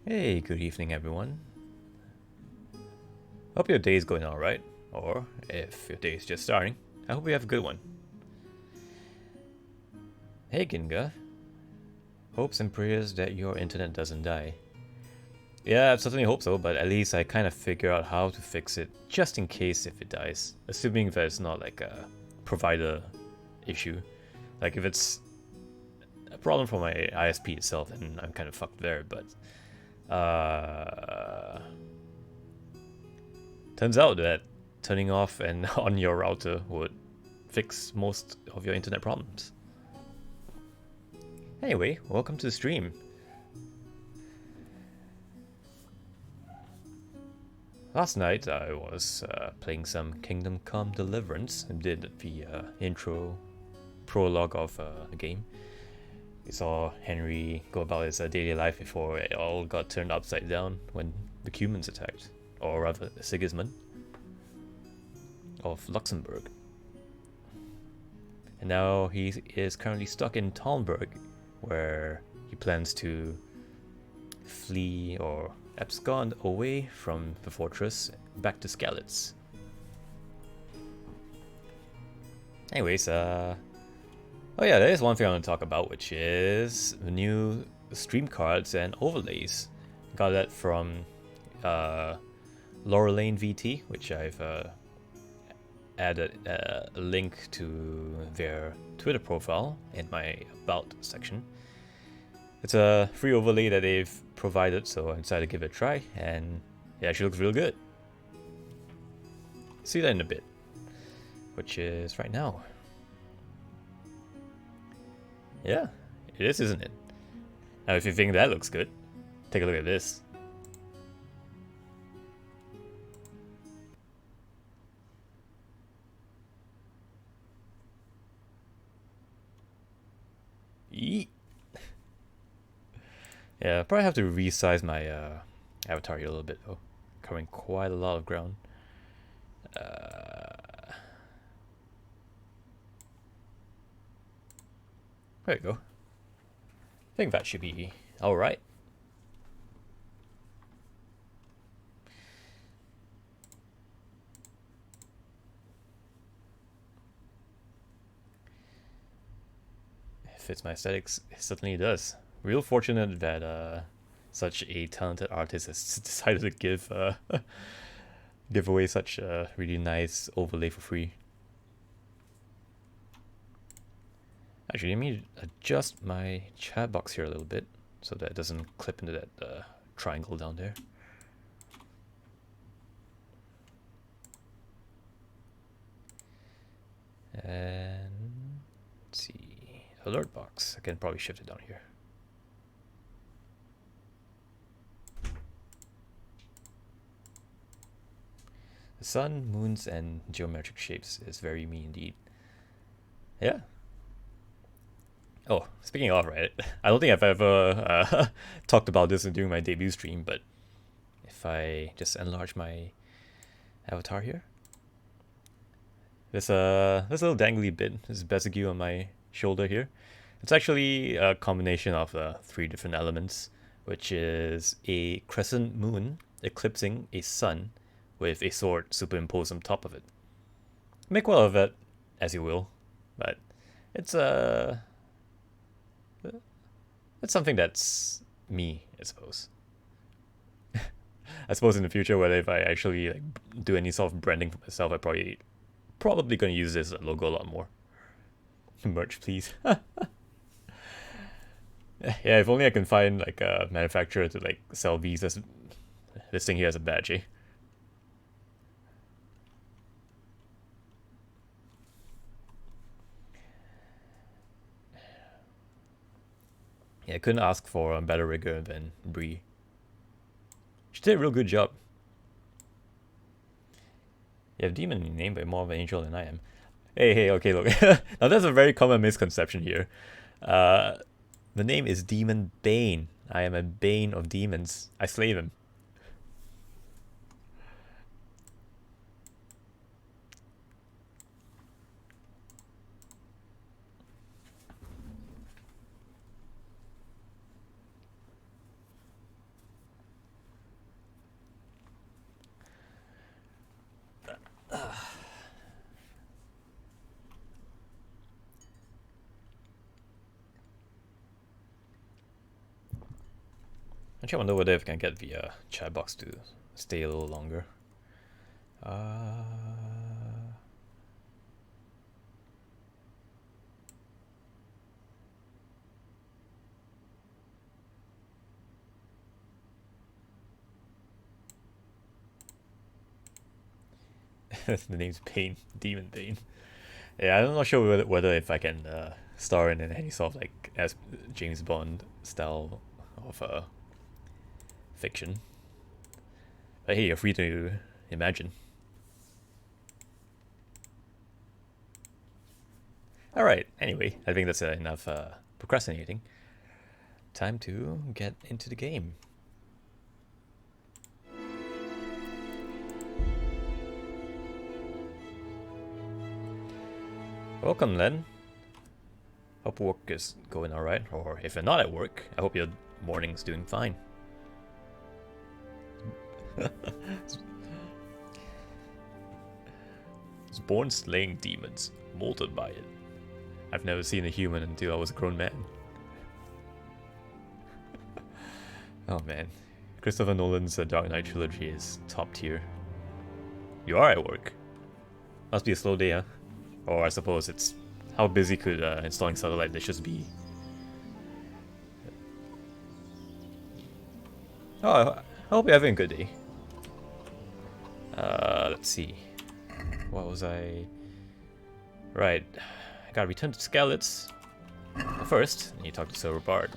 Hey, good evening, everyone. Hope your day is going alright, or if your day is just starting, I hope you have a good one. Hey, Ginga. Hopes and prayers that your internet doesn't die. Yeah, I certainly hope so, but at least I kind of figure out how to fix it, just in case if it dies. Assuming that it's not like a provider issue. Like if it's a problem for my ISP itself, then I'm kind of fucked there, but turns out that turning off and on your router would fix most of your internet problems. Anyway, welcome to the stream. Last night I was playing some Kingdom Come Deliverance and did the intro prologue of the game. We saw Henry go about his daily life before it all got turned upside down when the humans attacked, or rather Sigismund of Luxembourg. And now he is currently stuck in Talmberg, where he plans to flee or abscond away from the fortress back to Skalitz. Anyways, oh yeah, there is one thing I want to talk about, which is the new stream cards and overlays. Got that from Lorelane VT, which I've added a link to their Twitter profile in my About section. It's a free overlay that they've provided, so I decided to give it a try, and it actually looks real good. See that in a bit, which is right now. Yeah, it is, isn't it? Now, if you think that looks good, take a look at this. Yeet. Yeah, probably have to resize my avatar here a little bit though, covering quite a lot of ground. There you go. I think that should be alright. Fits my aesthetics, it certainly does. Real fortunate that such a talented artist has decided to give away such a really nice overlay for free. Actually, let me adjust my chat box here a little bit so that it doesn't clip into that triangle down there. And let's see, alert box. I can probably shift it down here. The sun, moons, and geometric shapes is very me indeed. Yeah. Oh, speaking of, right, I don't think I've ever talked about this during my debut stream, but if I just enlarge my avatar here, this little dangly bit, this residue on my shoulder here, it's actually a combination of 3 different elements, which is a crescent moon eclipsing a sun with a sword superimposed on top of it. Make well of it as you will, but it's it's something that's me, I suppose. I suppose in the future, whether if I actually like do any sort of branding for myself, I probably gonna use this logo a lot more. Merch, please. Yeah, if only I can find like a manufacturer to like sell these as this thing here as a badge. Eh? Yeah, I couldn't ask for a better rigger than Bree. She did a real good job. You have demon in your name, but more of an angel than I am. Hey, okay, look. Now that's a very common misconception here. The name is Demonbane. I am a bane of demons. I slay them. Actually, I wonder whether if I can get the chat box to stay a little longer. The name's Bane, Demonbane. Yeah, I'm not sure whether if I can star in any sort of like as James Bond style of fiction. But hey, you're free to imagine. Alright, anyway, I think that's enough procrastinating. Time to get into the game. Welcome, Len. Hope work is going alright, or if you're not at work, I hope your morning's doing fine. Was born slaying demons, molded by it. I've never seen a human until I was a grown man. Oh man, Christopher Nolan's Dark Knight trilogy is top tier. You are at work. Must be a slow day, huh? Or I suppose it's how busy could installing satellite dishes be? Oh, I hope you're having a good day. Let's see. What was I? Right, I gotta return to Skalitz. First, I need to talk to Silver Bard.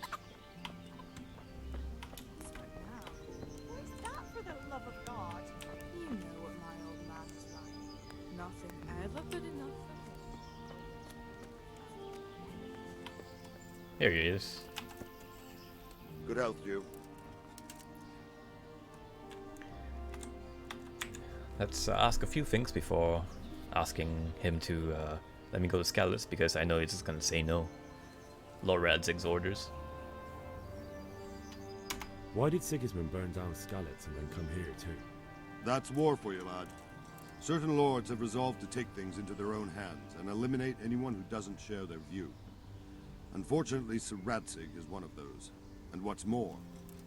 Here he is. Good health, you. Let's ask a few things before asking him to let me go to Skalitz, because I know he's just gonna say no. Lord Radzig's orders. Why did Sigismund burn down Skalitz and then come here too? That's war for you, lad. Certain lords have resolved to take things into their own hands and eliminate anyone who doesn't share their view. Unfortunately, Sir Radzig is one of those. And what's more,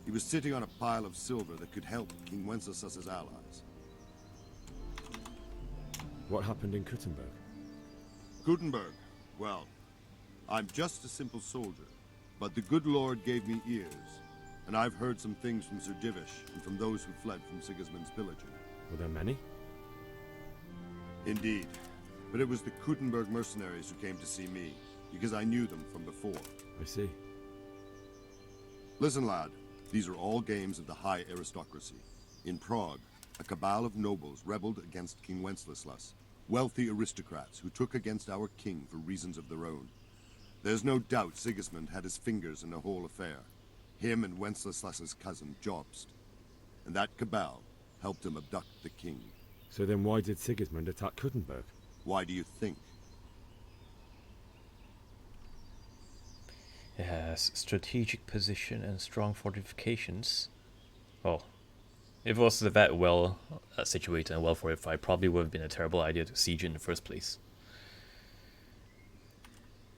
he was sitting on a pile of silver that could help King Wenceslas's allies. What happened in Kuttenberg? Gutenberg, well, I'm just a simple soldier, but the good Lord gave me ears, and I've heard some things from Sir Divish and from those who fled from Sigismund's pillaging. Were there many? Indeed, but it was the Kuttenberg mercenaries who came to see me, because I knew them from before. I see. Listen, lad, these are all games of the high aristocracy. In Prague, a cabal of nobles rebelled against King Wenceslas, wealthy aristocrats who took against our king for reasons of their own. There's no doubt Sigismund had his fingers in the whole affair. Him and Wenceslas's cousin, Jobst. And that cabal helped him abduct the king. So then why did Sigismund attack Kuttenberg? Why do you think? It has strategic position and strong fortifications. Well, if it was that well situated and well fortified, probably would have been a terrible idea to siege it in the first place.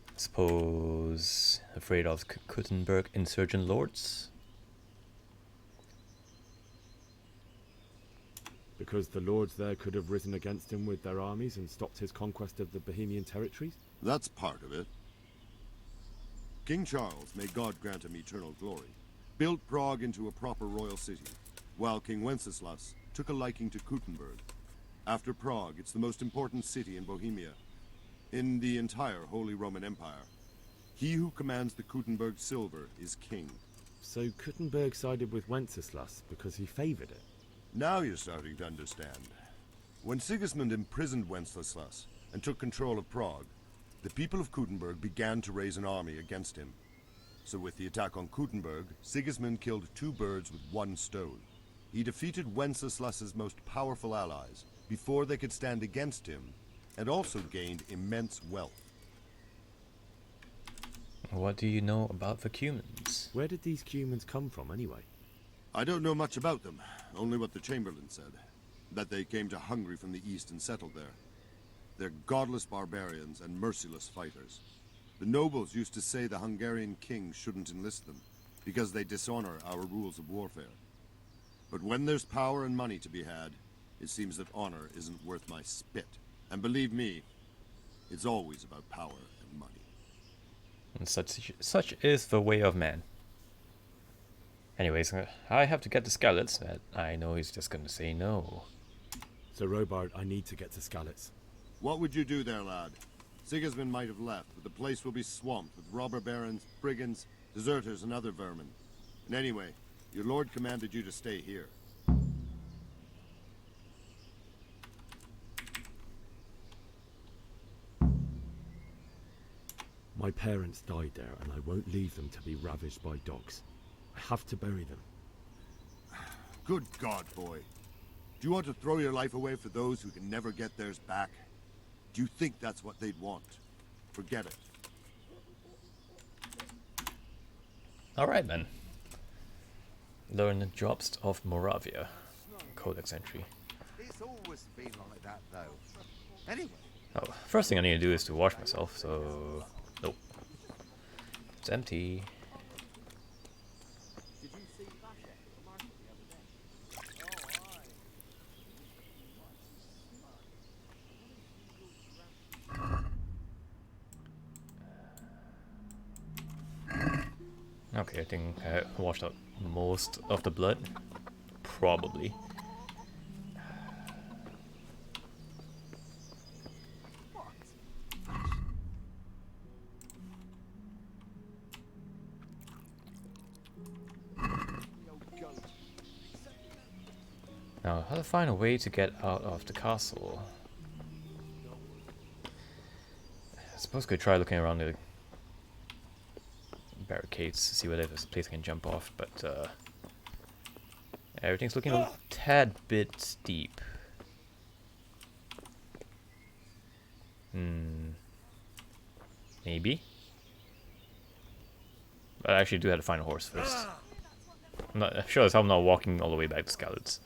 I suppose afraid of Kuttenberg insurgent lords? Because the lords there could have risen against him with their armies and stopped his conquest of the Bohemian territories? That's part of it. King Charles, may God grant him eternal glory, built Prague into a proper royal city, while King Wenceslas took a liking to Kuttenberg. After Prague, it's the most important city in Bohemia, in the entire Holy Roman Empire. He who commands the Kuttenberg silver is king. So Kuttenberg sided with Wenceslas because he favored it? Now you're starting to understand. When Sigismund imprisoned Wenceslas and took control of Prague, the people of Kuttenberg began to raise an army against him. So with the attack on Kuttenberg, Sigismund killed two birds with one stone. He defeated Wenceslas's most powerful allies before they could stand against him, and also gained immense wealth. What do you know about the Cumans? Where did these Cumans come from anyway? I don't know much about them, only what the Chamberlain said, that they came to Hungary from the east and settled there. They're godless barbarians and merciless fighters. The nobles used to say the Hungarian king shouldn't enlist them, because they dishonor our rules of warfare. But when there's power and money to be had, it seems that honor isn't worth my spit. And believe me, it's always about power and money. And such is the way of man. Anyways, I have to get to Skalitz, but I know he's just gonna say no. So, Robard, I need to get to Skalitz. What would you do there, lad? Sigismund might have left, but the place will be swamped with robber barons, brigands, deserters, and other vermin. And anyway, your lord commanded you to stay here. My parents died there, and I won't leave them to be ravaged by dogs. I have to bury them. Good God, boy. Do you want to throw your life away for those who can never get theirs back? Do you think that's what they'd want? Forget it. Alright then. Learn the drops of Moravia. Codex entry. It's always been like that, though. Anyway. Oh, first thing I need to do is to wash myself, so... Nope. It's empty. Did you see Basha at the market the other day? Okay, I think I washed out most of the blood. Probably. Now, how to find a way to get out of the castle? I suppose I could try looking around the barricades to see whether there's a place I can jump off, but everything's looking a tad bit steep. Maybe? But I actually do have to find a horse first. I'm not sure as how I'm not walking all the way back to Skalitz.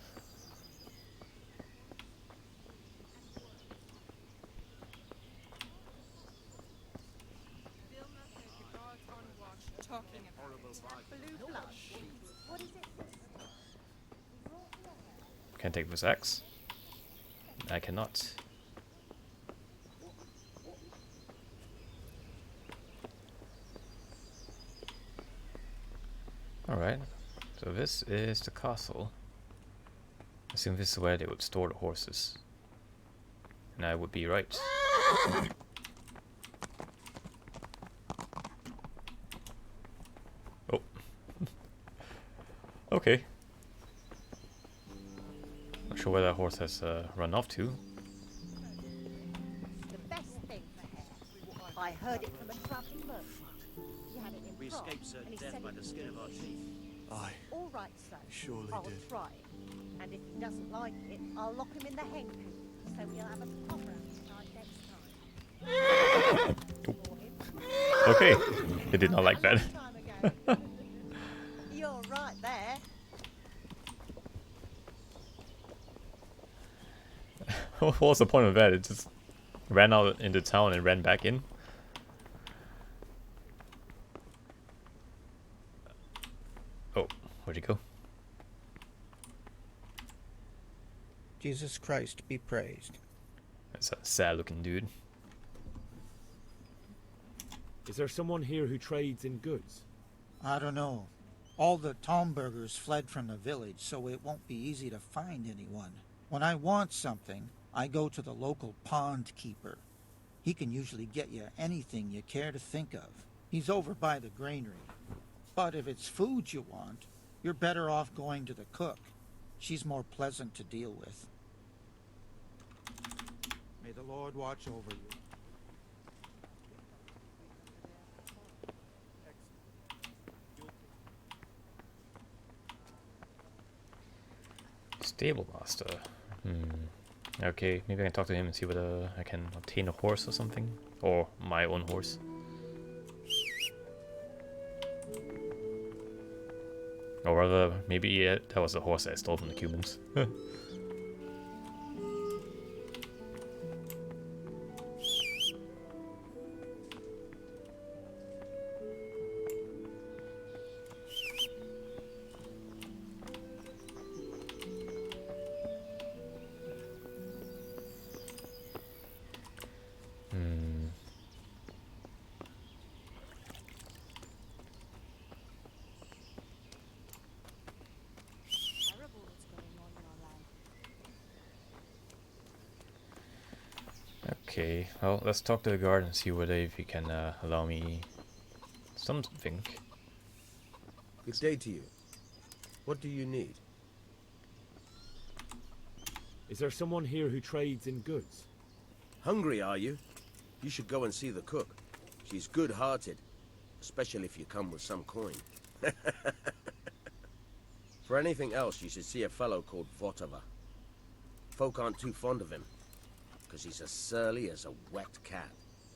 Can I take this axe? I cannot. Alright, so this is the castle. I assume this is where they would store the horses. And I would be right. Oh. Okay. Not sure where that horse has run off to. The best thing for hair. I heard it from a travelling merchant. He had it in We Prague, escaped certain and he death said by it the was skin of our really teeth. Aye, all right, sir. surely I'll did. try it. And if he doesn't like it, I'll lock him in the hen coop, so he'll have a proper appetite next time. For him. Okay, they did not like A that. long time ago. You're right there. What was the point of that? It just ran out into town and ran back in. Oh, where'd he go? Jesus Christ be praised. That's a sad looking dude. Is there someone here who trades in goods? I don't know. All the Talmbergers fled from the village, so it won't be easy to find anyone. When I want something, I go to the local pond keeper. He can usually get you anything you care to think of. He's over by the granary. But if it's food you want, you're better off going to the cook. She's more pleasant to deal with. May the Lord watch over you. Stable master. Okay, maybe I can talk to him and see whether I can obtain a horse or something. Or my own horse. Or rather, maybe that was the horse I stole from the Cubans. Okay, well, let's talk to the guard and see whether if he can allow me something. Good day to you. What do you need? Is there someone here who trades in goods? Hungry, are you? You should go and see the cook. She's good-hearted, especially if you come with some coin. For anything else, you should see a fellow called Votava. Folk aren't too fond of him, because he's as surly as a wet cat.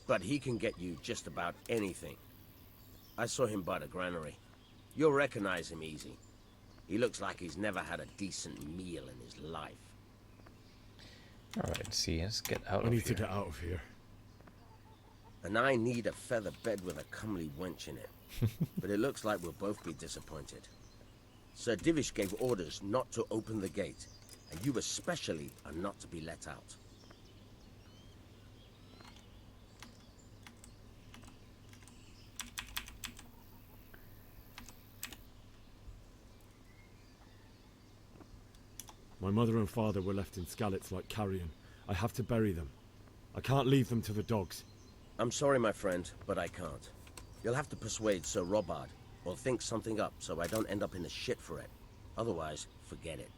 But he can get you just about anything. I saw him by the granary. You'll recognize him easy. He looks like he's never had a decent meal in his life. Alright, see, let's get out I of need to here. get out of here. And I need a feather bed with a comely wench in it. But it looks like we'll both be disappointed. Sir Divish gave orders not to open the gate, and you especially are not to be let out. My mother and father were left in Skalitz like carrion. I have to bury them. I can't leave them to the dogs. I'm sorry, my friend, but I can't. You'll have to persuade Sir Robard, or think something up so I don't end up in the shit for it. Otherwise, forget it.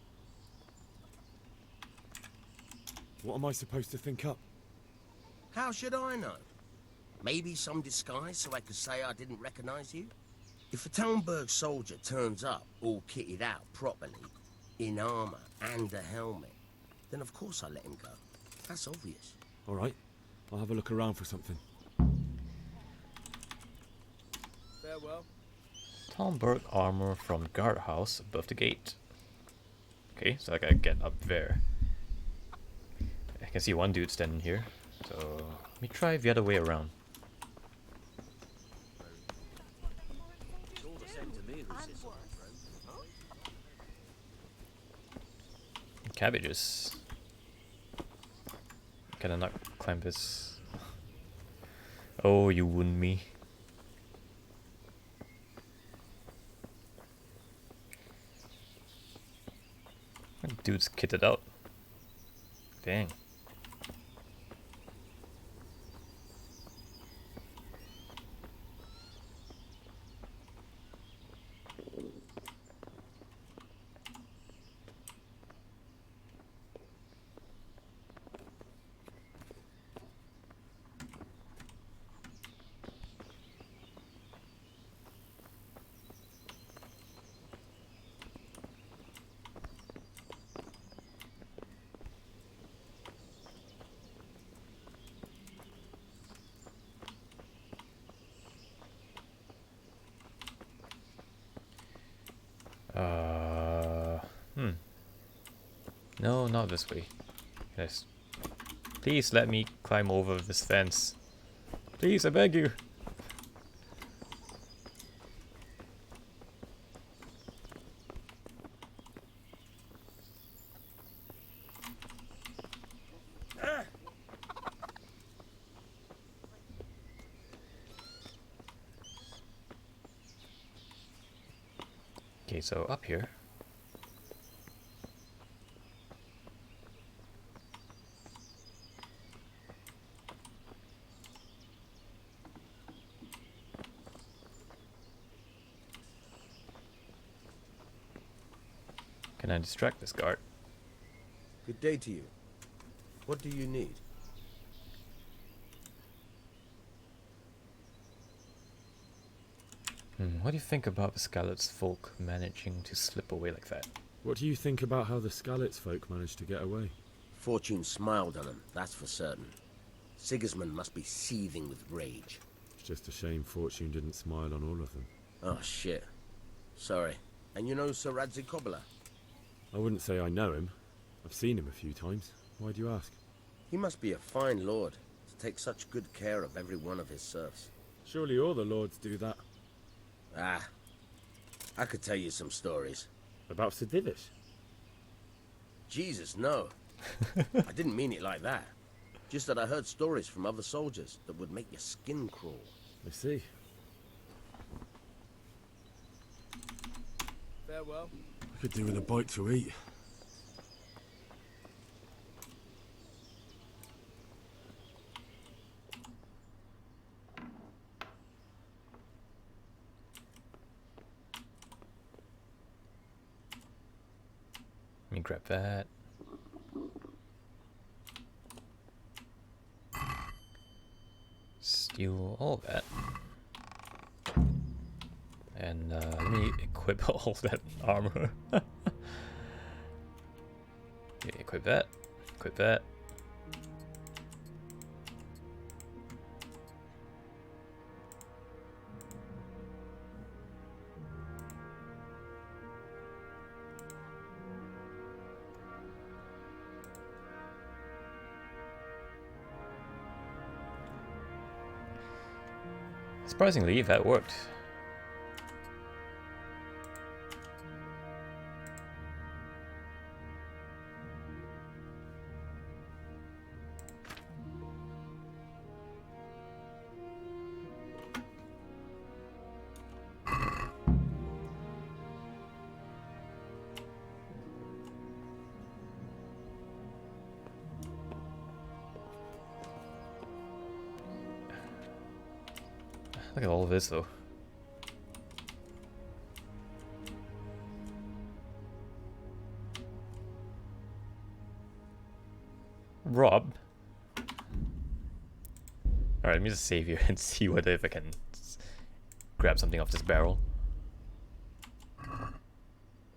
What am I supposed to think up? How should I know? Maybe some disguise so I could say I didn't recognize you? If a Talmberg soldier turns up all kitted out properly, in armor and a helmet, then of course I let him go. That's obvious. All right, I'll have a look around for something. Farewell. Talmberg armor from guardhouse above the gate. Okay, so I gotta get up there. I can see one dude standing here, so let me try the other way around. Cabbages. Can I not climb this? Oh, you wound me. That dude's kitted out. Dang. No, not this way. Yes. Please let me climb over this fence. Please, I beg you. Okay, so up here. Can I distract this guard? Good day to you. What do you need? What do you think about the Skalitz folk managing to slip away like that? What do you think about how the Skalitz folk managed to get away? Fortune smiled on him, that's for certain. Sigismund must be seething with rage. It's just a shame Fortune didn't smile on all of them. Oh, shit. Sorry. And you know Sir Radzikobler? I wouldn't say I know him. I've seen him a few times. Why do you ask? He must be a fine lord to take such good care of every one of his serfs. Surely all the lords do that. Ah, I could tell you some stories. About Sir Divish? Jesus, no. I didn't mean it like that. Just that I heard stories from other soldiers that would make your skin crawl. I see. Farewell. I could do with a bite to eat. grab that. Steal all of that. And let me equip all that armor. Okay, equip that. Equip that. Surprisingly, that worked. Look at all of this though. Rob. Alright, let me just save you and see whether if I can grab something off this barrel.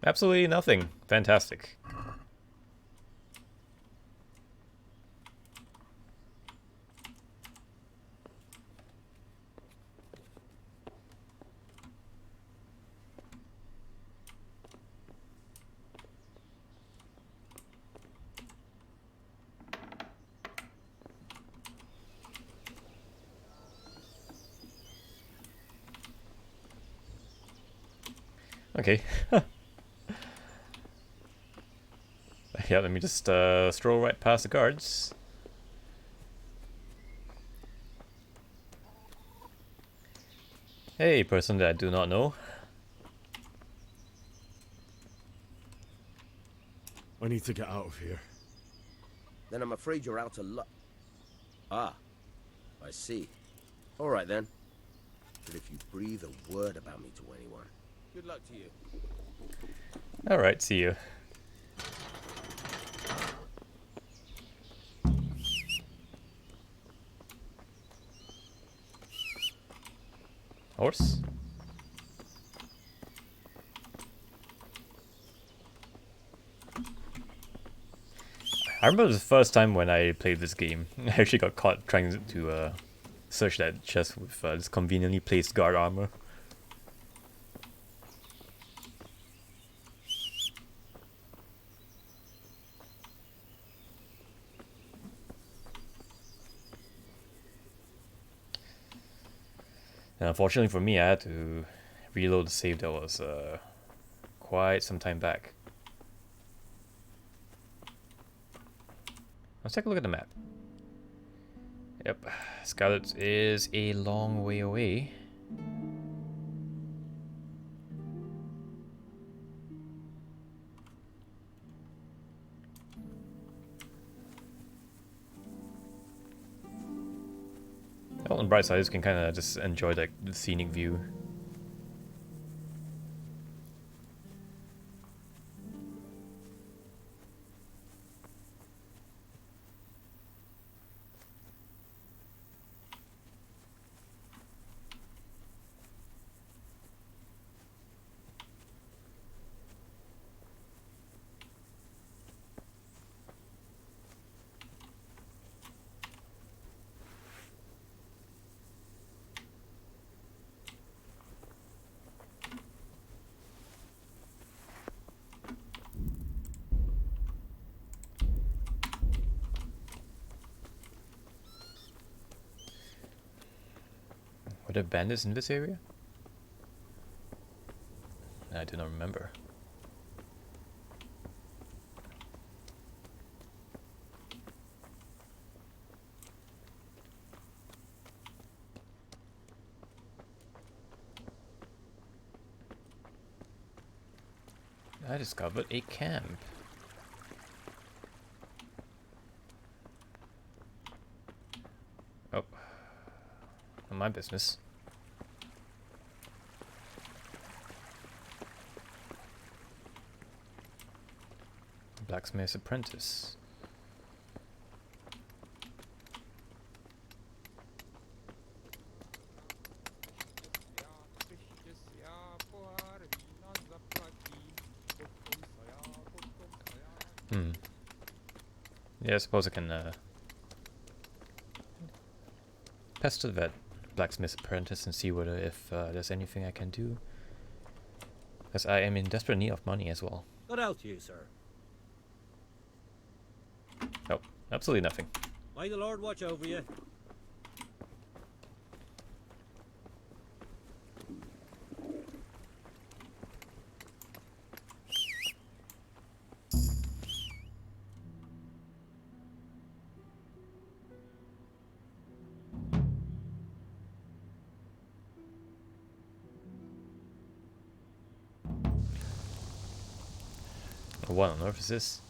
Absolutely nothing. Fantastic. Okay. Yeah, let me just stroll right past the guards. Hey, person that I do not know. I need to get out of here. Then I'm afraid you're out of luck. Ah, I see. All right then. But if you breathe a word about me to anyone, good luck to you. Alright, see you. Horse? I remember the first time when I played this game, I actually got caught trying to search that chest with this conveniently placed guard armor. And unfortunately for me, I had to reload the save that was quite some time back. Let's take a look at the map. Yep, Scarlet is a long way away. Well, on the bright side, you can kind of just enjoy the scenic view. Were there bandits in this area? I do not remember. I discovered a camp. Oh. Not my business. Blacksmith's apprentice. Hmm. Yeah, I suppose I can pester that blacksmith's apprentice and see whether if there's anything I can do. Because I am in desperate need of money as well. What else you, sir? Oh, absolutely nothing. May the Lord watch over you. What on earth is this?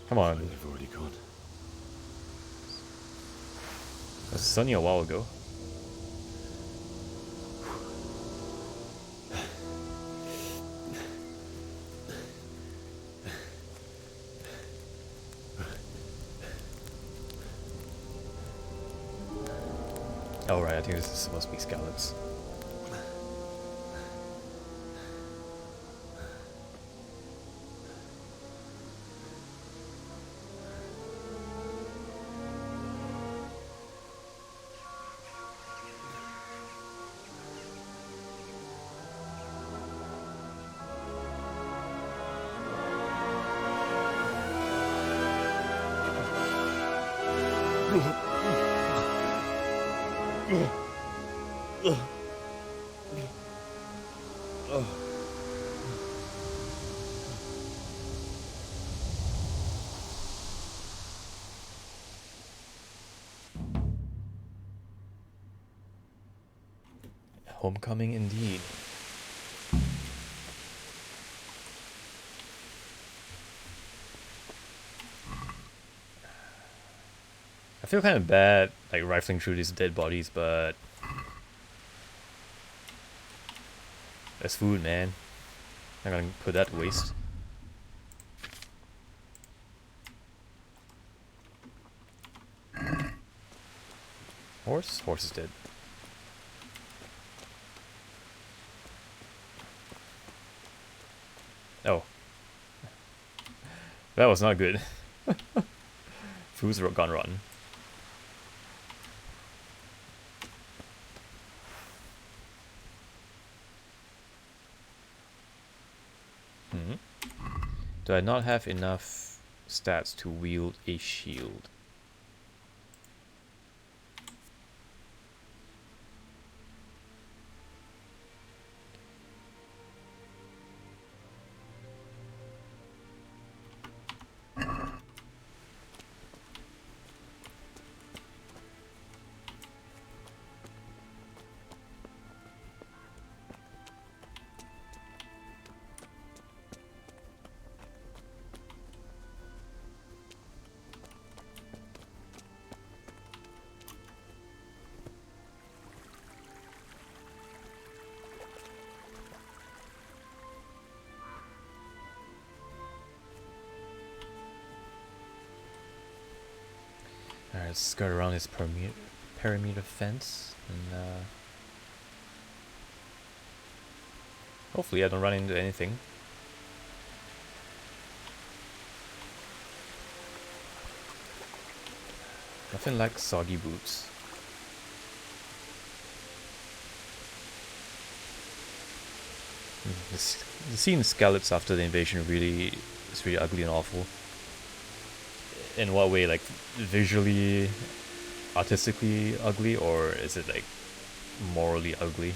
Come on. They've already gone. It was sunny a while ago. Oh right, I think this is supposed to be scallops. Homecoming indeed. I feel kind of bad, like rifling through these dead bodies, but that's food, man. I'm not gonna put that to waste. Horse? Horse is dead. Oh. That was not good. Food's gone rotten. Do I not have enough stats to wield a shield? Alright, let's skirt around this perimeter fence and hopefully I don't run into anything. Nothing like soggy boots. The scene scallops after the invasion really is really ugly and awful. In what way? Like visually, artistically ugly, or is it like morally ugly?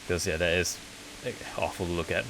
Because yeah, that is like awful to look at.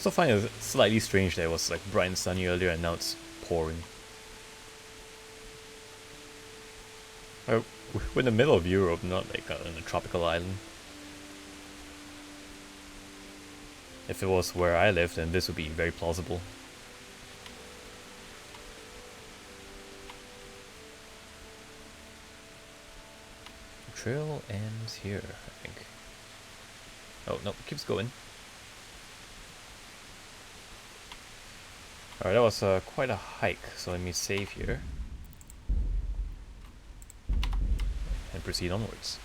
also find it slightly strange that it was like bright and sunny earlier and now it's pouring. We're in the middle of Europe, not like on a tropical island. If it was where I lived, then this would be very plausible. The trail ends here, I think. Oh, no, it keeps going. Alright, that was quite a hike, so let me save here. And proceed onwards.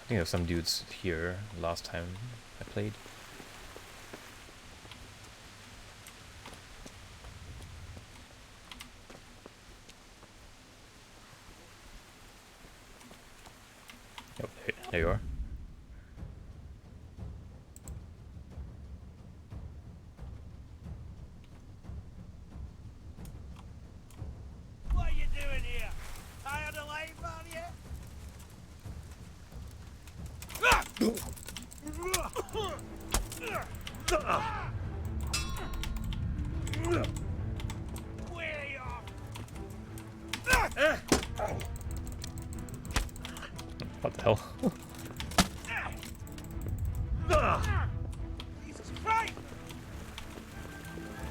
I think there's some dudes here last time I played. Oh, there you are. What are you doing here? Tired of life, are you? Way off! What the hell? Jesus Christ!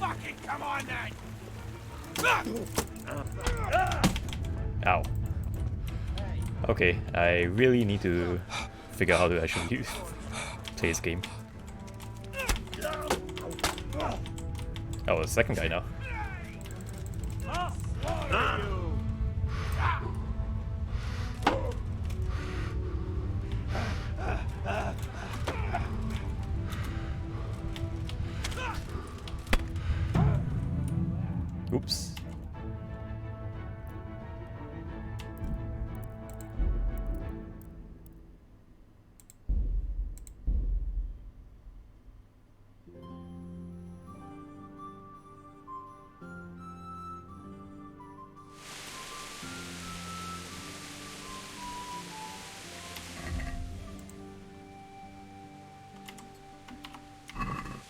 Fucking come on then! Ow. Okay, I really need to figure out how to actually play this game. Oh, the second guy now. I'll slaughter you! Oops.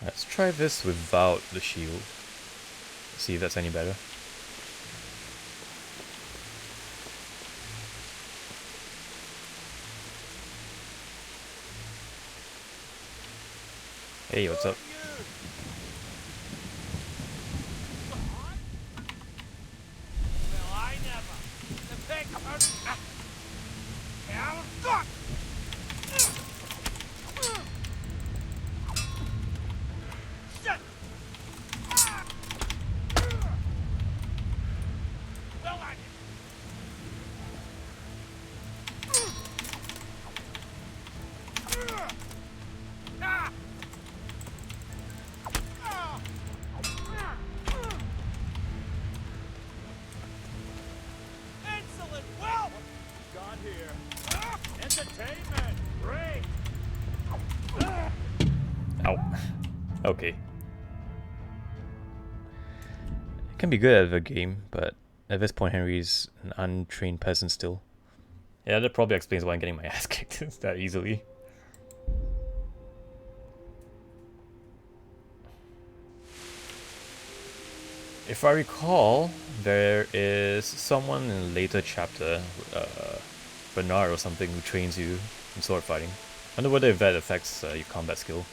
Let's try this without the shield. See if that's any better. Hey, what's up? Well, I never. The pig hurt. Hell, fuck! Shit! Well, I Ah! Insolent whelp! Got here. Entertainment. Great. Ow. Okay. It can be good at the game, but at this point Henry's an untrained peasant still. Yeah, that probably explains why I'm getting my ass kicked that easily. If I recall, there is someone in a later chapter, Bernard or something, who trains you in sword fighting. I wonder whether if that affects your combat skill.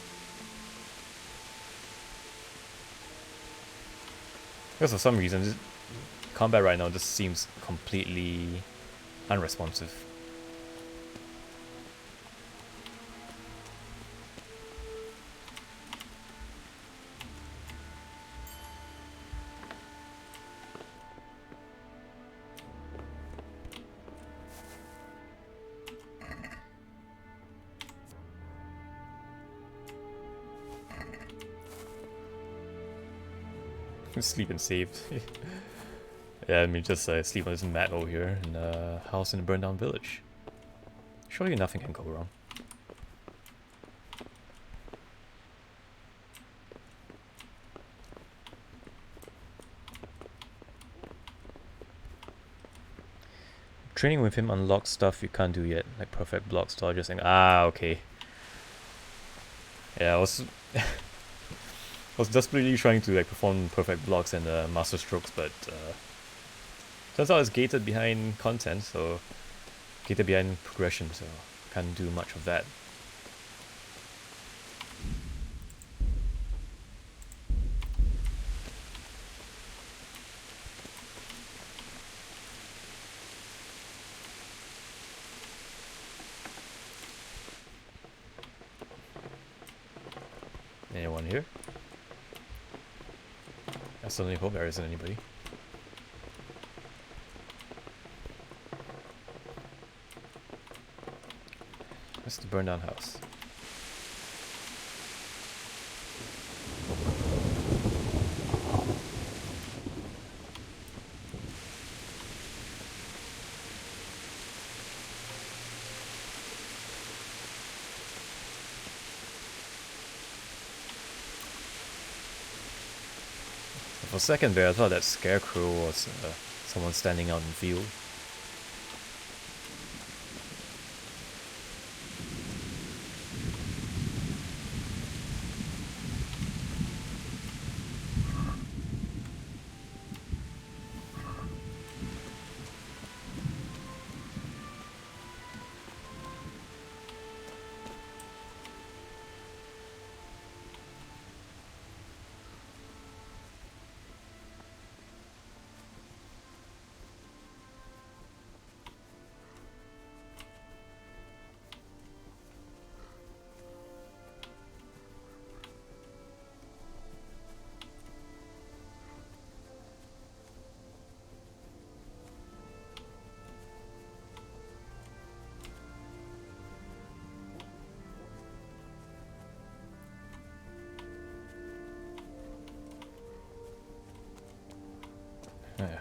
Because for some reason, combat right now just seems completely unresponsive. Sleep and saved. Yeah, I mean, just sleep on this mat over here in a house in a burned down village. Surely nothing can go wrong. Training with him unlocks stuff you can't do yet, like perfect blocks, dodges, and okay. Yeah, I was I was desperately trying to like perform perfect blocks and master strokes, but turns out it's gated behind content, so gated behind progression, so can't do much of that. Anyone here? I certainly hope there isn't anybody. That's the burned down house. For a second there, I thought that scarecrow was someone standing out in the field.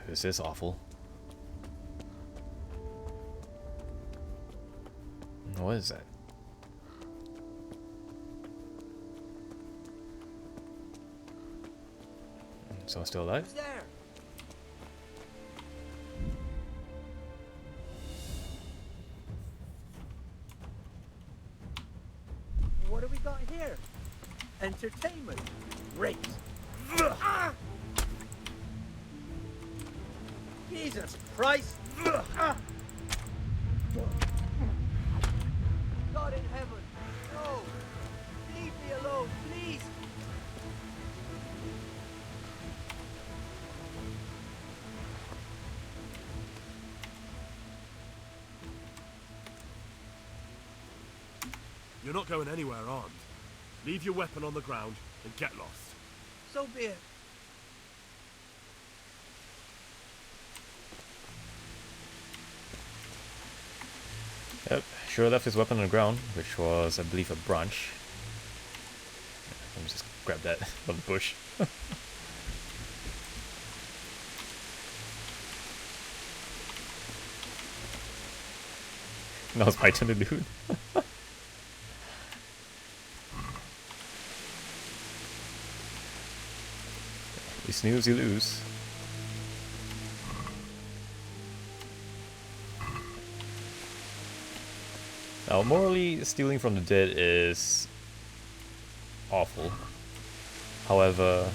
This is awful. What is that? Someone still alive? Who's there? What do we got here? Entertainment. Great. Ah! Jesus Christ! God in heaven! No! Leave me alone, please! You're not going anywhere armed. Leave your weapon on the ground and get lost. So be it. Yep, sure left his weapon on the ground, which was, I believe, a branch. Let me just grab that from the bush. Now it's my turn to do it. You snooze, you lose. Now, morally, stealing from the dead is awful. However,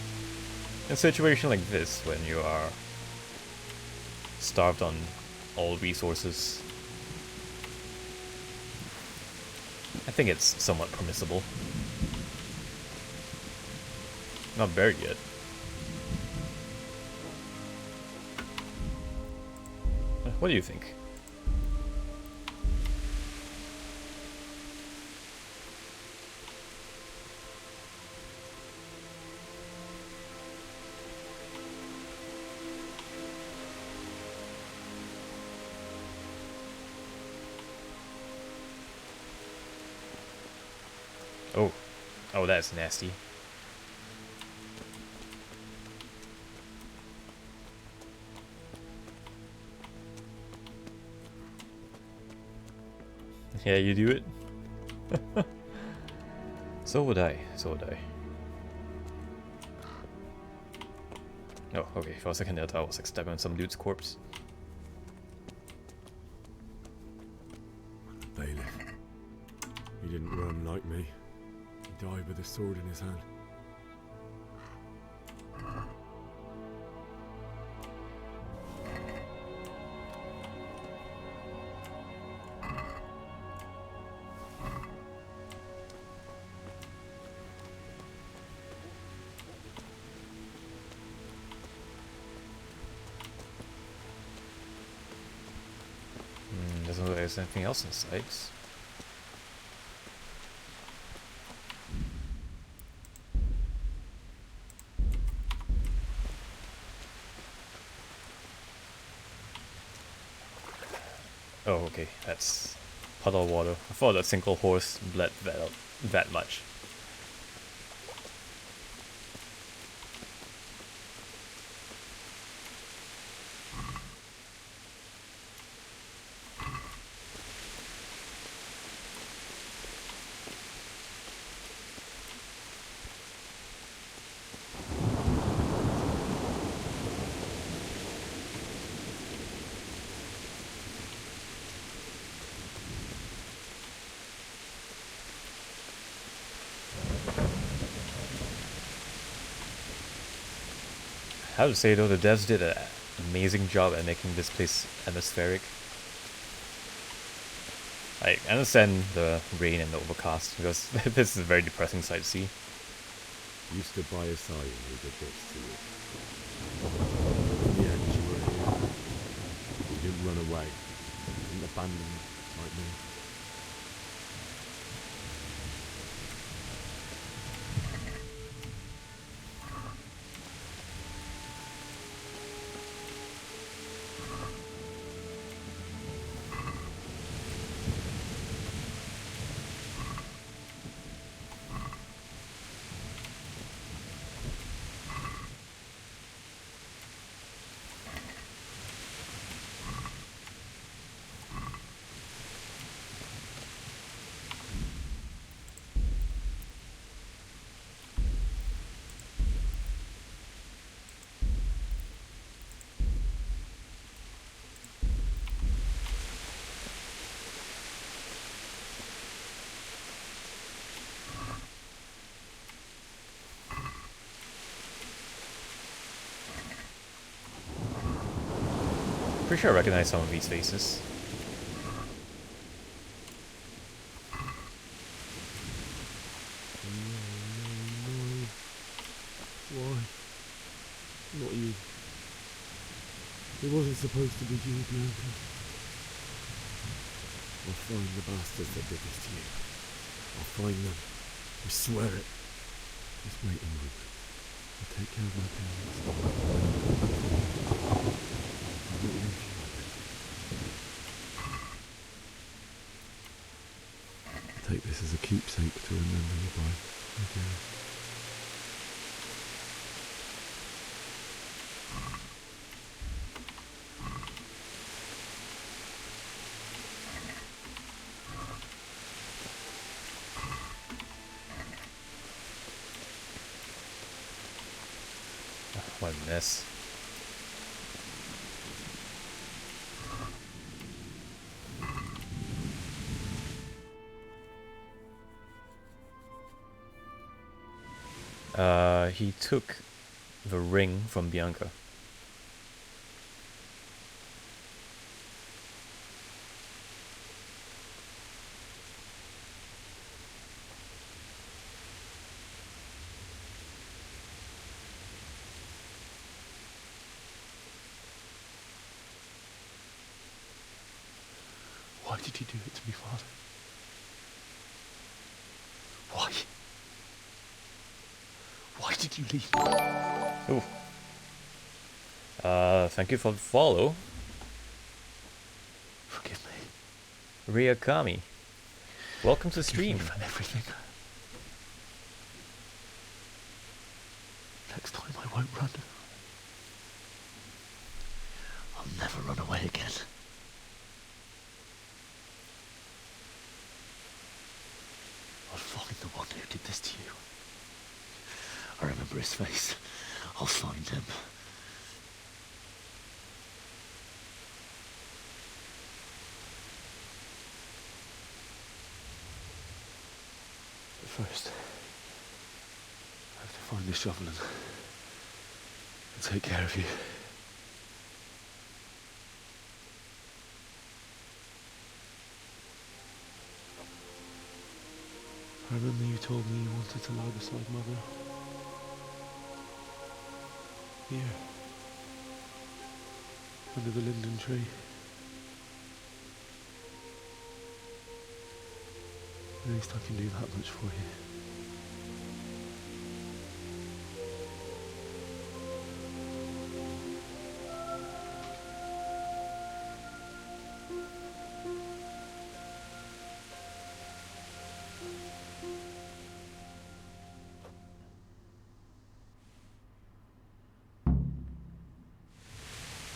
in a situation like this, when you are starved on all resources, I think it's somewhat permissible. Not buried yet. What do you think? Oh, that's nasty. Yeah, you do it. So would I. So would I. Oh, okay. For a second there, I thought I was like stepping on some dude's corpse. with a sword in his hand. Doesn't look like there's anything else in sight. Oh, okay, that's puddle of water. I thought a single horse bled that much. I have to say though, the devs did an amazing job at making this place atmospheric. I understand the rain and the overcast because this is a very depressing sight to see. You stood by his side and he did this to you. In the end, you were a hero. You didn't run away. You didn't abandon me like me. Pretty sure I recognize some of these faces. No. Why? Not you. It wasn't supposed to be you, Bianca. I'll find the bastards that did this to you. I'll find them. I swear it. Just wait, Ingrid. I'll take care of my parents. I won't leave you like this. Take this as a keepsake to remember you by, my dearest. What a mess. He took the ring from Bianca. Why did you do it to me, Father? Why? Why did you leave me? Ooh. Thank you for the follow. Forgive me. Ryakami. Welcome to stream. Forgive me for everything. Next time I won't run. I'll never run away again. I'll find the one who did this to you. I remember his face. I'll find him. But first, shovel and take care of you. I remember you told me you wanted to lie beside Mother. Here. Under the linden tree. At least I can do that much for you.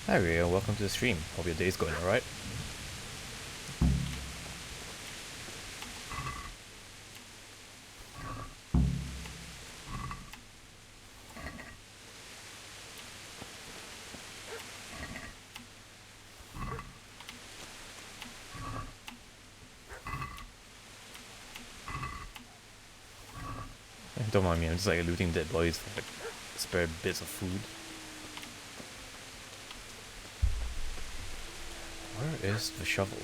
Hi Rio, welcome to the stream. Hope your day's going alright. Don't mind me, I'm just like looting dead bodies for like spare bits of food. Where is the shovel?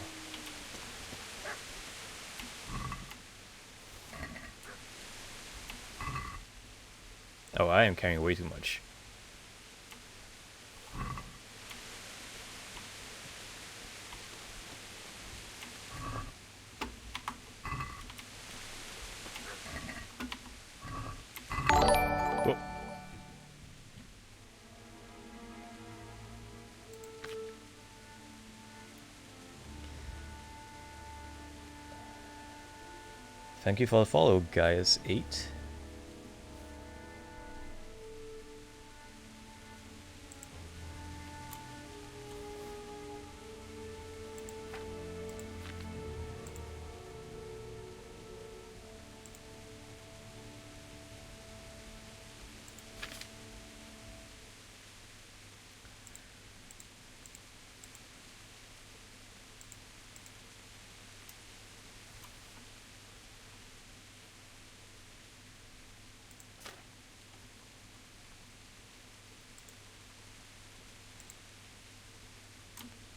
Oh, I am carrying way too much. Oh. Thank you for the follow, guys8.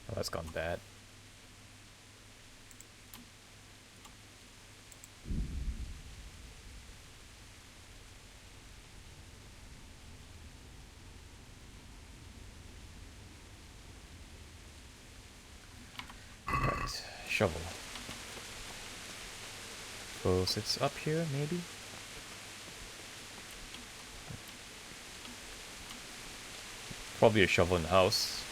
Oh, that's gone bad. Right, shovel. Suppose it's up here, maybe? Probably a shovel in the house.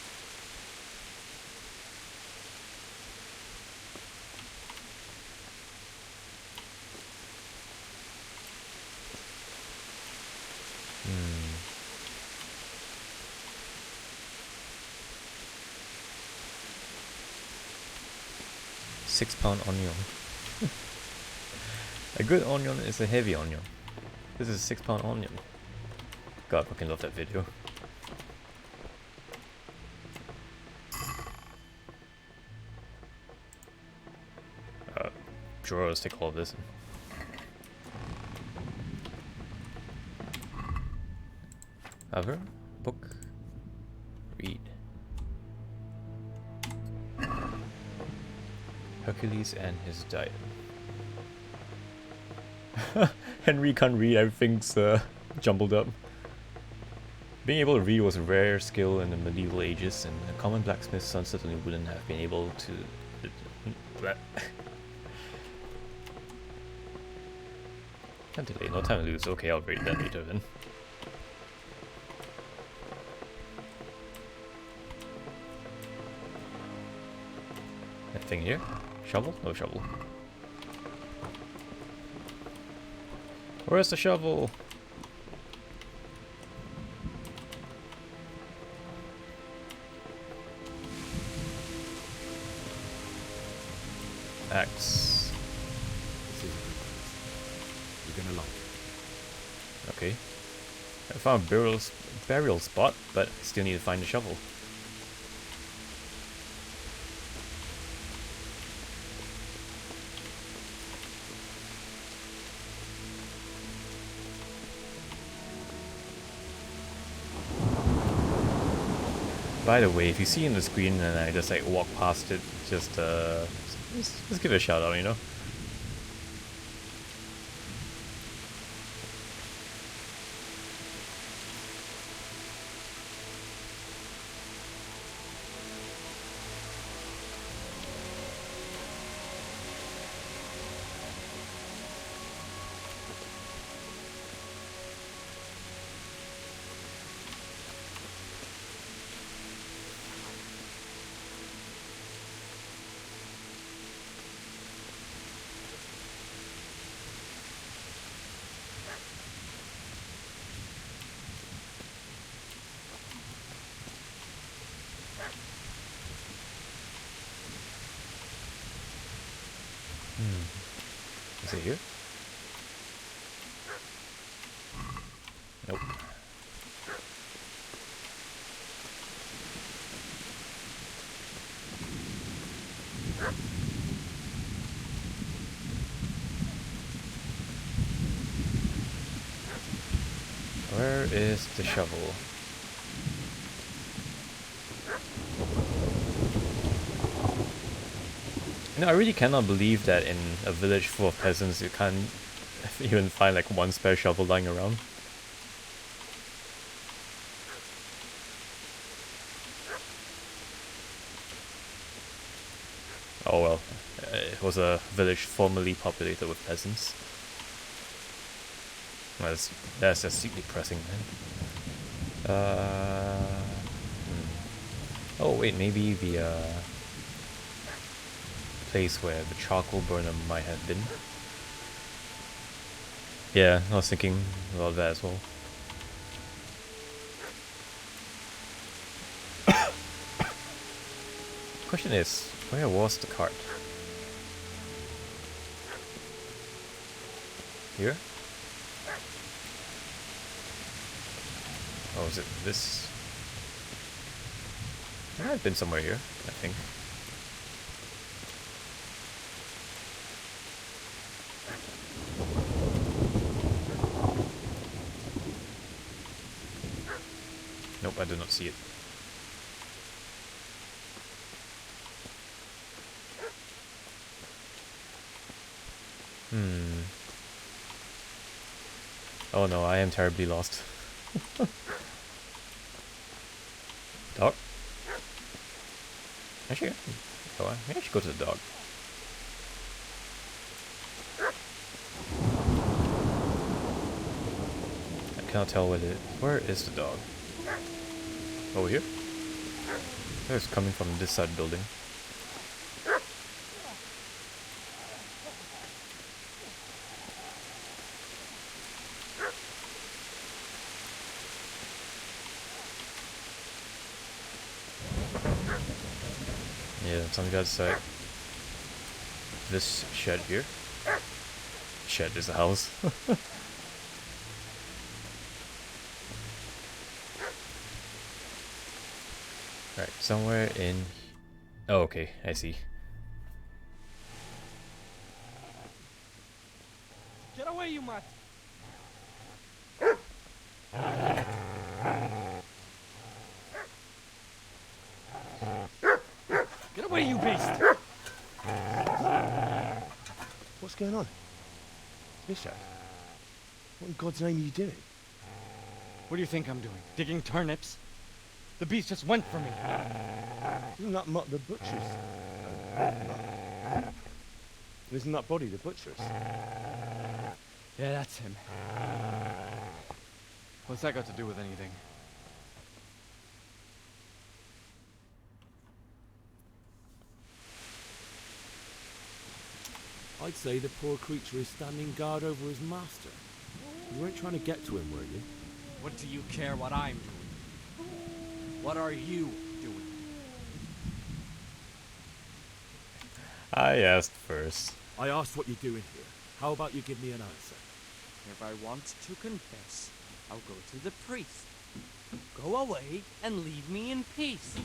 £6 onion. A good onion is a heavy onion. This is a £6 onion. God, I fucking love that video. Sure, let's take all of this. Cover, book, read. Hercules and his diet. Henry can't read, everything's jumbled up. Being able to read was a rare skill in the medieval ages, and a common blacksmith's son certainly wouldn't have been able to... Can't delay, no time to lose. Okay, I'll read that later then. Anything here? Shovel? No shovel. Where's the shovel? Axe. This is a good place. You're gonna like it. Okay. I found a burial spot, but I still need to find the shovel. By the way, if you see in the screen and I just like walk past it, just give it a shout out, you know? Is it here? Nope. Where is the shovel? You know, I really cannot believe that in a village full of peasants you can't even find like one spare shovel lying around. Oh well, it was a village formerly populated with peasants. Well, that's just depressing, man. Oh wait, maybe the place where the charcoal burner might have been. Yeah, I was thinking about that as well. Question is, where was the cart? Here? Oh, is it this? It might have been somewhere here, I think. Nope, I do not see it. Oh no, I am terribly lost. Dog? Actually, maybe I should go to the dog. I cannot tell where is the dog? Over here? It's coming from this side building. Yeah, it's on the other side. This shed here. Shed is a house. Right, somewhere in... Oh, okay, I see. Get away, you mutt! Get away, you beast! What's going on? Bishop? What in God's name are you doing? What do you think I'm doing? Digging turnips? The beast just went for me. Isn't that Mutt the butcher's? Isn't that body the butcher's? Yeah, that's him. What's that got to do with anything? I'd say the poor creature is standing guard over his master. You weren't trying to get to him, were you? What do you care what I'm doing? What are you doing? I asked first. I asked what you're doing here. How about you give me an answer? If I want to confess, I'll go to the priest. Go away and leave me in peace.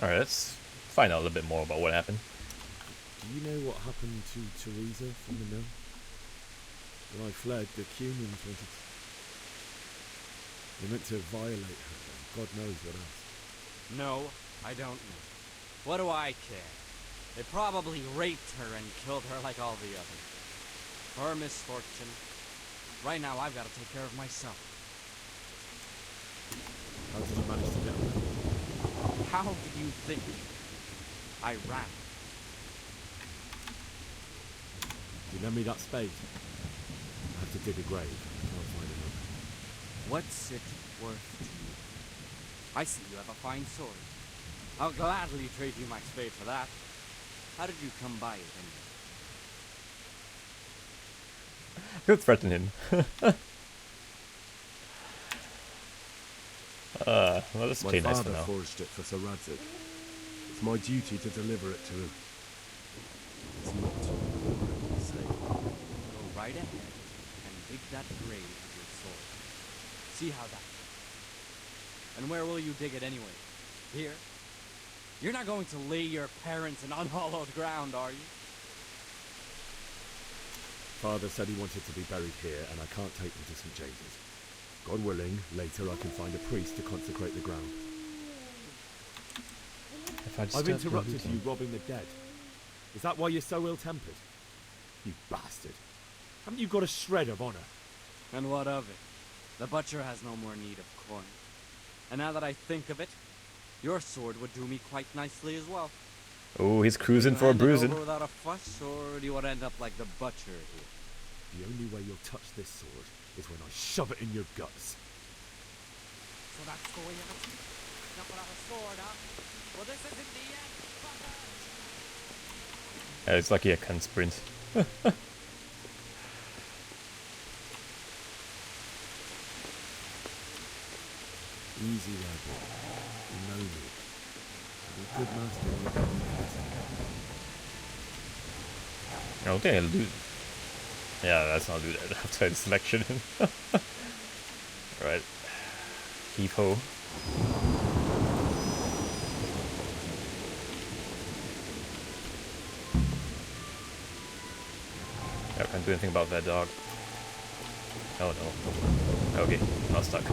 Alright, let's find out a little bit more about what happened. Do you know what happened to Teresa from the mill? When I fled, the Cumans wanted... You're meant to violate her, and God knows what else. No, I don't know. What do I care? They probably raped her and killed her like all the others. Her misfortune. Right now, I've got to take care of myself. How did you manage to get away? How do you think? I ran. You lend me that spade? I have to dig a grave. I can't find another. What's it worth to you? I see you have a fine sword. I'll gladly trade you my spade for that. How did you come by it anyway? Don't threaten him. Well, let's play My nice for father now. forged it for Sir Radzig. It's my duty to deliver it to him. It's not to say. Go right ahead and dig that grave with your sword. See how that goes. And where will you dig it anyway? Here? You're not going to lay your parents in unhallowed ground, are you? Father said he wanted to be buried here, and I can't take them to St. James's. God willing, later I can find a priest to consecrate the ground. If I just I've start interrupted looting. you robbing the dead. Is that why you're so ill-tempered? You bastard. Haven't you got a shred of honour? And what of it? The butcher has no more need of coin. And now that I think of it, your sword would do me quite nicely as well. Oh, he's cruising You for a hand it bruising. over without a fuss, or do you want to end up like the butcher here? The only way you'll touch this sword is when I shove it in your guts. So that's the way of it. Not without a sword, huh? Well, this isn't the end, fucker! It's lucky I can sprint. Easy there, boy. You know me. You're a good master and you don't need I don't think I loot. Yeah, that's not loot after the selection. Right. Heave ho. I can't do anything about that dog. Oh no. Okay, not stuck.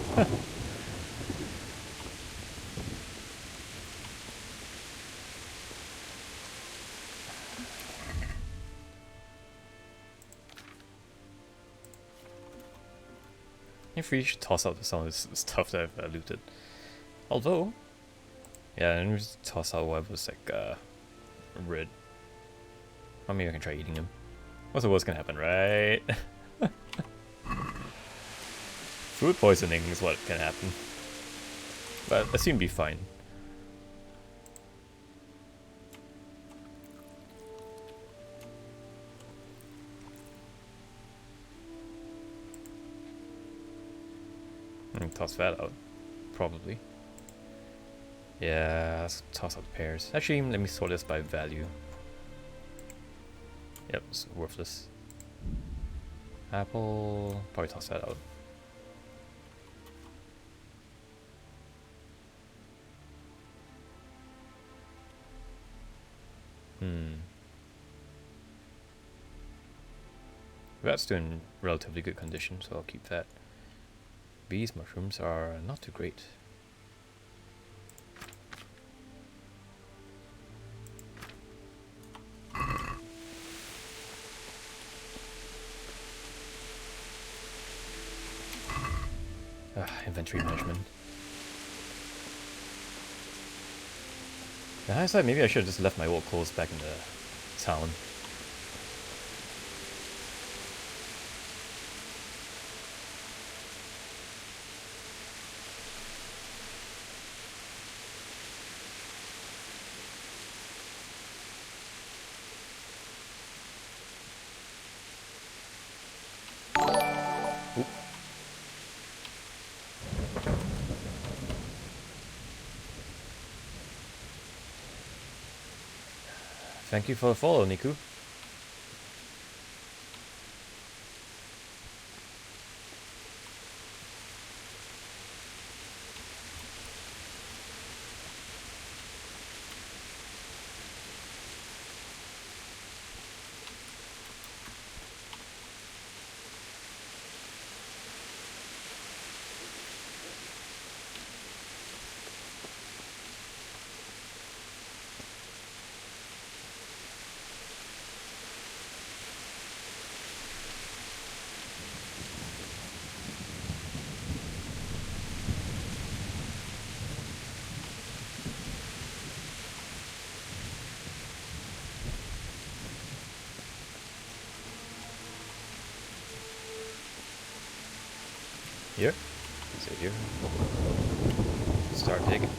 If we should toss out some of this stuff that I've looted. Although, yeah, and we just toss out whatever's like red. Or maybe I can try eating him. What's the worst gonna happen, right? Food poisoning is what can happen. But I seem to be fine. Toss that out, probably. Yeah, let's toss out the pears. Actually, let me sort this by value. Yep, it's worthless. Apple, probably toss that out. That's still in relatively good condition, so I'll keep that. These mushrooms are not too great. Inventory management. The hindsight, maybe I should have just left my old clothes back in the town. Thank you for the follow, Niku. Here? Is it here? Start digging.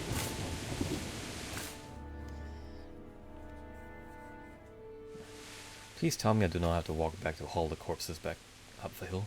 Please tell me I do not have to walk back to haul the corpses back up the hill.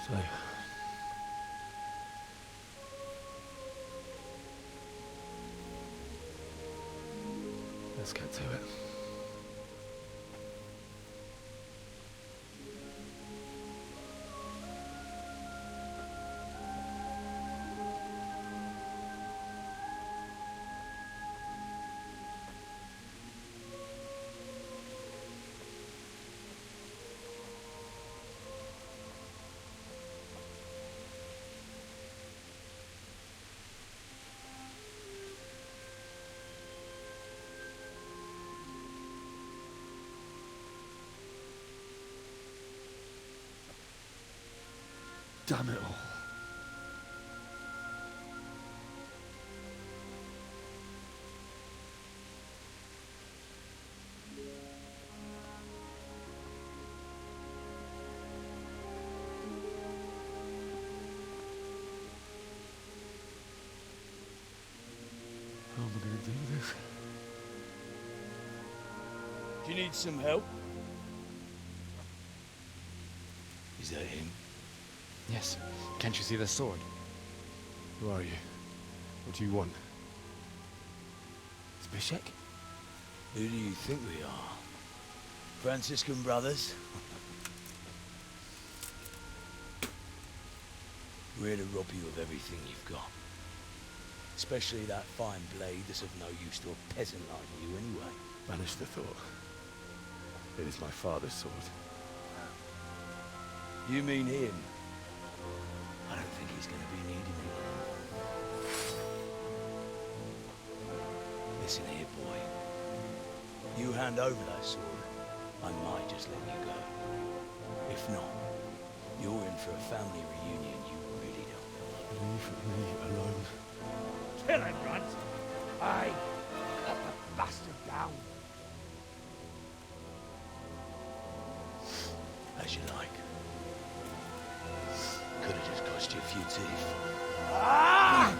So, let's get to it. Damn it all. How am I going to do this? Do you need some help? Is that him? Yes. Can't you see the sword? Who are you? What do you want? Zbyszek? Who do you think we are? Franciscan brothers? We're here to rob you of everything you've got. Especially that fine blade that's of no use to a peasant like you anyway. Banish the thought. It is my father's sword. You mean him? I don't think he's going to be needing it. Listen here, boy. You hand over that sword, I might just let you go. If not, you're in for a family reunion you really don't know. Leave me alone. Kill him, Runt! Aye! Cut the bastard down! As you like. Could have just cost you a few teeth. Ah!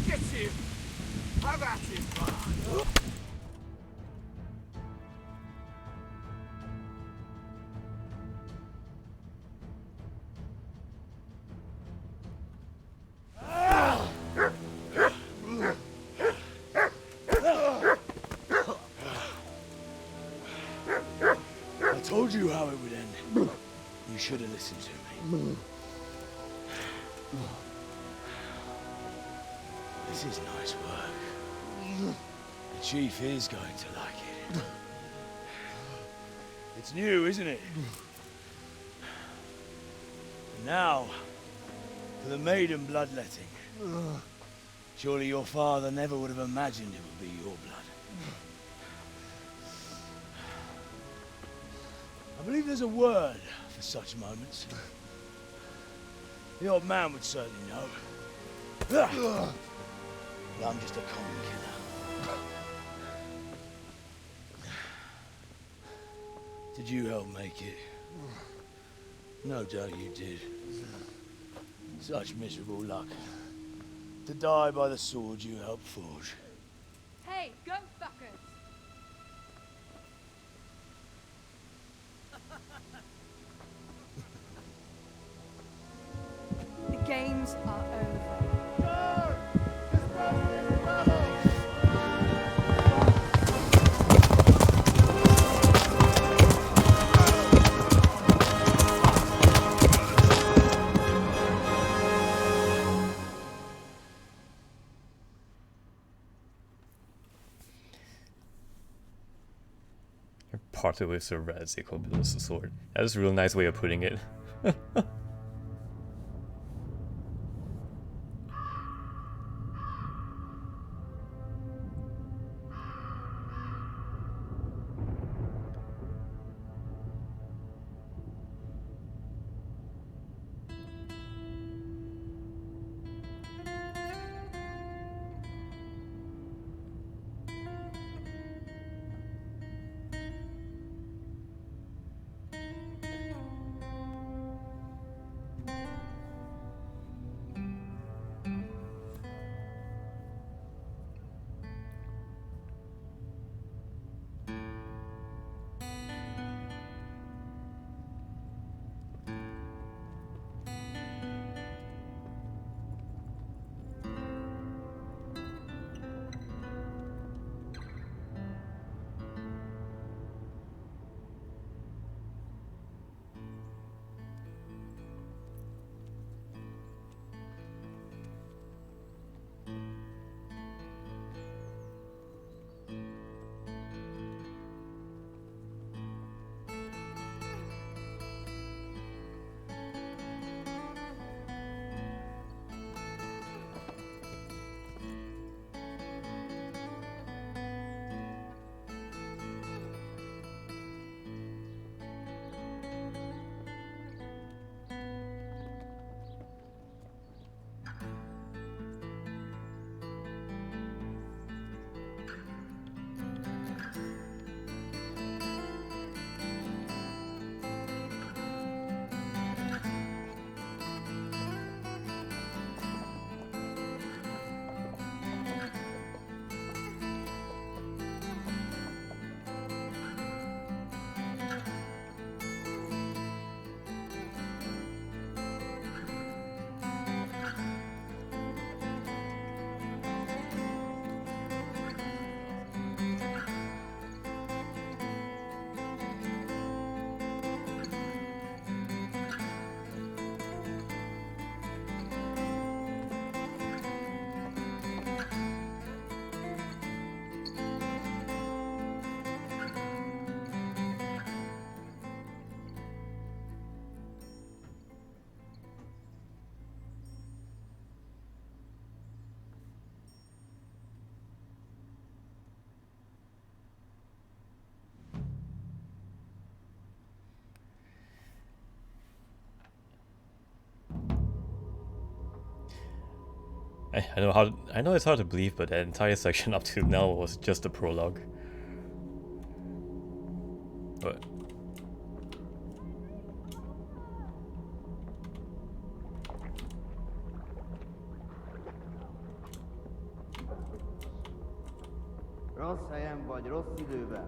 Get him! Have at him! I told you how it would end. You should have listened to me. This is nice work. The chief is going to like it. It's new, isn't it? And now, for the maiden bloodletting. Surely your father never would have imagined it would be your blood. I believe there's a word for such moments. The old man would certainly know. But I'm just a common killer. Did you help make it? No doubt you did. Such miserable luck. To die by the sword you helped forge. Hey, go fuckers! The games are over. parted with Sir Radzig belows the sword. That's a real nice way of putting it. I know it's hard to believe, but that entire section up to now was just a prologue. What? Rossz helyen vagy, rossz időben.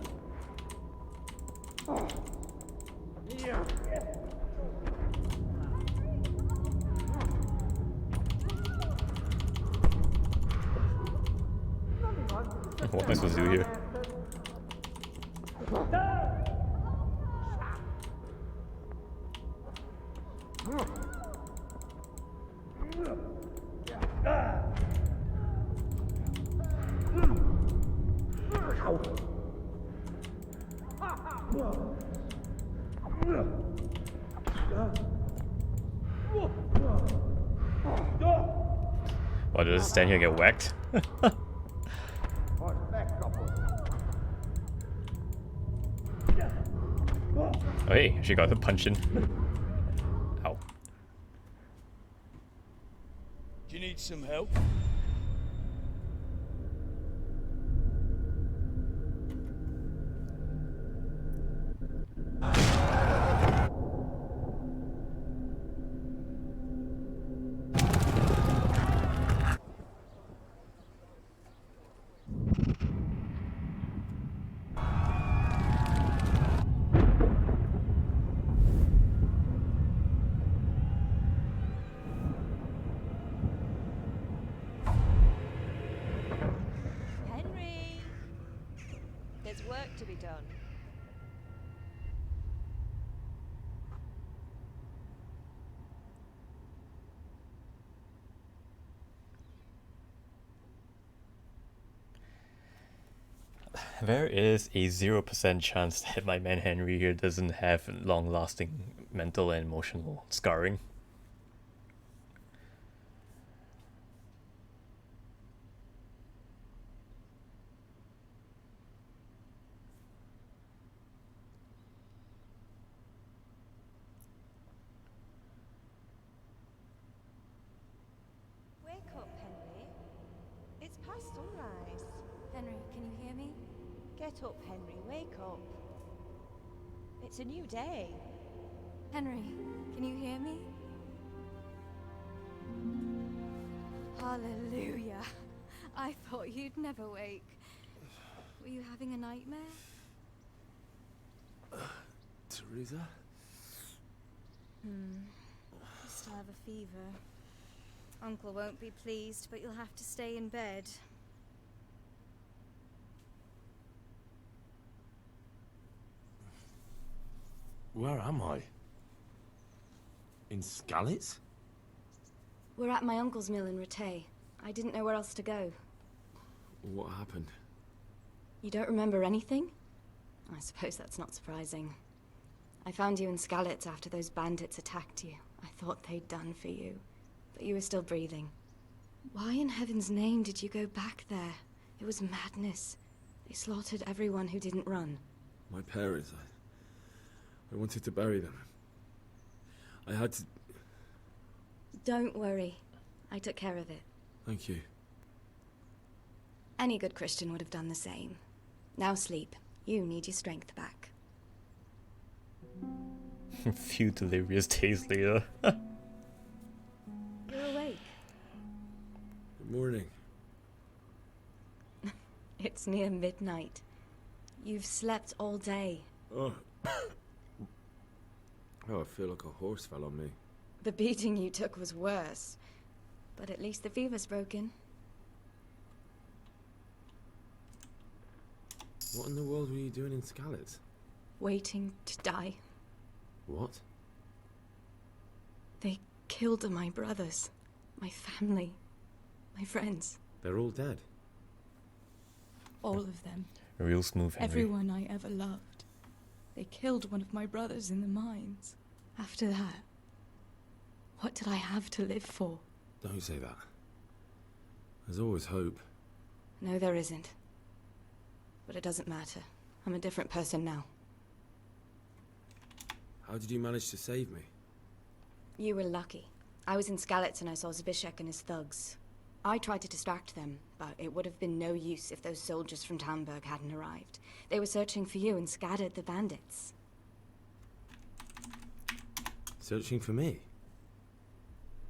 What am I supposed to do here? What, did I just stand here and get whacked? Oh hey, she got the punch in. Ow. Do you need some help? There is a 0% chance that my man Henry here doesn't have long-lasting mental and emotional scarring. Wake up, Henry. It's past sunrise. Henry, can you hear me? Get up, Henry. Wake up. It's a new day. Henry, can you hear me? Hallelujah. I thought you'd never wake. Were you having a nightmare? Teresa? You still have a fever. Uncle won't be pleased, but you'll have to stay in bed. Where am I? In Skalitz? We're at my uncle's mill in Rattay. I didn't know where else to go. What happened? You don't remember anything? I suppose that's not surprising. I found you in Skalitz after those bandits attacked you. I thought they'd done for you, but you were still breathing. Why in heaven's name did you go back there? It was madness. They slaughtered everyone who didn't run. My parents, I wanted to bury them. I had to... Don't worry. I took care of it. Thank you. Any good Christian would have done the same. Now sleep. You need your strength back. Few delirious days later. You're awake. Good morning. It's near midnight. You've slept all day. Oh. Oh, I feel like a horse fell on me. The beating you took was worse. But at least the fever's broken. What in the world were you doing in Skalitz? Waiting to die. What? They killed my brothers, my family, my friends. They're all dead. All of them. Real smooth, Henry. Everyone I ever loved. They killed one of my brothers in the mines. After that, what did I have to live for? Don't say that. There's always hope. No, there isn't. But it doesn't matter. I'm a different person now. How did you manage to save me? You were lucky. I was in Skalitz and I saw Zbyszek and his thugs. I tried to distract them, but it would have been no use if those soldiers from Talmberg hadn't arrived. They were searching for you and scattered the bandits. Searching for me?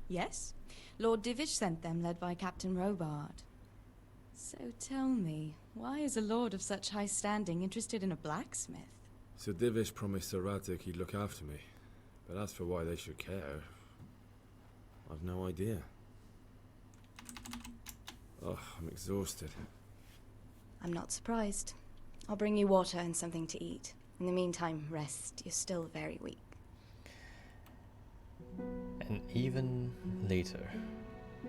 Yes. Lord Divish sent them, led by Captain Robard. So tell me, why is a lord of such high standing interested in a blacksmith? So Divish promised Sir Radzik he'd look after me. But as for why they should care, I've no idea. Oh, I'm exhausted. I'm not surprised. I'll bring you water and something to eat. In the meantime, rest. You're still very weak. And even later.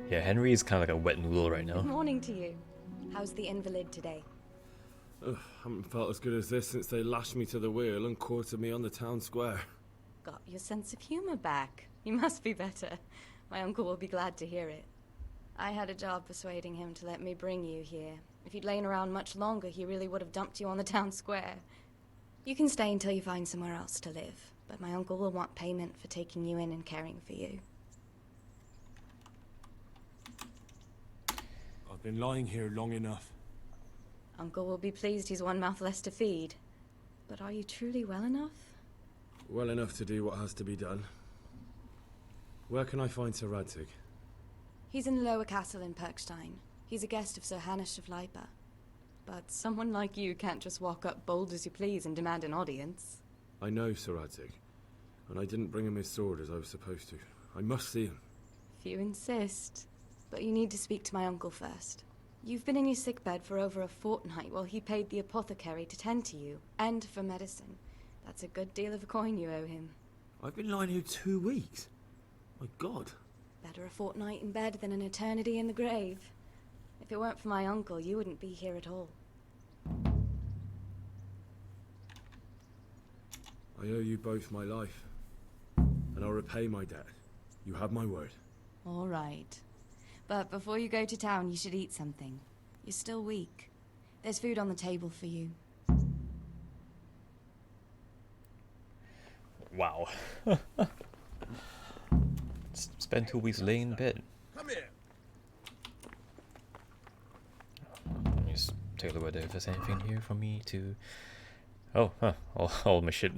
Yeah, Henry is kind of like a wet noodle right now. Good morning to you. How's the invalid today? Ugh, haven't felt as good as this since they lashed me to the wheel and quartered me on the town square. Got your sense of humor back. You must be better. My uncle will be glad to hear it. I had a job persuading him to let me bring you here. If you'd lain around much longer, he really would have dumped you on the town square. You can stay until you find somewhere else to live, but my uncle will want payment for taking you in and caring for you. I've been lying here long enough. Uncle will be pleased he's one mouth less to feed. But are you truly well enough? Well enough to do what has to be done. Where can I find Sir Radzik? He's in the lower castle in Perkstein. He's a guest of Sir Hanush of Leipa. But someone like you can't just walk up bold as you please and demand an audience. I know Sir Radzik, and I didn't bring him his sword as I was supposed to. I must see him. If you insist. But you need to speak to my uncle first. You've been in your sickbed for over a fortnight while he paid the apothecary to tend to you, and for medicine. That's a good deal of a coin you owe him. I've been lying here 2 weeks. My God. Better a fortnight in bed than an eternity in the grave. If it weren't for my uncle, you wouldn't be here at all. I owe you both my life, and I'll repay my debt. You have my word. All right. But before you go to town, you should eat something. You're still weak. There's food on the table for you. Wow. Spend 2 weeks laying in bed. Come here. Let me just take a look at if there's anything here for me to... Oh, huh. All my shit.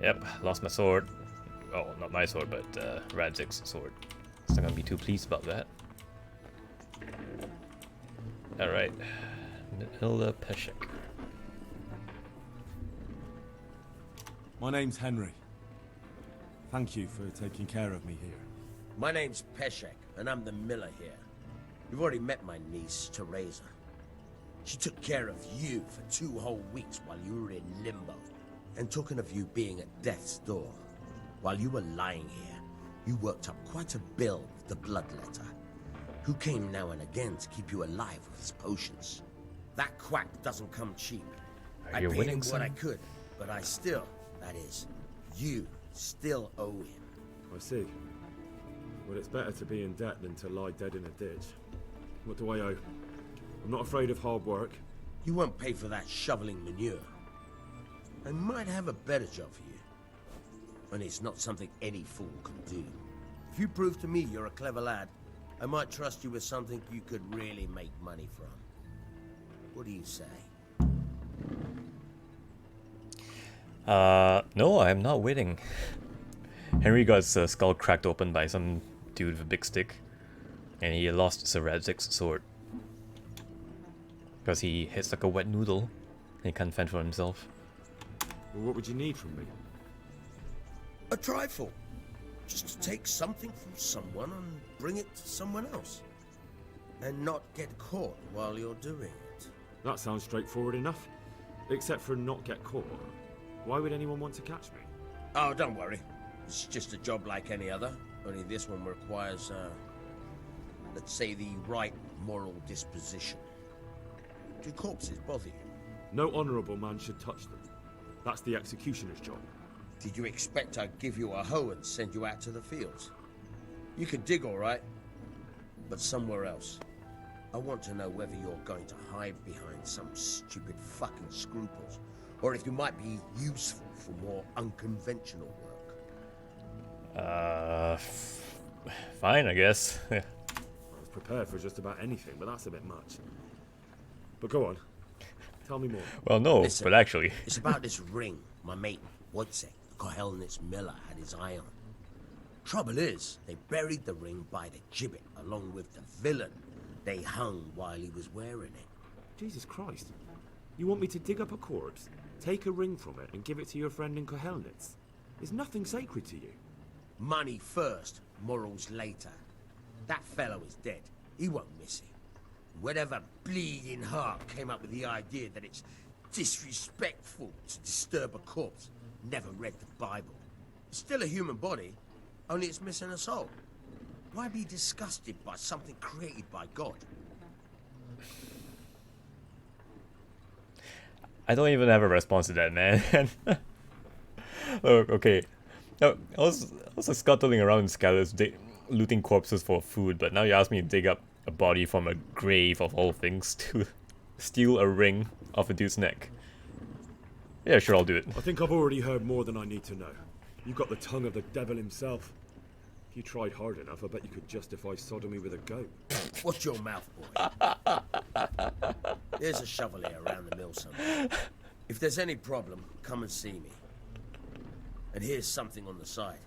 Yep, lost my sword. Oh, not my sword, but Radzik's sword. He's not gonna be too pleased about that. Alright. Hilda Peshek. My name's Henry. Thank you for taking care of me here. My name's Peshek, and I'm the miller here. You've already met my niece, Teresa. She took care of you for 2 whole weeks while you were in limbo. And talking of you being at death's door, while you were lying here, you worked up quite a bill with the bloodletter, who came now and again to keep you alive with his potions. That quack doesn't come cheap. I paid him what I could, but I still, that is, you still owe him. I see. Well, it's better to be in debt than to lie dead in a ditch. What do I owe? I'm not afraid of hard work. You won't pay for that shoveling manure. I might have a better job for you. And it's not something any fool can do. If you prove to me you're a clever lad, I might trust you with something you could really make money from. What do you say? No, I'm not waiting. Henry got his skull cracked open by some dude with a big stick. And he lost Sir Radzik's sword. Because he hits like a wet noodle. And he can't fend for himself. Well, what would you need from me? A trifle. Just to take something from someone and bring it to someone else. And not get caught while you're doing it. That sounds straightforward enough. Except for not get caught. Why would anyone want to catch me? Oh, don't worry. It's just a job like any other. Only this one requires, let's say, the right moral disposition. Do corpses bother you? No honourable man should touch them. That's the executioner's job. Did you expect I'd give you a hoe and send you out to the fields? You can dig all right, but somewhere else. I want to know whether you're going to hide behind some stupid fucking scruples, or if you might be useful for more unconventional work. Fine, I guess. I was prepared for just about anything, but that's a bit much. But go on. Tell me more. Well, no, Listen, but actually... It's about this ring my mate, Wojciech, the Kohelnitz miller, had his eye on. Trouble is, they buried the ring by the gibbet, along with the villain they hung while he was wearing it. Jesus Christ. You want me to dig up a corpse, take a ring from it, and give it to your friend in Kohelnitz? Is nothing sacred to you? Money first, morals later. That fellow is dead. He won't miss it. Whatever bleeding heart came up with the idea that it's disrespectful to disturb a corpse never read the Bible. It's still a human body, only it's missing a soul. Why be disgusted by something created by God? I don't even have a response to that, man. Look, okay. I was scuttling around in Scalus, looting corpses for food, but now you ask me to dig up a body from a grave of all things to steal a ring off a dude's neck. Yeah, sure, I'll do it. I think I've already heard more than I need to know. You've got the tongue of the devil himself. If you tried hard enough, I bet you could justify sodomy with a goat. Watch your mouth, boy. There's a shovel here around the mill somewhere. If there's any problem, come and see me. And here's something on the side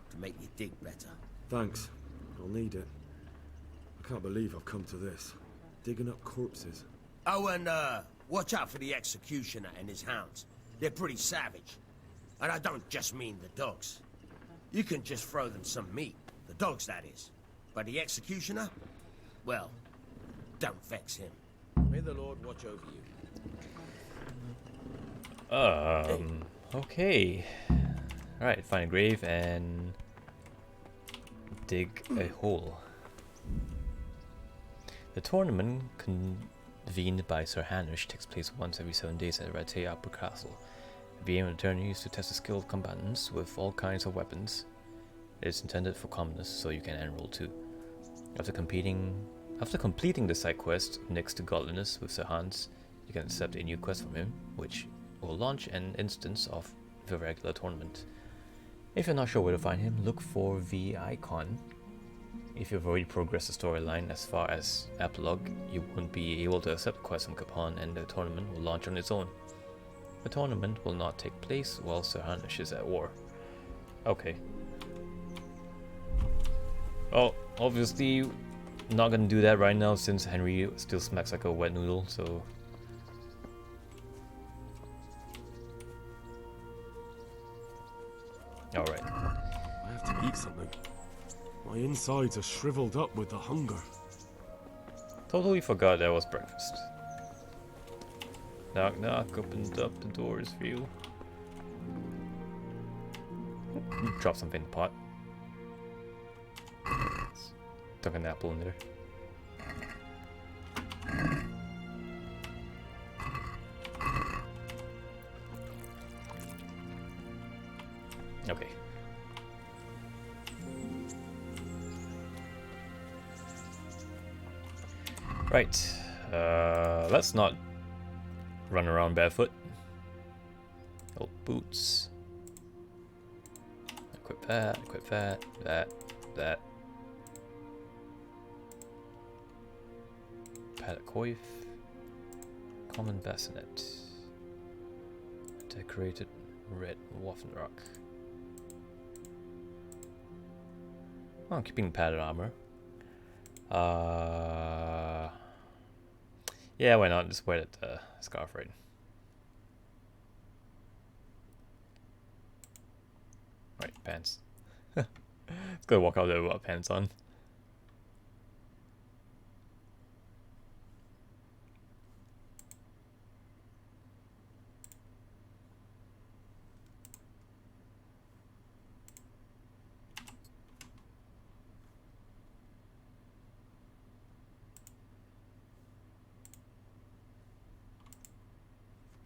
to make you dig better. Thanks. I'll need it. I can't believe I've come to this. Digging up corpses. Oh, and watch out for the executioner and his hounds. They're pretty savage. And I don't just mean the dogs. You can just throw them some meat. The dogs, that is. But the executioner? Well, don't vex him. May the Lord watch over you. Okay. Alright, find a grave and dig a hole. The convened by Sir Hanush takes place once every 7 days at Rate Upper Castle. The aim of the tourney is to test the skill of combatants with all kinds of weapons. It is intended for commoners, so you can enroll too. After completing the side quest next to Godliness with Sir Hans, you can accept a new quest from him, which will launch an instance of the regular tournament. If you're not sure where to find him, look for the icon. If you've already progressed the storyline as far as Epilogue, you won't be able to accept the quest from Capon, and the tournament will launch on its own. The tournament will not take place while Sir Hanush is at war. Okay. Well, obviously not gonna do that right now since Henry still smacks like a wet noodle, so... Alright. I have to eat something. My insides are shriveled up with the hunger. Totally forgot that was breakfast. Knock knock, opened up the doors for you. Drop something in the pot. Stuck an apple in there. Okay. Right. Let's not run around barefoot. Old boots. Equip that, that. Paddock coif. Common bassinet. Decorated red Waffenrock. Oh, I'm keeping padded armor. Yeah, why not? Just wear that scarf, right? Right, pants. Let's go walk out there without pants on.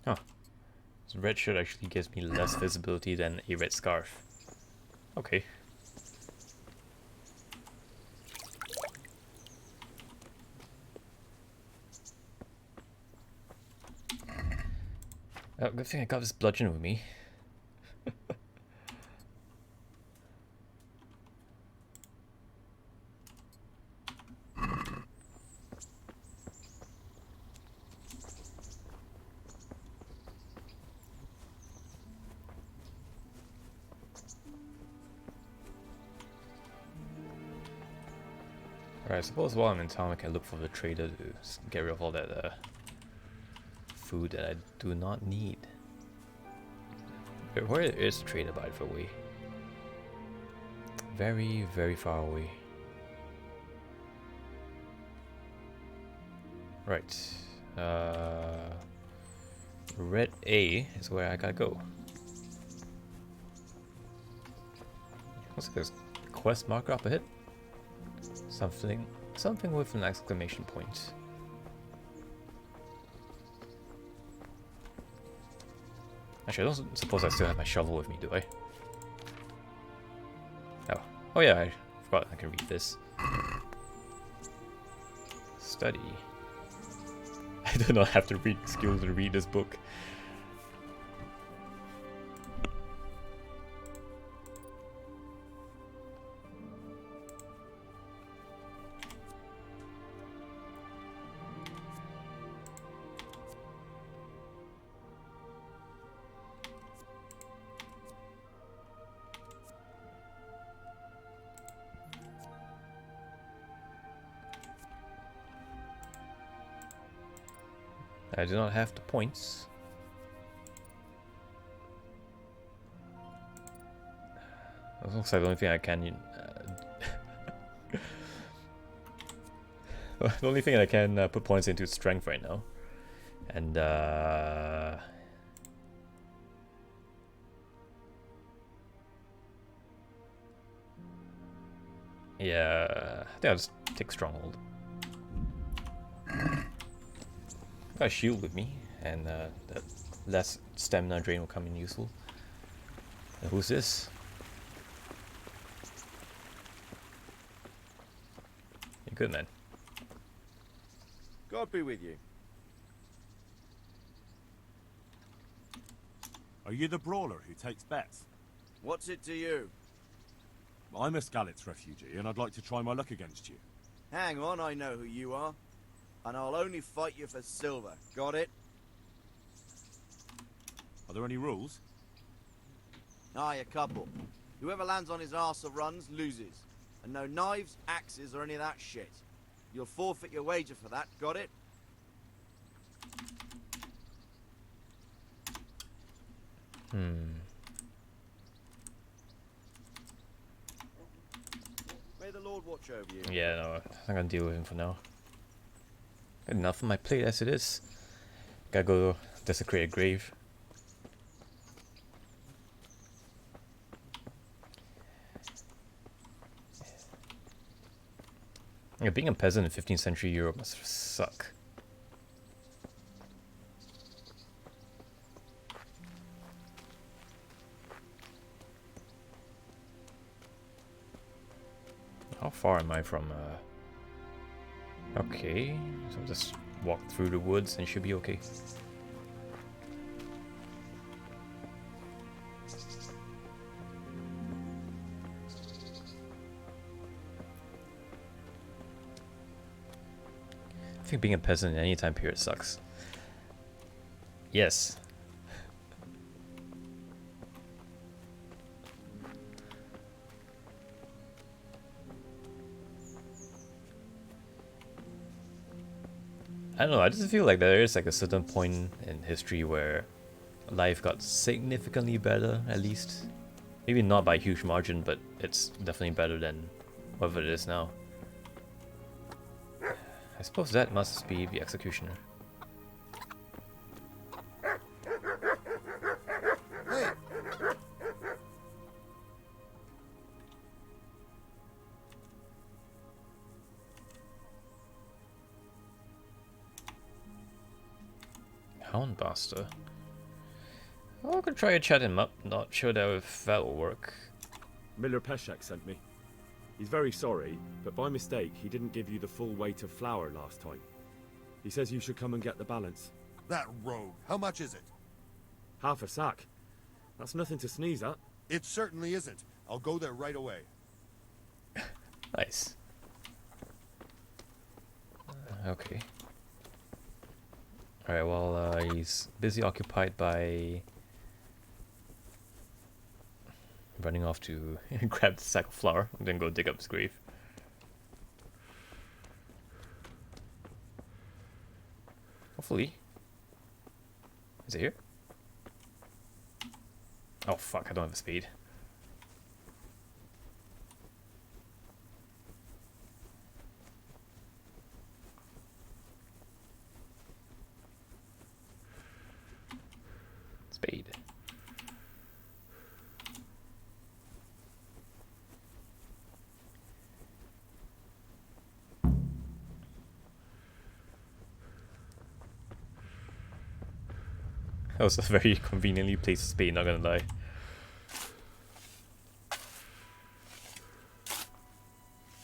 Huh. So red shirt actually gives me less visibility than a red scarf. Okay. Oh, good thing I got this bludgeon with me. Alright, I suppose while I'm in town I can look for the trader to get rid of all that food that I do not need. Where is the trader, by the way? Very, very far away. Right. Red A is where I gotta go. Looks like there's a quest marker up ahead. Something with an exclamation point. Actually, I don't suppose I still have my shovel with me, do I? Oh yeah, I forgot I can read this. Study. I do not have to read skills to read this book. I do not have the points. That looks like the only thing I can. The only thing I can put points into is strength right now, and yeah, I think I'll just take stronghold. got a shield with me, and that less stamina drain will come in useful. And who's this? You're good, man. God be with you. Are you the brawler who takes bets? What's it to you? I'm a Skalitz refugee, and I'd like to try my luck against you. Hang on, I know who you are. And I'll only fight you for silver. Got it? Are there any rules? Aye, a couple. Whoever lands on his arse or runs, loses. And no knives, axes, or any of that shit. You'll forfeit your wager for that, got it? May the Lord watch over you. Yeah, no, I'm gonna deal with him for now. Good enough on my plate as it is. Gotta go desecrate a grave. Yeah, being a peasant in 15th century Europe must suck. How far am I from okay, so I'll just walk through the woods and should be okay. I think being a peasant in any time period sucks. Yes. I don't know, I just feel like there is like a certain point in history where life got significantly better, at least. Maybe not by a huge margin, but it's definitely better than whatever it is now. I suppose that must be the executioner. Hey! Houndbuster. Oh, I could try to chat him up. Not sure if that will work. Miller Peshek sent me. He's very sorry, but by mistake he didn't give you the full weight of flour last time. He says you should come and get the balance. That rogue. How much is it? Half a sack. That's nothing to sneeze at. It certainly isn't. I'll go there right away. Nice. Okay. Alright, well, he's busy occupied by running off to grab the sack of flour and then go dig up his grave. Hopefully. Is it here? Oh fuck, I don't have a spade. Spade. That was a very conveniently placed spade, not gonna lie.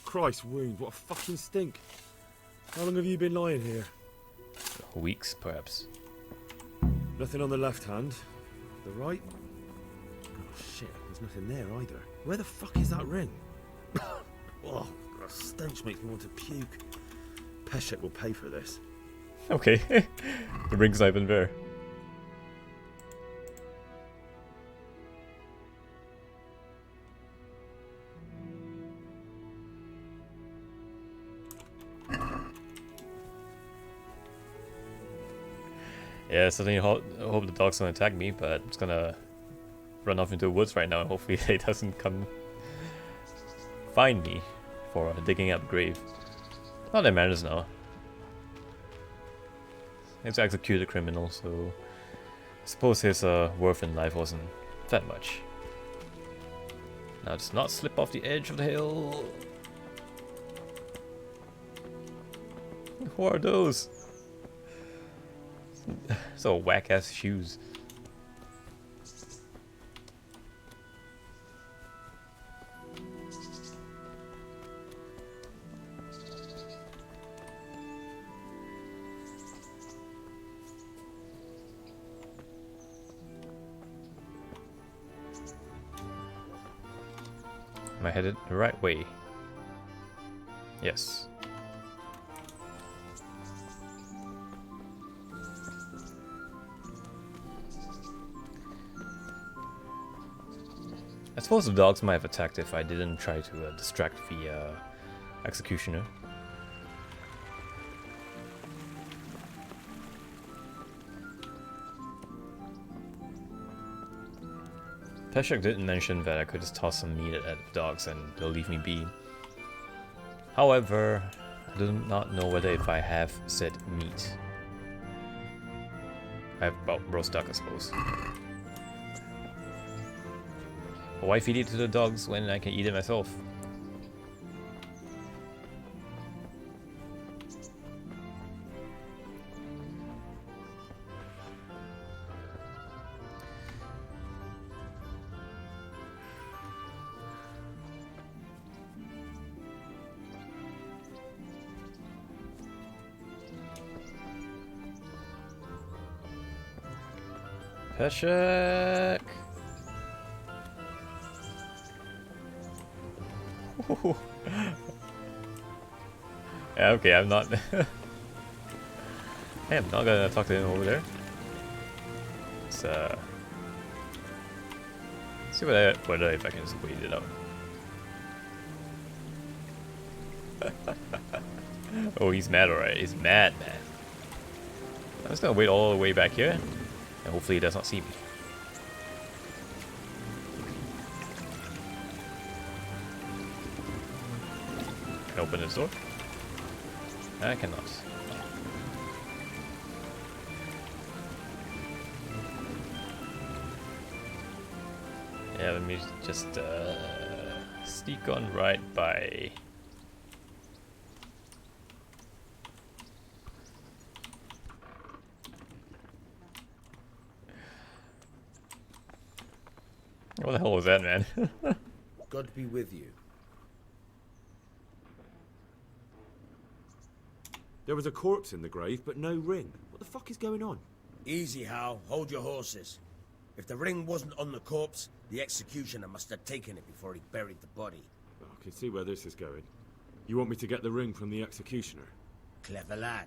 Christ wound, what a fucking stink. How long have you been lying here? Weeks, perhaps. Nothing on the left hand. The right? Oh shit, there's nothing there either. Where the fuck is that ring? Oh, that stench makes me want to puke. Peshek will pay for this. Okay, the ring's not even there. Yeah, suddenly I hope the dog's gonna attack me, but it's gonna run off into the woods right now and hopefully it doesn't come find me for digging up a grave. Not that it matters now. It's to execute a criminal, so I suppose his worth in life wasn't that much. Now just not slip off the edge of the hill. Who are those? So whack ass shoes. Am I headed the right way? Yes. I suppose the dogs might have attacked if I didn't try to distract the executioner. Peshek didn't mention that I could just toss some meat at the dogs and they'll leave me be. However, I do not know whether if I have said meat. I have, well, roast duck, I suppose. Why feed it to the dogs when I can eat it myself? Peshek! Yeah, okay, I'm not... Hey, I'm not gonna talk to him over there. Let's see whether if I can just wait it out. Oh, he's mad, alright. He's mad. I'm just gonna wait all the way back here, and hopefully he does not see me. Can I open this door? I cannot. Yeah, let me just sneak on right by. What the hell was that, man? God be with you. There was a corpse in the grave, but no ring. What the fuck is going on? Easy, Hal. Hold your horses. If the ring wasn't on the corpse, the executioner must have taken it before he buried the body. I can see where this is going. You want me to get the ring from the executioner? Clever lad.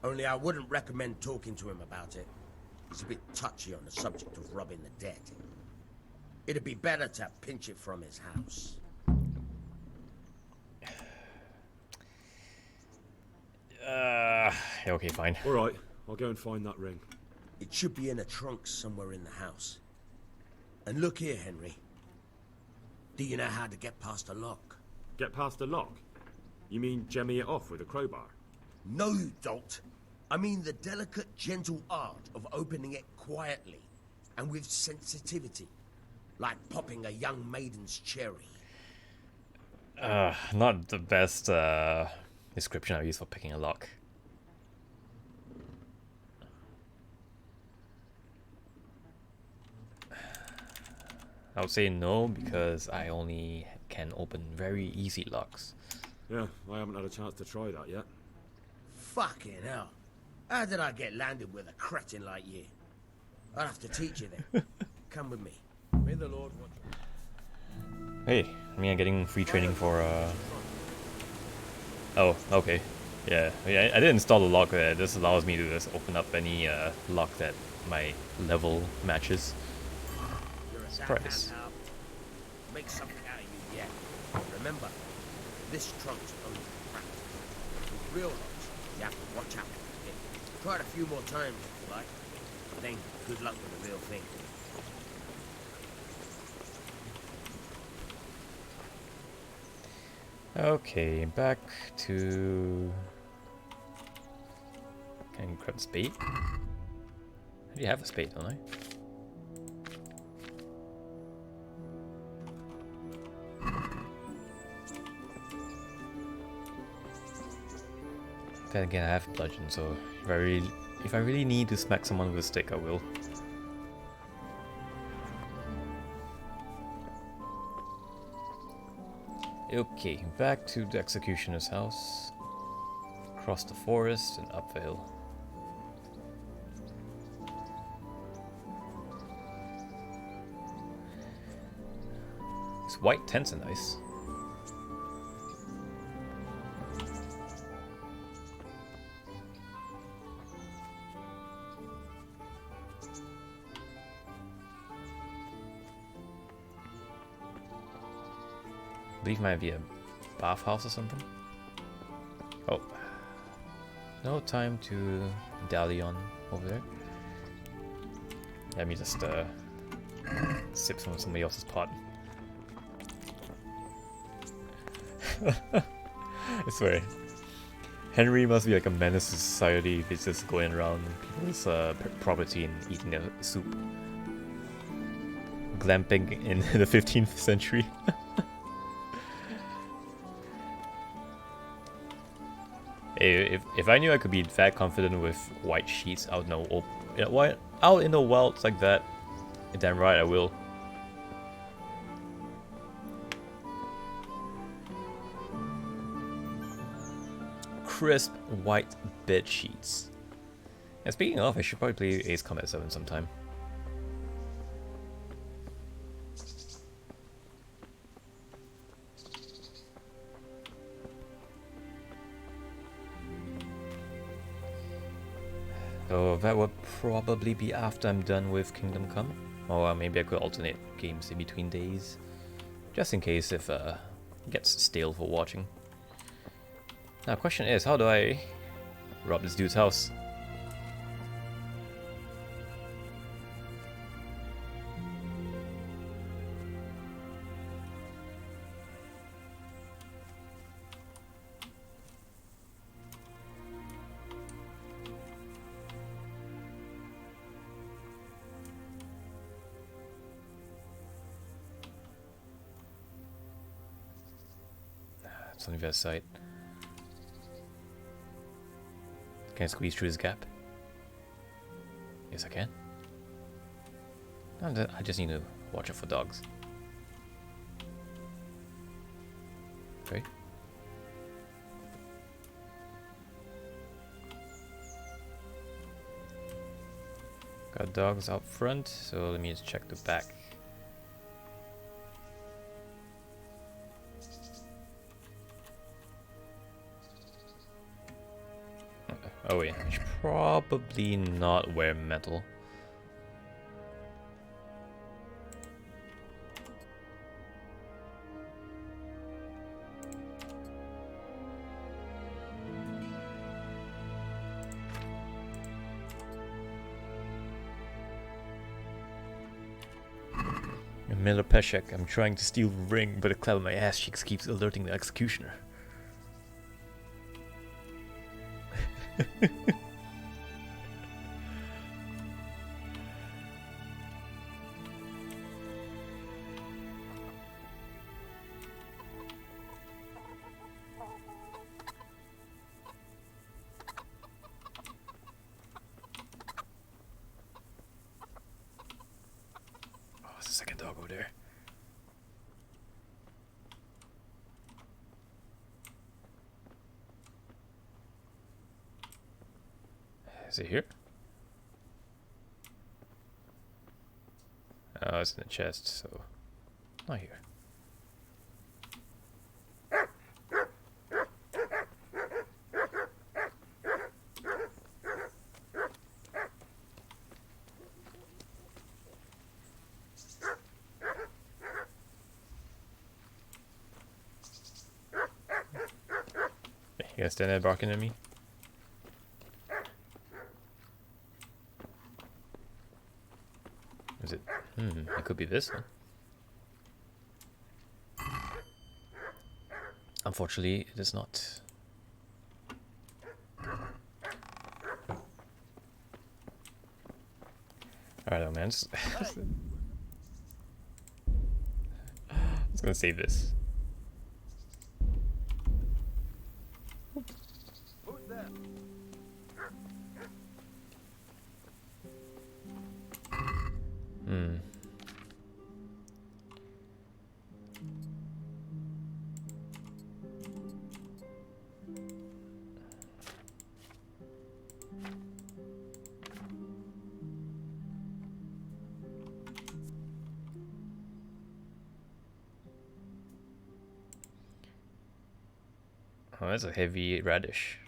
Only I wouldn't recommend talking to him about it. He's a bit touchy on the subject of robbing the dead. It'd be better to pinch it from his house. Okay, fine. Alright, I'll go and find that ring. It should be in a trunk somewhere in the house. And look here, Henry. Do you know how to get past a lock? Get past a lock? You mean jemmy it off with a crowbar? No, you don't. I mean the delicate, gentle art of opening it quietly and with sensitivity. Like popping a young maiden's cherry. Not the best description I use for picking a lock. I would say no because I only can open very easy locks. Yeah, I haven't had a chance to try that yet. Fucking hell. How did I get landed with a cretin like you? I'll have to teach you then. Come with me. May the Lord watch you. Hey, I mean I'm getting free training for Oh, okay. Yeah, I didn't install the lock there. This allows me to just open up any lock that my level matches. Surprise. Make something out of you yet. Remember, this trunk's only cracked. With real locks, you have to watch out. Try it a few more times if you like. Then good luck with the real thing. Okay, back to... Can I grab the spade? I already have a spade, don't I? Then again, I have bludgeon, so if I really need to smack someone with a stick, I will. Okay, back to the executioner's house. Across the forest and up the hill. These white tents are nice. I believe it might be a bathhouse or something. Oh. No time to dally on over there. Let me just sip from somebody else's pot. I swear. Henry must be like a menace to society if he's just going around people's property and eating their soup. Glamping in the 15th century. If I knew I could be that confident with white sheets out in the wilds like that, damn right I will. Crisp white bed sheets. And speaking of, I should probably play Ace Combat 7 sometime. So that would probably be after I'm done with Kingdom Come. Or maybe I could alternate games in between days. Just in case if it gets stale for watching. Now the question is, how do I rob this dude's house? It's on the other side. Can I squeeze through this gap? Yes, I can. I just need to watch out for dogs. Okay. Got dogs out front, so let me just check the back. Oh wait, I should probably not wear metal. Miller Peshek, I'm trying to steal the ring, but the clap of my ass cheeks keeps alerting the executioner. Oh, there's a second dog over there. Is it here? Oh, it's in the chest, so not here. You gonna stand there barking at me? Is it? It could be this one. Unfortunately, it is not. Alright, man. Just gonna save this. Who's there? that's a heavy radish.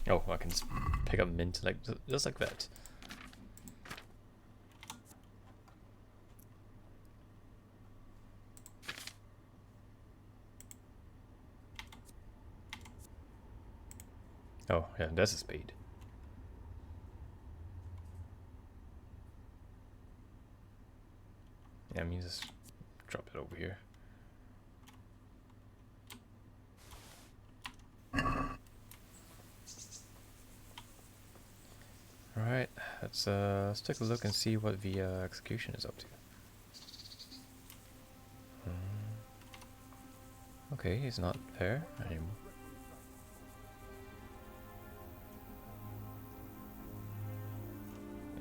Oh, I can just pick up mint like just like that. Oh, yeah, that's a spade. Yeah, let me just drop it over here. Alright, let's take a look and see what the execution is up to. Okay, he's not there anymore.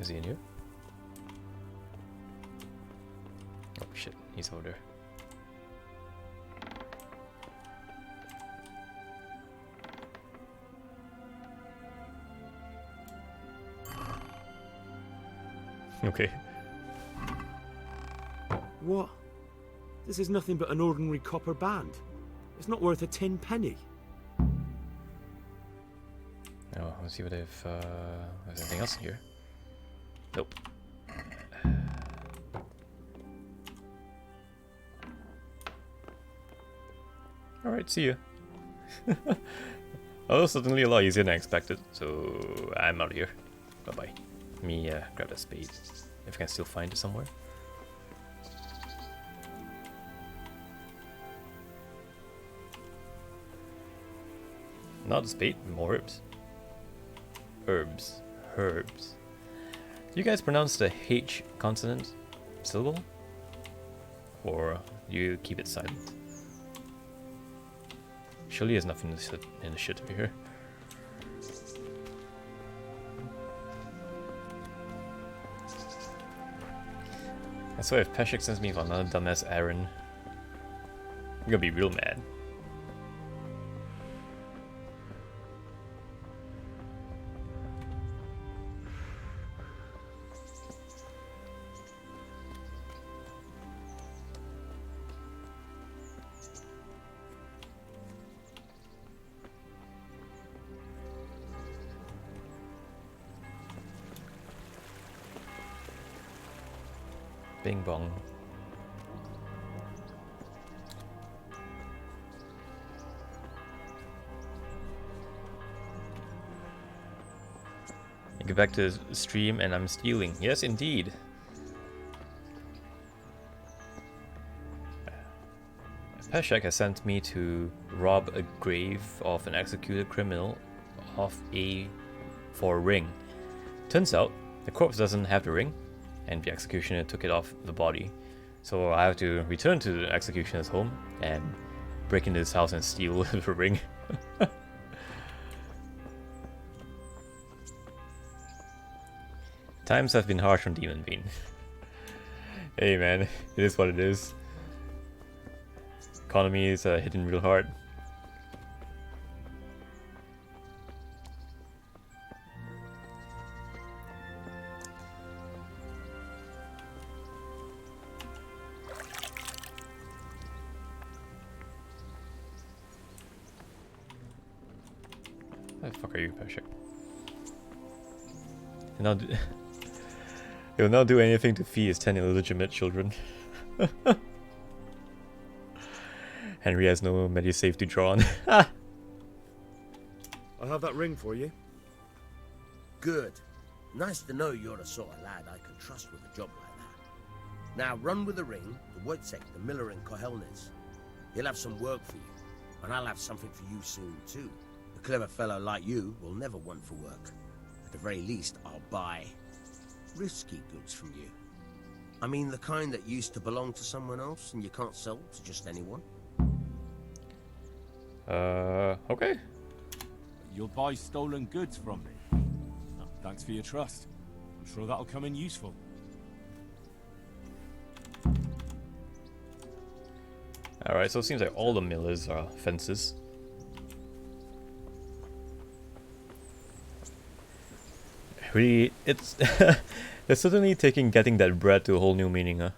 Is he in here? Oh shit, he's over there. Okay. What? This is nothing but an ordinary copper band. It's not worth a 10 penny. Oh, let's see what if there's anything else in here. Nope. Alright, see ya. Oh, suddenly a lot easier than I expected, so I'm out of here. Bye bye. Let me grab a spade, if I can still find it somewhere. Not a spade, more herbs. Herbs. Herbs. Do you guys pronounce the H consonant syllable? Or do you keep it silent? Surely there's nothing in the shit over here. I swear if Peshek sends me on another dumbass errand, I'm gonna be real mad. Bing bong. I get back to the stream and I'm stealing. Yes, indeed. Peshek has sent me to rob a grave of an executed criminal for a ring. Turns out the corpse doesn't have the ring, and the executioner took it off the body. So I have to return to the executioner's home and break into his house and steal the ring. Times have been harsh on Demonbane. Hey man, it is what it is. Economy is hitting real hard. What the fuck are you, Peshek? He'll not do anything to feed his 10 illegitimate children. Henry has no medisave to draw on. I'll have that ring for you. Good. Nice to know you're the sort of lad I can trust with a job like that. Now run with the ring to Wojtek, the miller in Kohelnes. He'll have some work for you, and I'll have something for you soon too. A clever fellow like you will never want for work. At the very least, I'll buy risky goods from you. I mean the kind that used to belong to someone else and you can't sell to just anyone. Okay. You'll buy stolen goods from me. Oh, thanks for your trust. I'm sure that'll come in useful. Alright, so it seems like all the millers are fences. Really, it's it's certainly getting that bread to a whole new meaning, huh?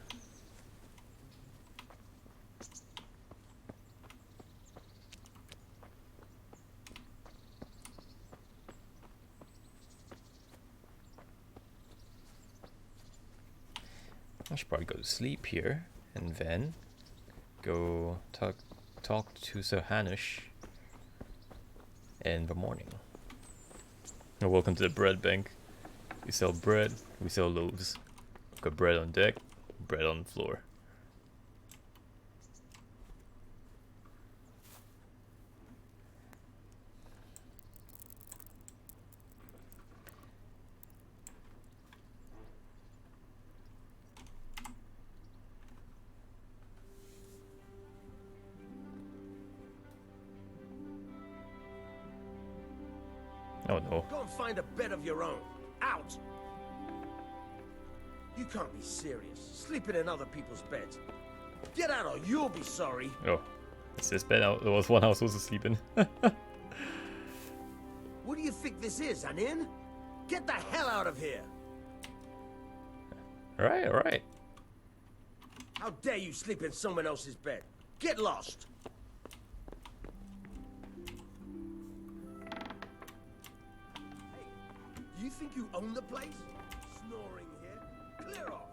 I should probably go to sleep here and then go talk to Sir Hanish in the morning. And welcome to the bread bank. We sell bread, we sell loaves. We've got bread on deck, bread on the floor. Oh no. Go and find a bed of your own. Out! You can't be serious. Sleeping in other people's beds. Get out or you'll be sorry. Oh, it's this bed. There was one I was supposed to sleep in. What do you think this is, an inn? Get the hell out of here! Alright, alright. How dare you sleep in someone else's bed? Get lost! Do you think you own the place? Snoring here? Clear off!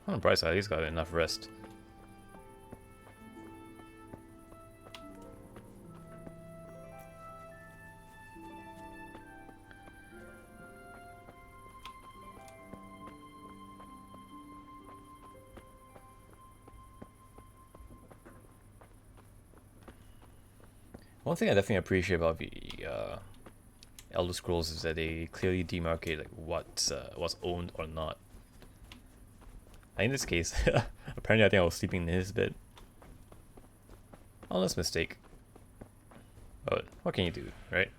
On the bright side, he's got enough rest. One thing I definitely appreciate about the Elder Scrolls is that they clearly demarcate like what's owned or not. In this case, apparently I think I was sleeping in his bed. Honest mistake. But what can you do, right?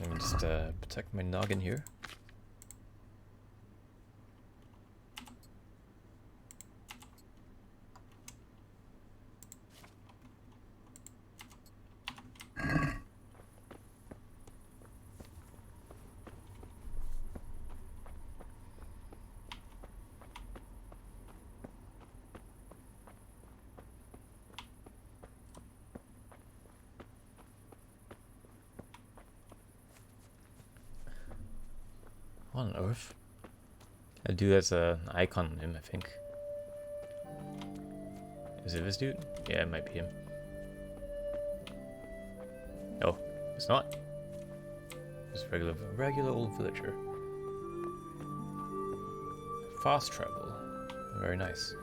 Let me just protect my noggin here. What on earth? A dude has an icon on him, I think. Is it this dude? Yeah, it might be him. Oh, it's not. Just regular old villager. Fast travel. Very nice.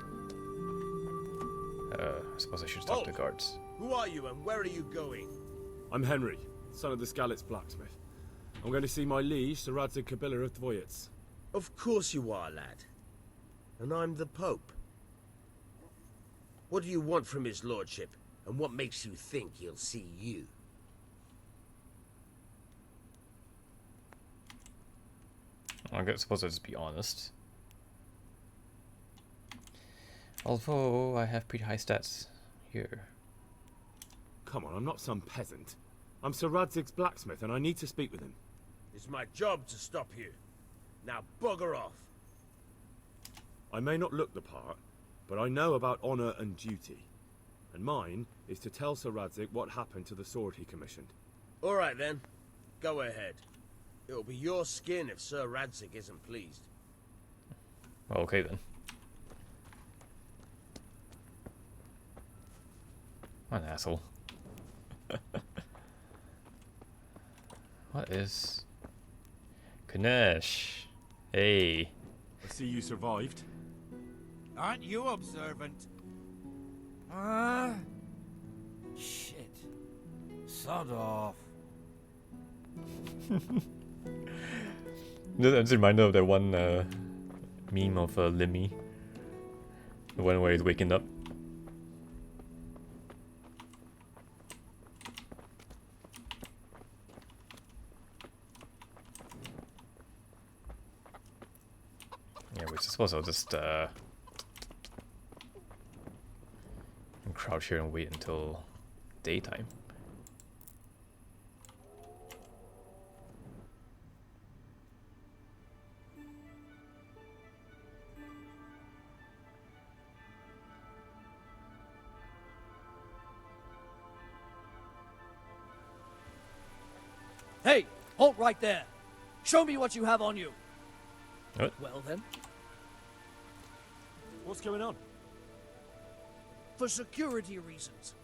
I suppose I should talk to the guards. Who are you and where are you going? I'm Henry, son of the Skalitz blacksmith. I'm going to see my liege, Sir Radzig Kabiller of Dvoyets. Of course you are, lad. And I'm the Pope. What do you want from his lordship? And what makes you think he'll see you? I suppose I'll just be honest. Although I have pretty high stats here. Come on, I'm not some peasant. I'm Sir Radzig's blacksmith and I need to speak with him. It's my job to stop you. Now bugger off. I may not look the part, but I know about honor and duty. And mine is to tell Sir Radzig what happened to the sword he commissioned. All right then. Go ahead. It'll be your skin if Sir Radzig isn't pleased. Okay then. What an asshole. What is... Ganesh. Hey. I see you survived. Aren't you observant? Shit. Sod off. That's a reminder of that one meme of Limmy. The one where he's waking up. Yeah, which I suppose I'll just crouch here and wait until daytime. Hey, halt right there. Show me what you have on you. What? Well then, What's going on? for security reasons.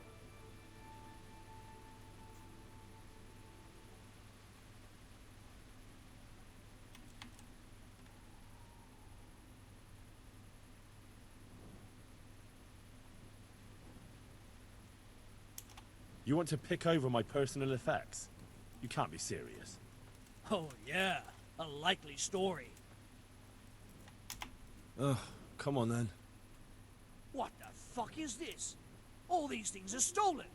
You want to pick over my personal effects? You can't be serious. Oh yeah, a likely story. Oh, come on then. What the fuck is this? All these things are stolen.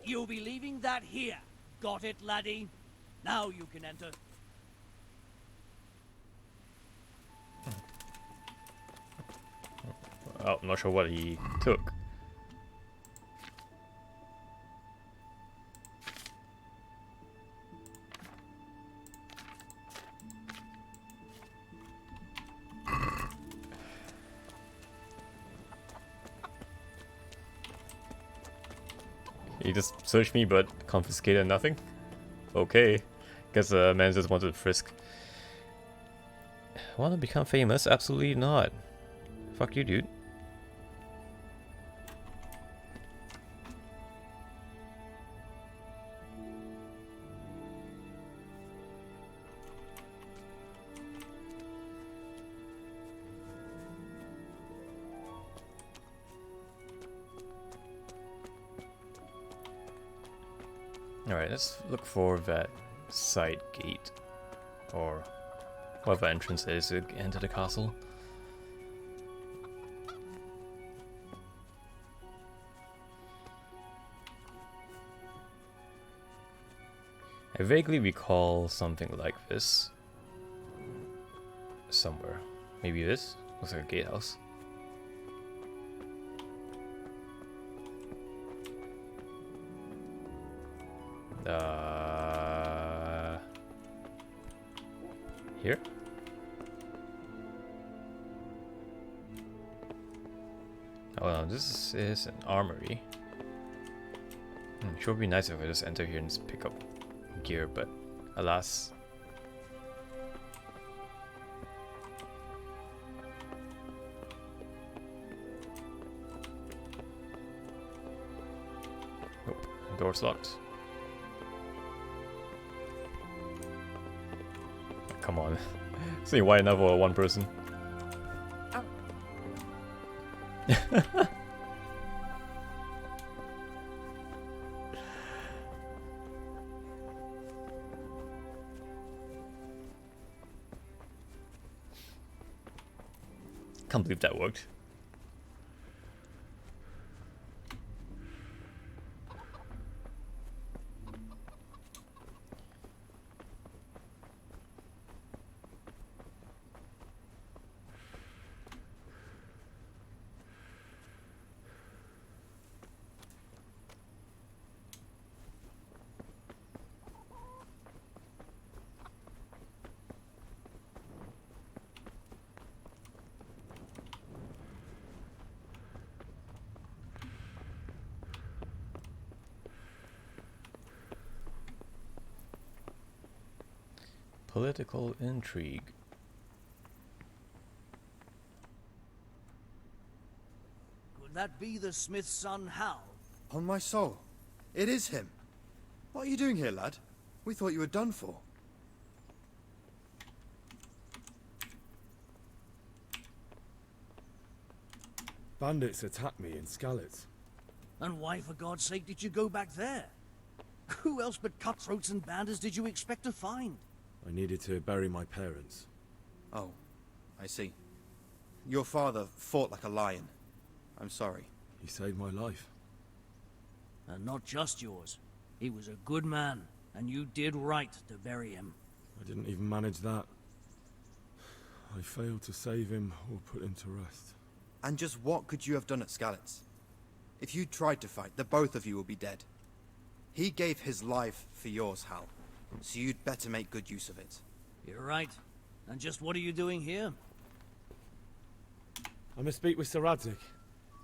You'll be leaving that here. Got it, laddie? Now you can enter. Oh, I'm not sure what he took. He just searched me but confiscated nothing? Okay. Guess the man just wanted to frisk. Want to become famous? Absolutely not. Fuck you, dude. Alright, let's look for that side gate. Or whatever entrance it is to enter the castle. I vaguely recall something like this. Somewhere. Maybe this? Looks like a gatehouse. Here? Oh no, this is an armory. Sure would be nice if I just enter here and just pick up gear, but alas. Nope, door's locked. Come on. It's not wide enough for one person. Can't believe that worked. Political intrigue. Could that be the smith's son, Hal? On my soul. It is him. What are you doing here, lad? We thought you were done for. Bandits attacked me in Skalitz. And why, for God's sake, did you go back there? Who else but cutthroats and bandits did you expect to find? I needed to bury my parents. Oh, I see. Your father fought like a lion. I'm sorry. He saved my life. And not just yours. He was a good man, and you did right to bury him. I didn't even manage that. I failed to save him or put him to rest. And just what could you have done at Skalitz? If you tried to fight, the both of you will be dead. He gave his life for yours, Hal. So you'd better make good use of it. You're right. And just what are you doing here? I must speak with Sir Radzig.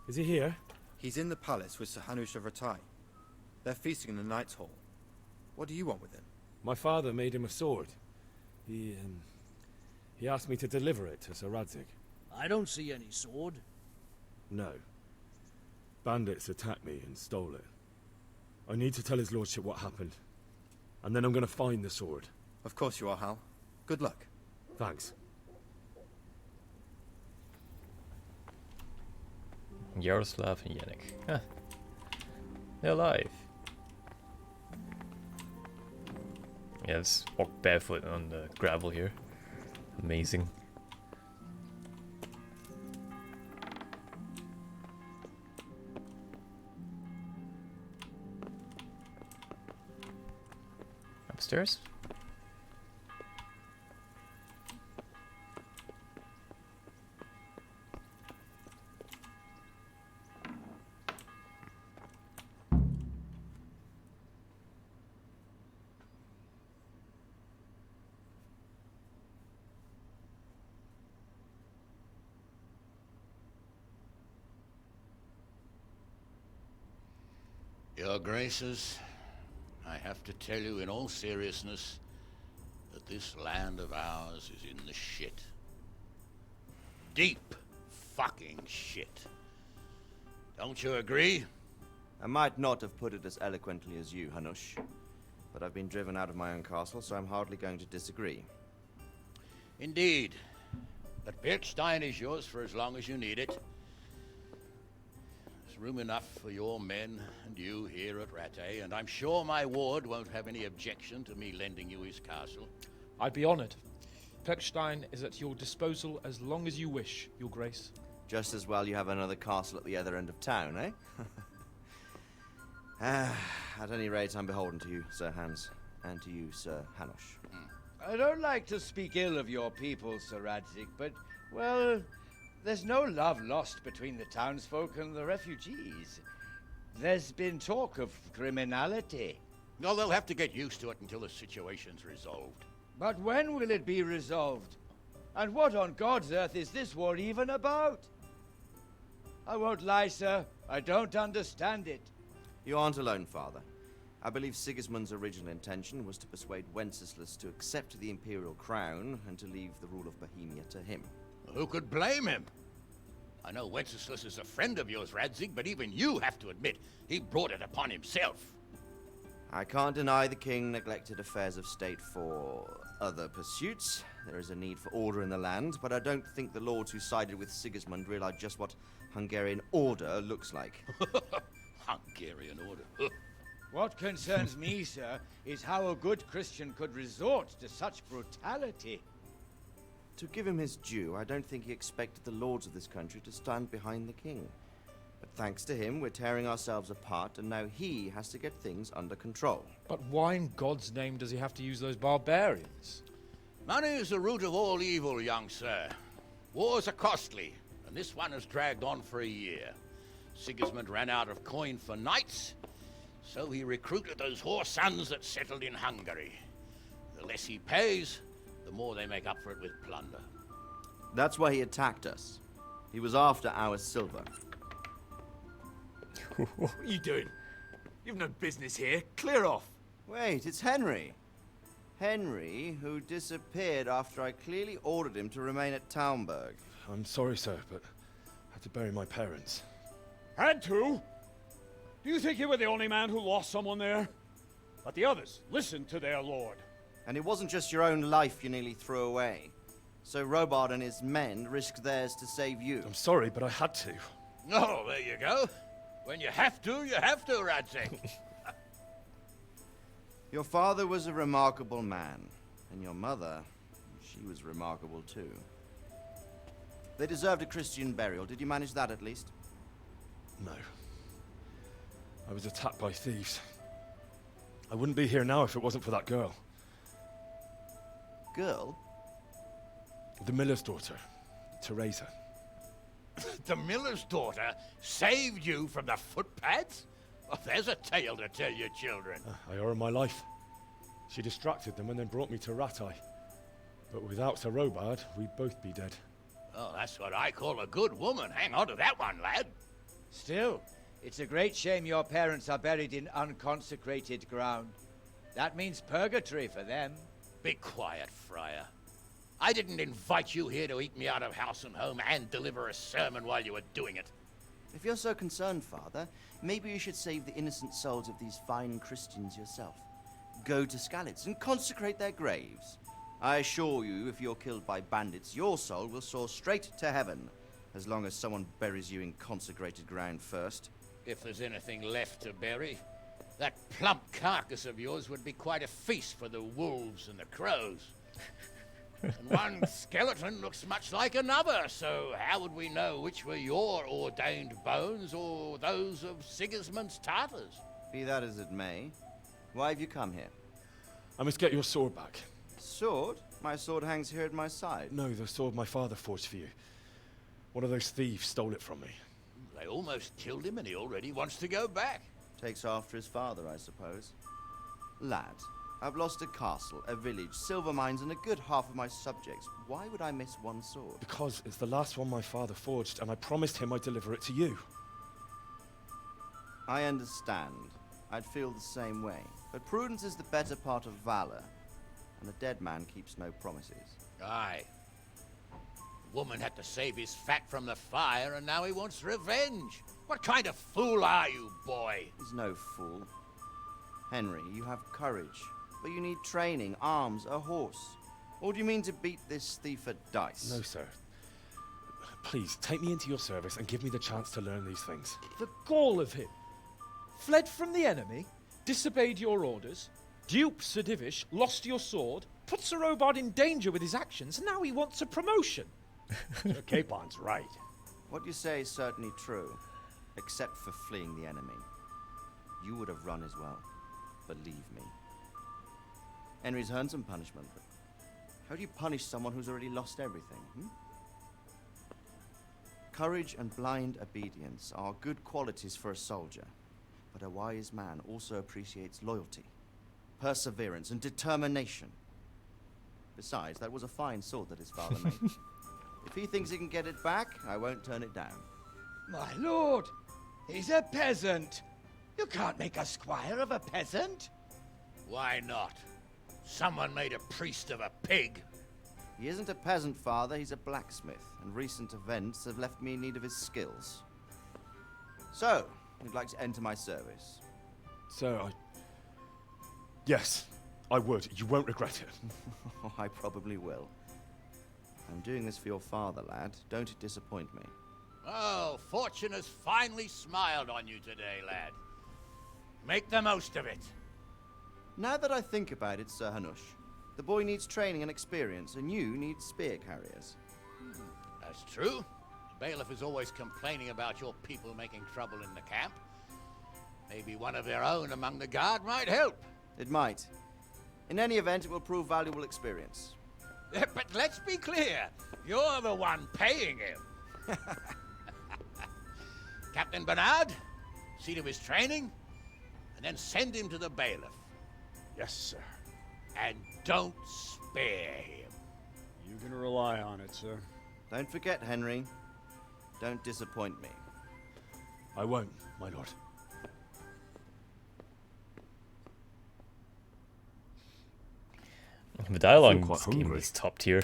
Is he here? He's in the palace with Sir Hanush of Ratai. They're feasting in the Knight's Hall. What do you want with him? My father made him a sword. He asked me to deliver it to Sir Radzig. I don't see any sword. No. Bandits attacked me and stole it. I need to tell his lordship what happened. And then I'm going to find the sword. Of course you are, Hal. Good luck. Thanks. Yaroslav and Yannick. Huh. They're alive. Yeah, let's walk barefoot on the gravel here. Amazing. Upstairs? Your Graces, I have to tell you in all seriousness that this land of ours is in the shit. Deep fucking shit. Don't you agree? I might not have put it as eloquently as you, Hanush, but I've been driven out of my own castle, so I'm hardly going to disagree. Indeed. But Birkstein is yours for as long as you need it. There's room enough for your men and you here at Rattay, and I'm sure my ward won't have any objection to me lending you his castle. I'd be honored. Pechstein is at your disposal as long as you wish, Your Grace. Just as well you have another castle at the other end of town, eh? At any rate, I'm beholden to you, Sir Hans, and to you, Sir Hanush. I don't like to speak ill of your people, Sir Radzig, but, well, there's no love lost between the townsfolk and the refugees. There's been talk of criminality. Well, they'll have to get used to it until the situation's resolved. But when will it be resolved? And what on God's earth is this war even about? I won't lie, sir. I don't understand it. You aren't alone, Father. I believe Sigismund's original intention was to persuade Wenceslas to accept the imperial crown and to leave the rule of Bohemia to him. Who could blame him? I know Wenceslas is a friend of yours, Radzig, but even you have to admit he brought it upon himself. I can't deny the king neglected affairs of state for other pursuits. There is a need for order in the land, but I don't think the lords who sided with Sigismund realized just what Hungarian order looks like. Hungarian order? What concerns me, sir, is how a good Christian could resort to such brutality. To give him his due, I don't think he expected the lords of this country to stand behind the king. But thanks to him, we're tearing ourselves apart, and now he has to get things under control. But why in God's name does he have to use those barbarians? Money is the root of all evil, young sir. Wars are costly, and this one has dragged on for a year. Sigismund ran out of coin for knights, so he recruited those whore sons that settled in Hungary. The less he pays, the more they make up for it with plunder. That's why he attacked us. He was after our silver. What are you doing? You've no business here. Clear off. Wait, it's Henry. Henry, who disappeared after I clearly ordered him to remain at Talmberg. I'm sorry, sir, but I had to bury my parents. Had to? Do you think you were the only man who lost someone there? But the others listened to their lord. And it wasn't just your own life you nearly threw away. So Robard and his men risked theirs to save you. I'm sorry, but I had to. Oh, there you go. When you have to, Radzig. Your father was a remarkable man, and your mother, she was remarkable too. They deserved a Christian burial. Did you manage that at least? No. I was attacked by thieves. I wouldn't be here now if it wasn't for that girl. Girl? The miller's daughter, Teresa. The miller's daughter saved you from the footpads? Oh, there's a tale to tell your children. I owe her my life. She distracted them and then brought me to Ratai. But without Sir Robard, we'd both be dead. Oh, that's what I call a good woman. Hang on to that one, lad. Still, it's a great shame your parents are buried in unconsecrated ground. That means purgatory for them. Be quiet, Friar. I didn't invite you here to eat me out of house and home and deliver a sermon while you were doing it. If you're so concerned, Father, maybe you should save the innocent souls of these fine Christians yourself. Go to Skalitz and consecrate their graves. I assure you, if you're killed by bandits, your soul will soar straight to heaven, as long as someone buries you in consecrated ground first. If there's anything left to bury, that plump carcass of yours would be quite a feast for the wolves and the crows. And one skeleton looks much like another, so how would we know which were your ordained bones or those of Sigismund's Tartars? Be that as it may, why have you come here? I must get your sword back. Sword? My sword hangs here at my side. No, the sword my father forged for you. One of those thieves stole it from me. They almost killed him and he already wants to go back. Takes after his father, I suppose. Lad, I've lost a castle, a village, silver mines, and a good half of my subjects. Why would I miss one sword? Because it's the last one my father forged, and I promised him I'd deliver it to you. I understand. I'd feel the same way. But prudence is the better part of valor, and a dead man keeps no promises. Aye. The woman had to save his fat from the fire, and now he wants revenge. What kind of fool are you, boy? He's no fool. Henry, you have courage, but you need training, arms, a horse. Or do you mean to beat this thief at dice? No, sir. Please, take me into your service and give me the chance to learn these things. The gall of him. Fled from the enemy, disobeyed your orders, duped Sir Divish, lost your sword, put Sir Robard in danger with his actions, and now he wants a promotion. Sir Capon's right. What you say is certainly true, except for fleeing the enemy. You would have run as well, believe me. Henry's earned some punishment, but how do you punish someone who's already lost everything, Courage and blind obedience are good qualities for a soldier, but a wise man also appreciates loyalty, perseverance, and determination. Besides, that was a fine sword that his father made. If he thinks he can get it back, I won't turn it down. My lord, he's a peasant. You can't make a squire of a peasant. Why not? Someone made a priest of a pig. He isn't a peasant, Father. He's a blacksmith, and recent events have left me in need of his skills. So, you'd like to enter my service? Sir, Yes, I would. You won't regret it. I probably will. I'm doing this for your father, lad. Don't it disappoint me. Oh, fortune has finally smiled on you today, lad. Make the most of it. Now that I think about it, Sir Hanush, the boy needs training and experience, and you need spear carriers. That's true. The bailiff is always complaining about your people making trouble in the camp. Maybe one of their own among the guard might help. It might. In any event, it will prove valuable experience. But let's be clear. You're the one paying him. Captain Bernard, see to his training, and then send him to the bailiff. Yes, sir. And don't spare him. You can rely on it, sir. Don't forget, Henry. Don't disappoint me. I won't, my lord. The dialogue in this game is top tier.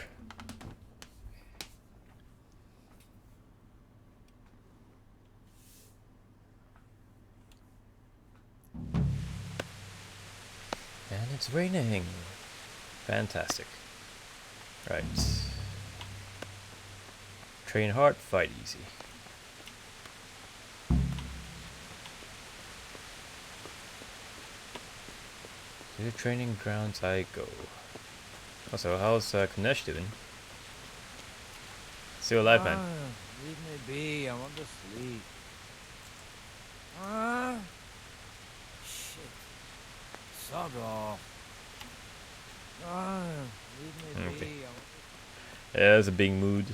And it's raining. Fantastic. Right. Train hard, fight easy. To the training grounds I go. Also, how's Kanesh doing? Still alive, man. Leave me be, I want to sleep. Ah, shit. Sod off. Ah, leave me Okay. be. Yeah, it's a big mood.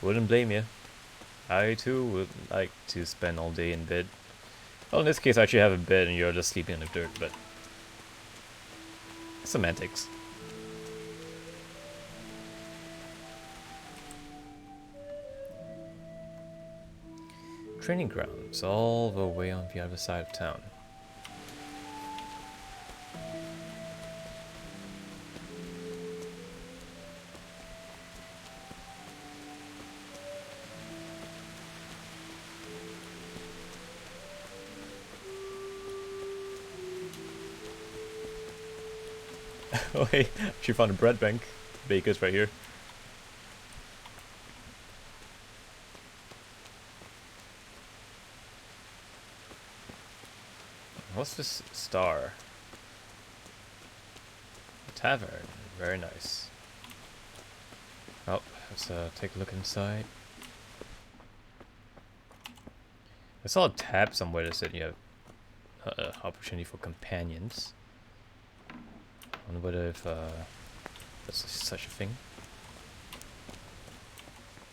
Wouldn't blame you. I too would like to spend all day in bed. Well, in this case, I actually have a bed and you're just sleeping in the dirt, but semantics. Training grounds, all the way on the other side of town. Oh hey, she found a bread bank. Baker's right here. What's this star? A tavern. Very nice. Oh, let's take a look inside. I saw a tab somewhere that said you have opportunity for companions. I wonder whether if that's such a thing.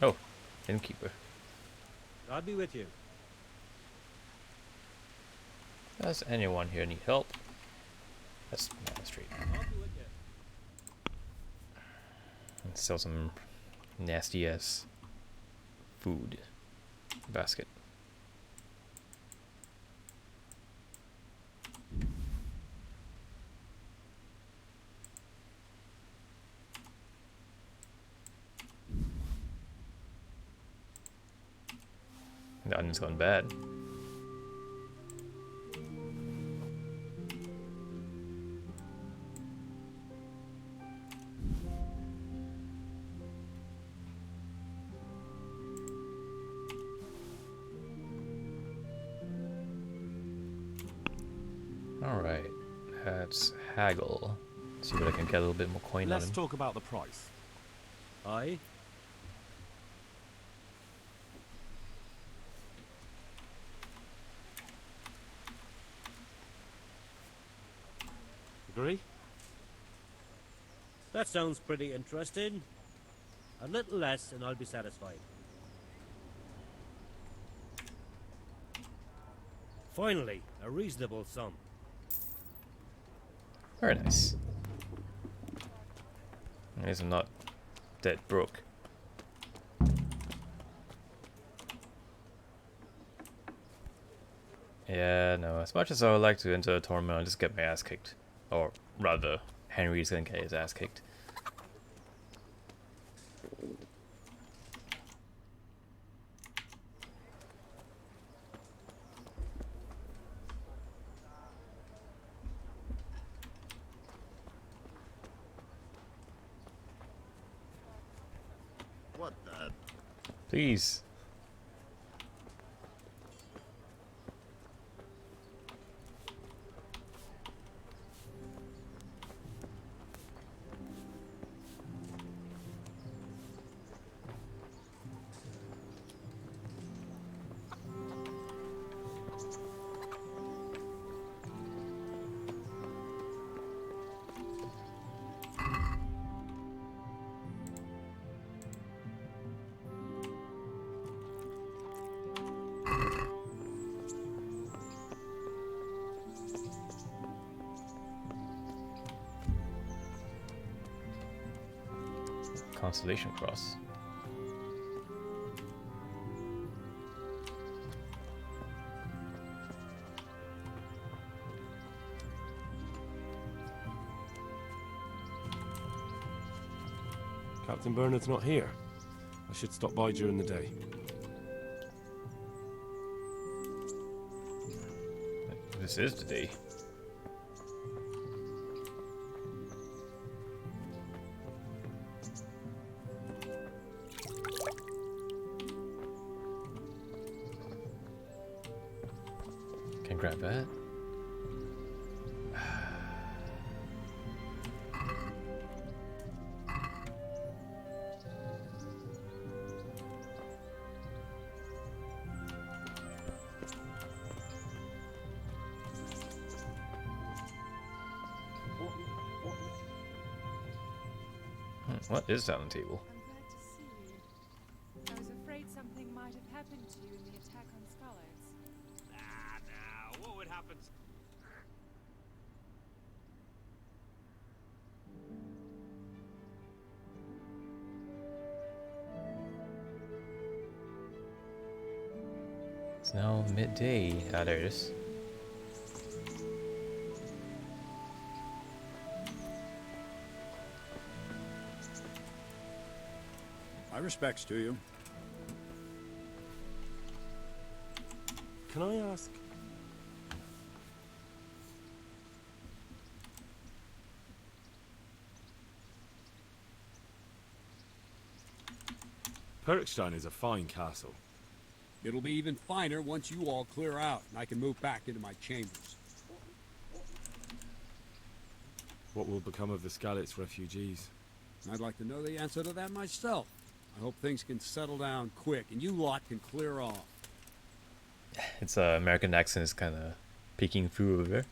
Oh, innkeeper. I'll be with you. Does anyone here need help? That's Main Street. I'll be with you. And sell some nasty ass food. Basket. The onion's gone bad. Alright, let's haggle. See what I can get a little bit more coin Let's on him. talk about the price. Aye. Agree? That sounds pretty interesting. A little less and I'll be satisfied. Finally, a reasonable sum. Very nice. At least I'm not dead broke. Yeah, no, as much as I would like to enter a tournament, I'll just get my ass kicked. Or rather, Henry's gonna get his ass kicked. What the? Please. Constellation Cross. Captain Bernard's not here. I should stop by during the day. This is the day. grab that. What is that on the table? I'm glad to see you. I was afraid something might have happened to you in the attack on Scarlets. Nah, what would happen? It's now midday. Ah, there it is. My respects to you. Can I ask? Perkstein is a fine castle. It'll be even finer once you all clear out and I can move back into my chambers. What will become of the Skalitz refugees? I'd like to know the answer to that myself. I hope things can settle down quick and you lot can clear off. Its American accent is kind of peeking through over there.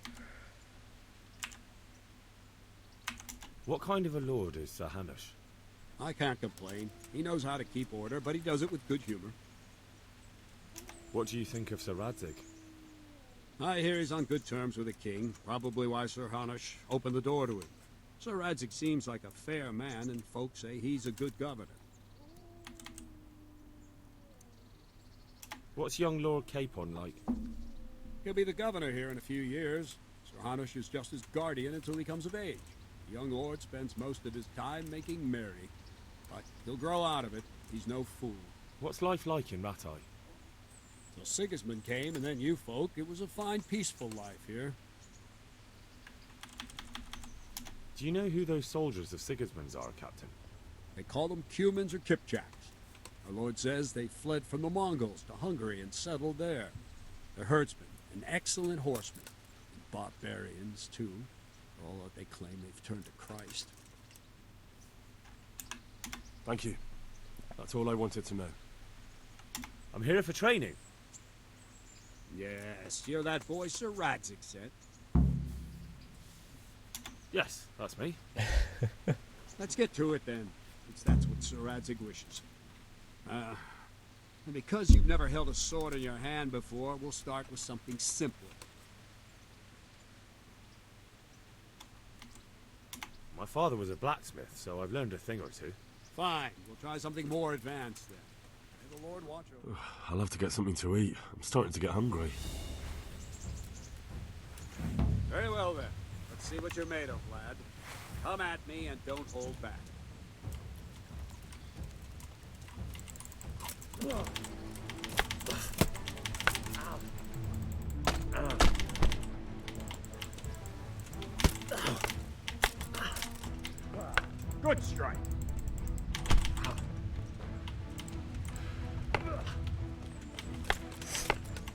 What kind of a lord is Sir Hanush? I can't complain. He knows how to keep order, but he does it with good humor. What do you think of Sir Radzig? I hear he's on good terms with the king, probably why Sir Hanush opened the door to him. Sir Radzig seems like a fair man, and folks say he's a good governor. What's young Lord Capon like? He'll be the governor here in a few years. Sir Hanush is just his guardian until he comes of age. The young lord spends most of his time making merry. But he'll grow out of it. He's no fool. What's life like in Rattay? Till Sigismund came, and then you folk, it was a fine, peaceful life here. Do you know who those soldiers of Sigismund's are, Captain? They call them Cumans or Kipchaks. Our lord says they fled from the Mongols to Hungary and settled there. They're herdsmen and excellent horsemen. And barbarians, too. For all that they claim they've turned to Christ. Thank you. That's all I wanted to know. I'm here for training. Yes, you're that boy Sir Radzig said. Yes, that's me. Let's get to it then, since that's what Sir Radzig wishes. And because you've never held a sword in your hand before, we'll start with something simpler. My father was a blacksmith, so I've learned a thing or two. Fine, we'll try something more advanced then. May the Lord watch over. I'll have to get something to eat. I'm starting to get hungry. Very well then. Let's see what you're made of, lad. Come at me and don't hold back. Good strike.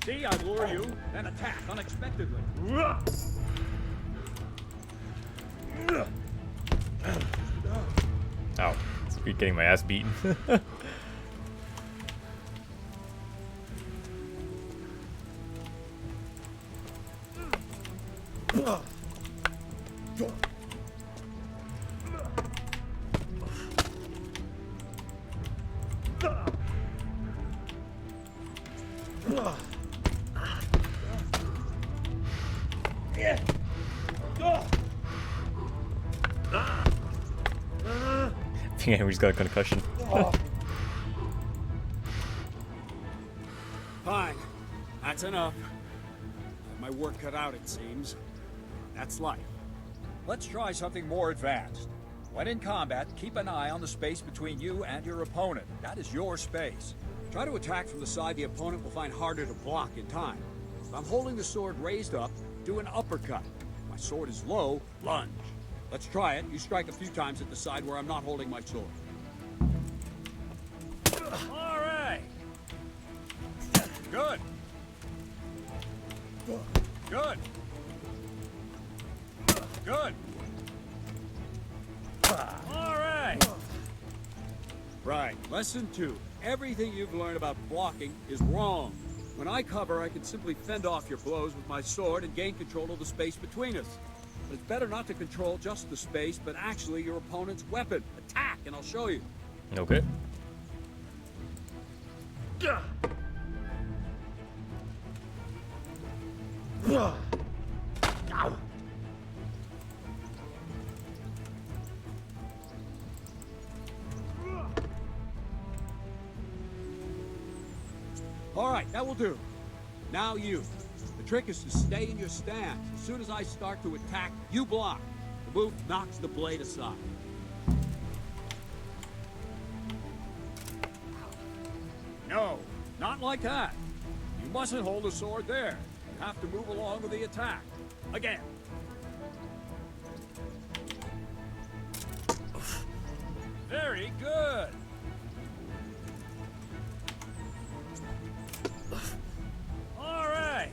See, I lure you, then attack unexpectedly. Ow. You're getting my ass beaten. I think Henry's got a concussion. Fine. That's enough. Have my work cut out, it seems. That's life. Let's try something more advanced. When in combat, keep an eye on the space between you and your opponent. That is your space. Try to attack from the side the opponent will find harder to block in time. If I'm holding the sword raised up, do an uppercut. If my sword is low, lunge. Let's try it. You strike a few times at the side where I'm not holding my sword. All right. Good. Good. All right. Right. Lesson 2. Everything you've learned about blocking is wrong. When I cover, I can simply fend off your blows with my sword and gain control of the space between us. But it's better not to control just the space, but actually your opponent's weapon. Attack, and I'll show you. Okay. All right, that will do. Now you. The trick is to stay in your stance. As soon as I start to attack, you block. The move knocks the blade aside. No, not like that. You mustn't hold the sword there. You have to move along with the attack. Again. Very good. All right.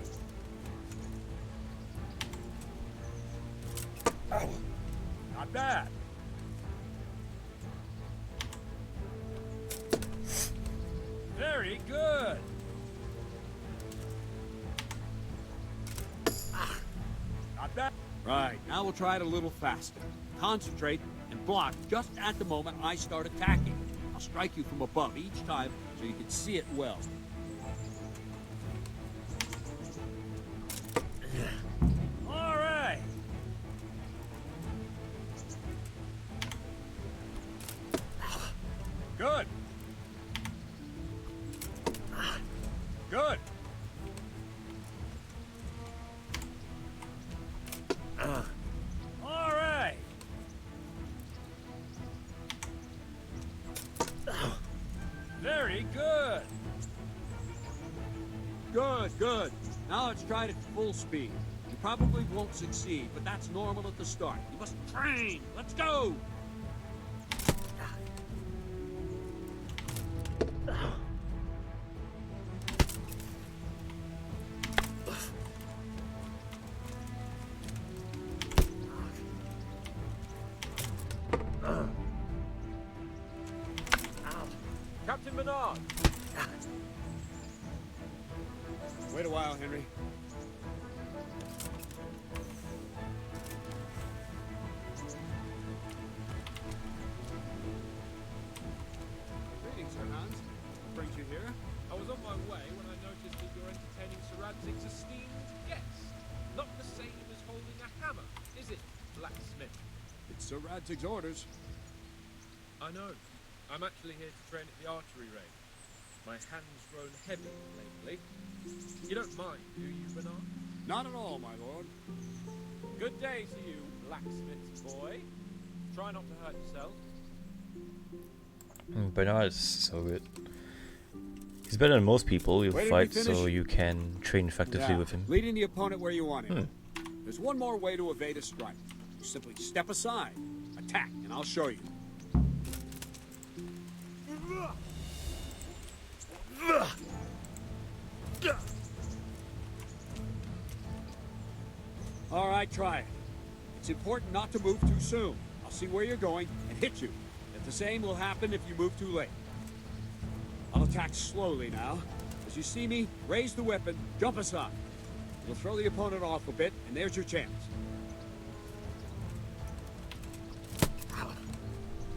Not bad. Very good. Not bad. Right, now we'll try it a little faster. Concentrate and block just at the moment I start attacking. I'll strike you from above each time so you can see it well. All right. Good. Good. All right. Very good. Good, good. Now let's try it at full speed. You probably won't succeed, but that's normal at the start. You must train. Let's go. Captain Bernard! Wait a while, Henry. Greetings, Sir Hans. What brings you here? I was on my way when I noticed that you're entertaining Sir Radzig's esteemed guest. Not the same as holding a hammer, is it, blacksmith? It's Sir Radzig's orders. I know. I'm actually here to train at the archery range. My hand's grown heavy lately. You don't mind, do you, Bernard? Not at all, my lord. Good day to you, blacksmith's boy. Try not to hurt yourself. Bernard is so good. He's better than most people you fight, so you can train effectively with him. Leading the opponent where you want him. There's one more way to evade a strike. You simply step aside, attack, and I'll show you. All right, try it. It's important not to move too soon. I'll see where you're going and hit you. If the same will happen if you move too late. I'll attack slowly now. As you see me, raise the weapon, jump aside. You'll throw the opponent off a bit, and there's your chance.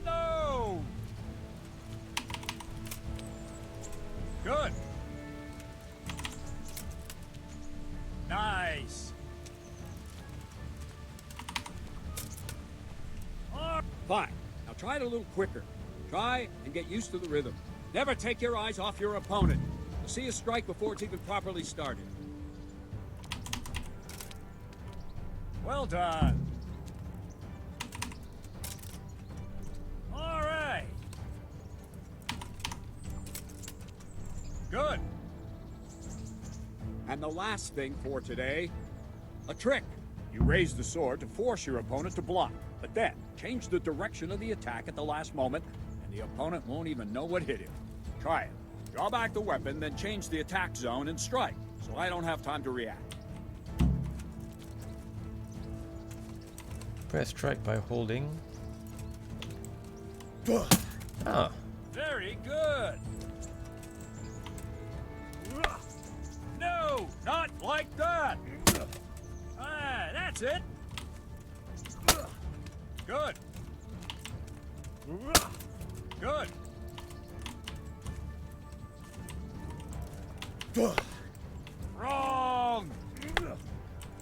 No! Good. Nice. Fine. Now try it a little quicker. Try and get used to the rhythm. Never take your eyes off your opponent. You'll see a strike before it's even properly started. Well done. All right. Good. And the last thing for today, a trick. You raise the sword to force your opponent to block, but then change the direction of the attack at the last moment, and the opponent won't even know what hit him. Try it. Draw back the weapon, then change the attack zone and strike, so I don't have time to react. Press strike by holding. Ah. Very good. No, not like that. Ah, that's it. Good. Good. Wrong.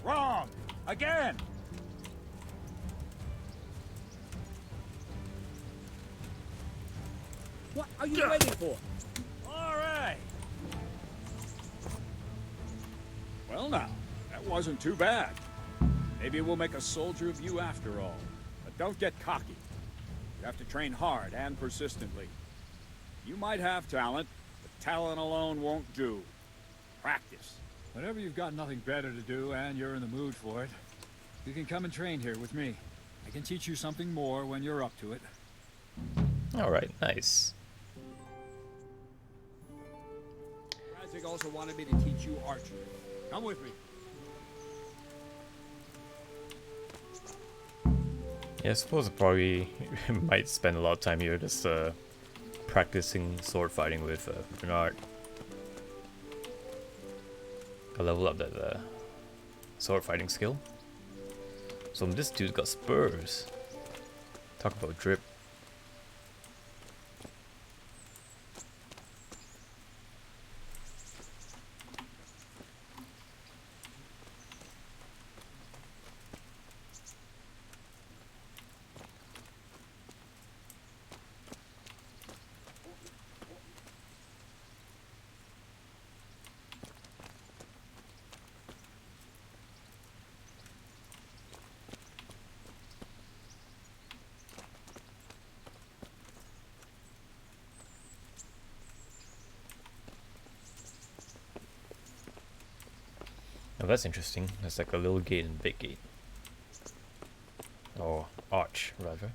Wrong. Again. What are you waiting for? All right. Well now, that wasn't too bad. Maybe we'll make a soldier of you after all. But don't get cocky. You have to train hard and persistently. You might have talent, but talent alone won't do. Practice. Whenever you've got nothing better to do and you're in the mood for it, you can come and train here with me. I can teach you something more when you're up to it. Alright, nice. Razig also wanted me to teach you archery. Come with me. Yeah, I suppose I probably might spend a lot of time here just practicing sword fighting with Bernard. I level up that sword fighting skill. So this dude got spurs. Talk about drip. Oh, that's interesting. That's like a little gate and big gate. Or arch, rather.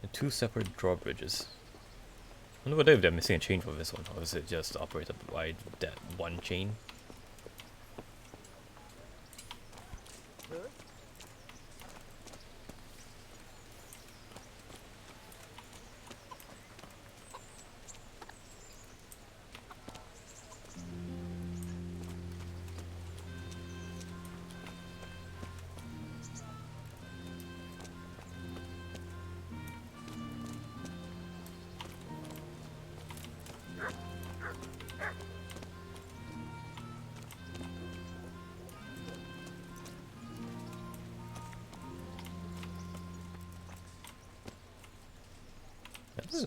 And two separate drawbridges. I wonder whether they're missing a chain for this one, or is it just operated by that one chain?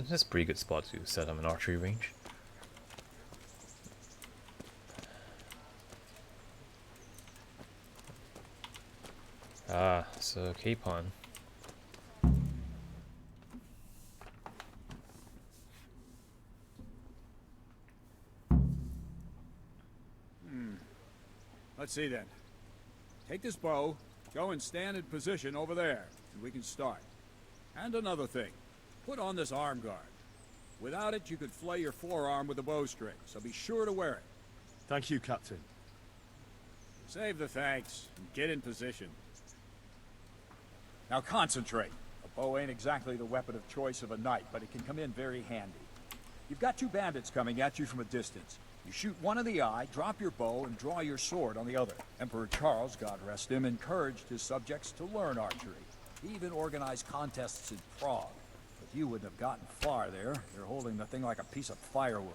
That's a pretty good spot to set up an archery range. Ah, so Capon. Let's see then. Take this bow, go and stand in position over there, and we can start. And another thing. Put on this arm guard. Without it, you could flay your forearm with a bowstring, so be sure to wear it. Thank you, Captain. Save the thanks, and get in position. Now concentrate. A bow ain't exactly the weapon of choice of a knight, but it can come in very handy. You've got two bandits coming at you from a distance. You shoot one in the eye, drop your bow, and draw your sword on the other. Emperor Charles, God rest him, encouraged his subjects to learn archery. He even organized contests in Prague. But you wouldn't have gotten far there. You're holding the thing like a piece of firewood.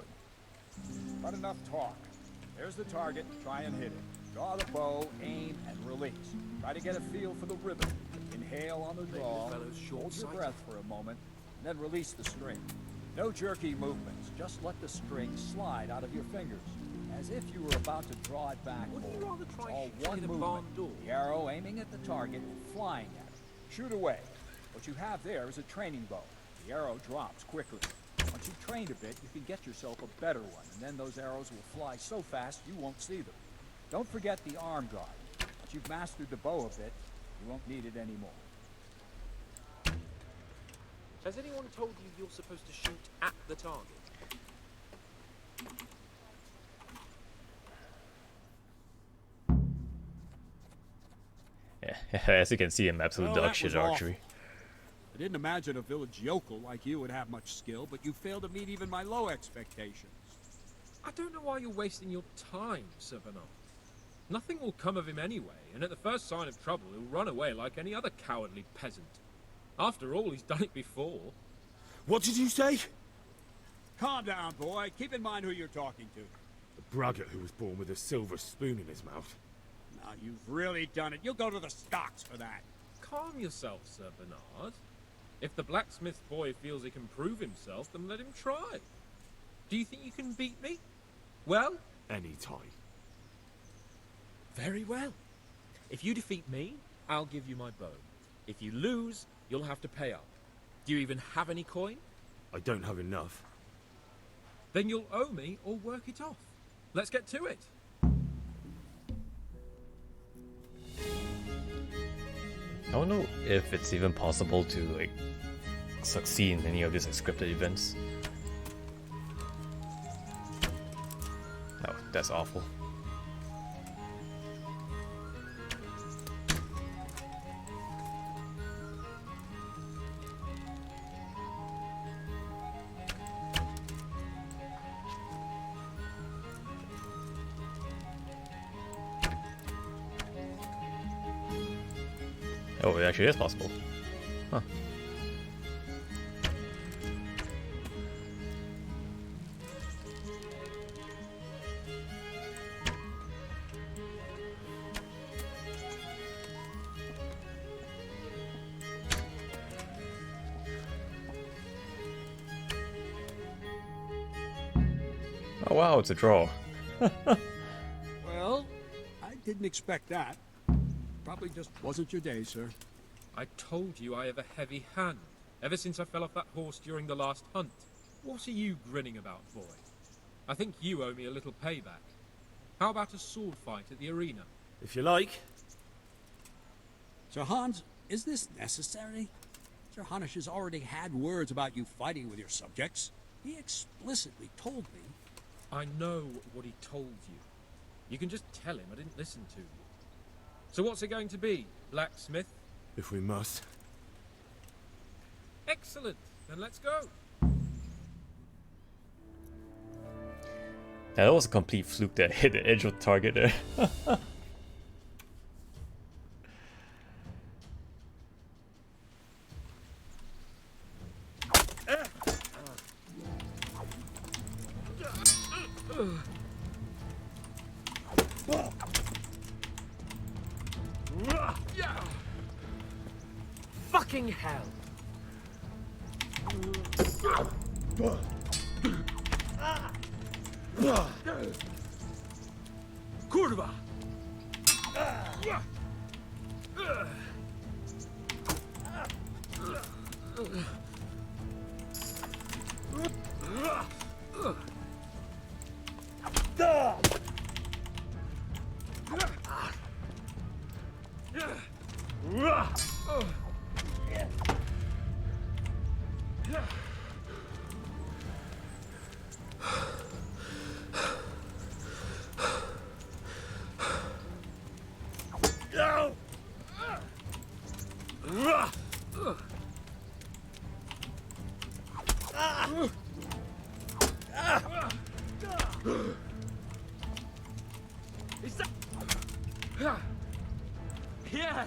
But enough talk. There's the target. Try and hit it. Draw the bow, aim, and release. Try to get a feel for the rhythm. Inhale on the draw, hold your breath for a moment, and then release the string. No jerky movements. Just let the string slide out of your fingers, as if you were about to draw it back. All one movement. The arrow aiming at the target and flying at it. Shoot away. What you have there is a training bow. The arrow drops quickly. Once you've trained a bit, you can get yourself a better one, and then those arrows will fly so fast you won't see them. Don't forget the arm guard. Once you've mastered the bow a bit, you won't need it anymore. Has anyone told you you're supposed to shoot at the target? Yeah, As you can see, I'm absolute Well, dog that shit was at awful. archery. I didn't imagine a village yokel like you would have much skill, but you failed to meet even my low expectations. I don't know why you're wasting your time, Sylvaen. Nothing will come of him anyway, and at the first sign of trouble, he'll run away like any other cowardly peasant. After all, he's done it before. What did you say? Calm down, boy. Keep in mind who you're talking to. The braggart who was born with a silver spoon in his mouth. Now, you've really done it. You'll go to the stocks for that. Calm yourself, Sir Bernard. If the blacksmith boy feels he can prove himself, then let him try. Do you think you can beat me? Well? Any time. Very well. If you defeat me, I'll give you my bow. If you lose, you'll have to pay up. Do you even have any coin? I don't have enough. Then you'll owe me or work it off. Let's get to it. I don't know if it's even possible to like succeed in any of these like, scripted events. Oh, that's awful. Oh, it actually is possible. Huh. Oh wow, it's a draw. Well, I didn't expect that. Probably just wasn't your day, sir. I told you I have a heavy hand, ever since I fell off that horse during the last hunt. What are you grinning about, boy? I think you owe me a little payback. How about a sword fight at the arena? If you like. Sir Hans, is this necessary? Sir Hanush has already had words about you fighting with your subjects. He explicitly told me. I know what he told you. You can just tell him I didn't listen to you. So what's it going to be, blacksmith? If we must. Excellent. Then let's go. Yeah, that was a complete fluke that hit the edge of the target there. Fucking hell! Kurva! Is that... Yeah!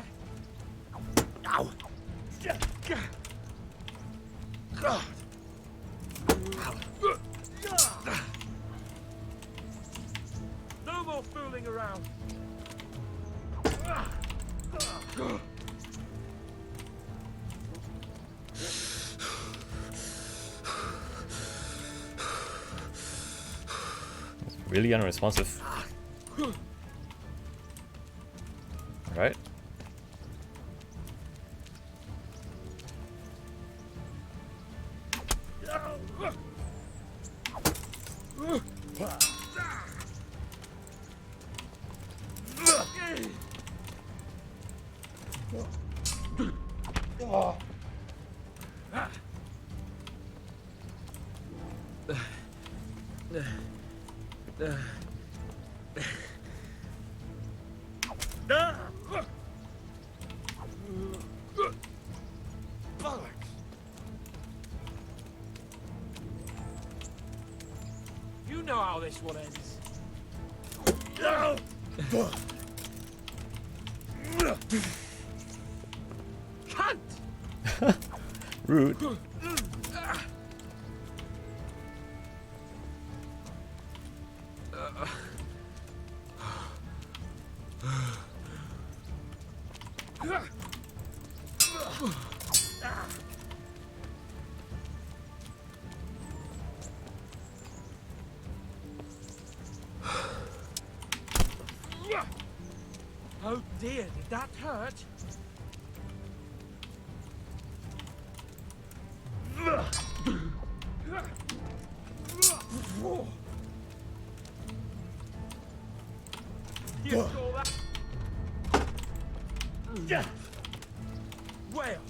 Ow! God! No more fooling around! Really unresponsive. Alright. You know how this one ends. Cunt! Rude. Oh dear, did that hurt? You saw that? Well.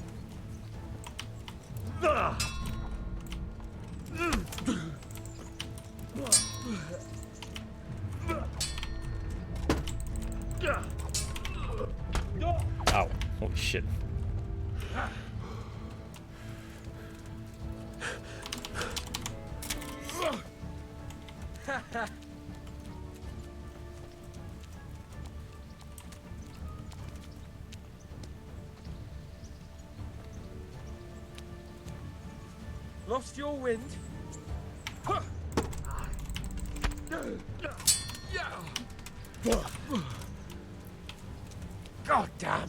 Ow. Holy shit. Lost your wind? God damn!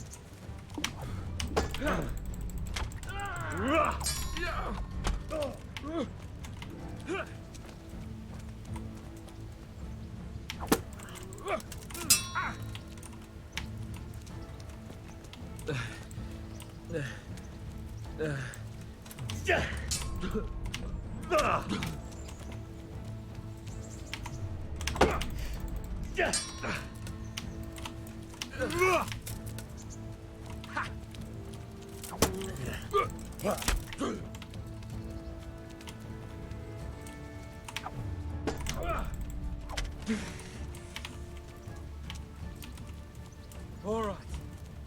All right,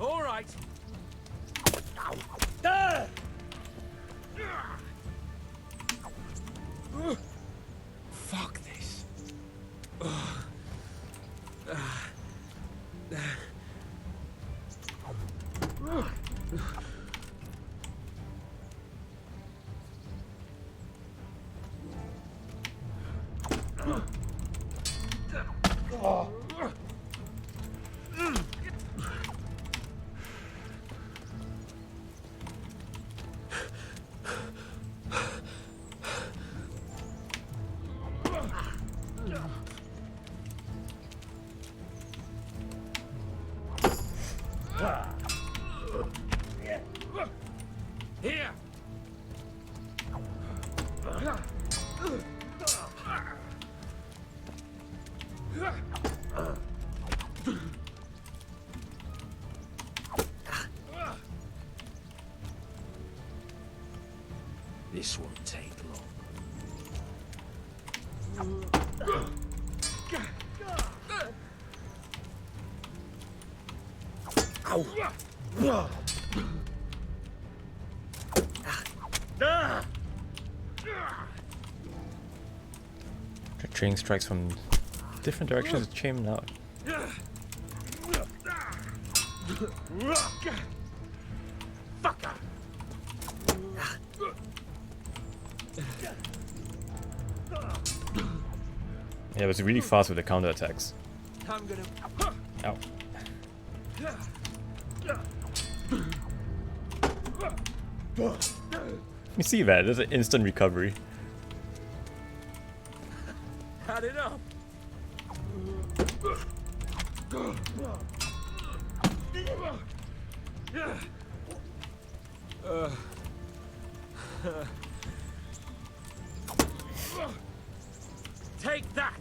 all right. Fuck this. Here. This won't take long. Ow! Trading strikes from different directions to chain him out. Fucker! Yeah, it was really fast with the counter attacks. I'm gonna. Ow. You see that? There's an instant recovery. Had enough. Take that.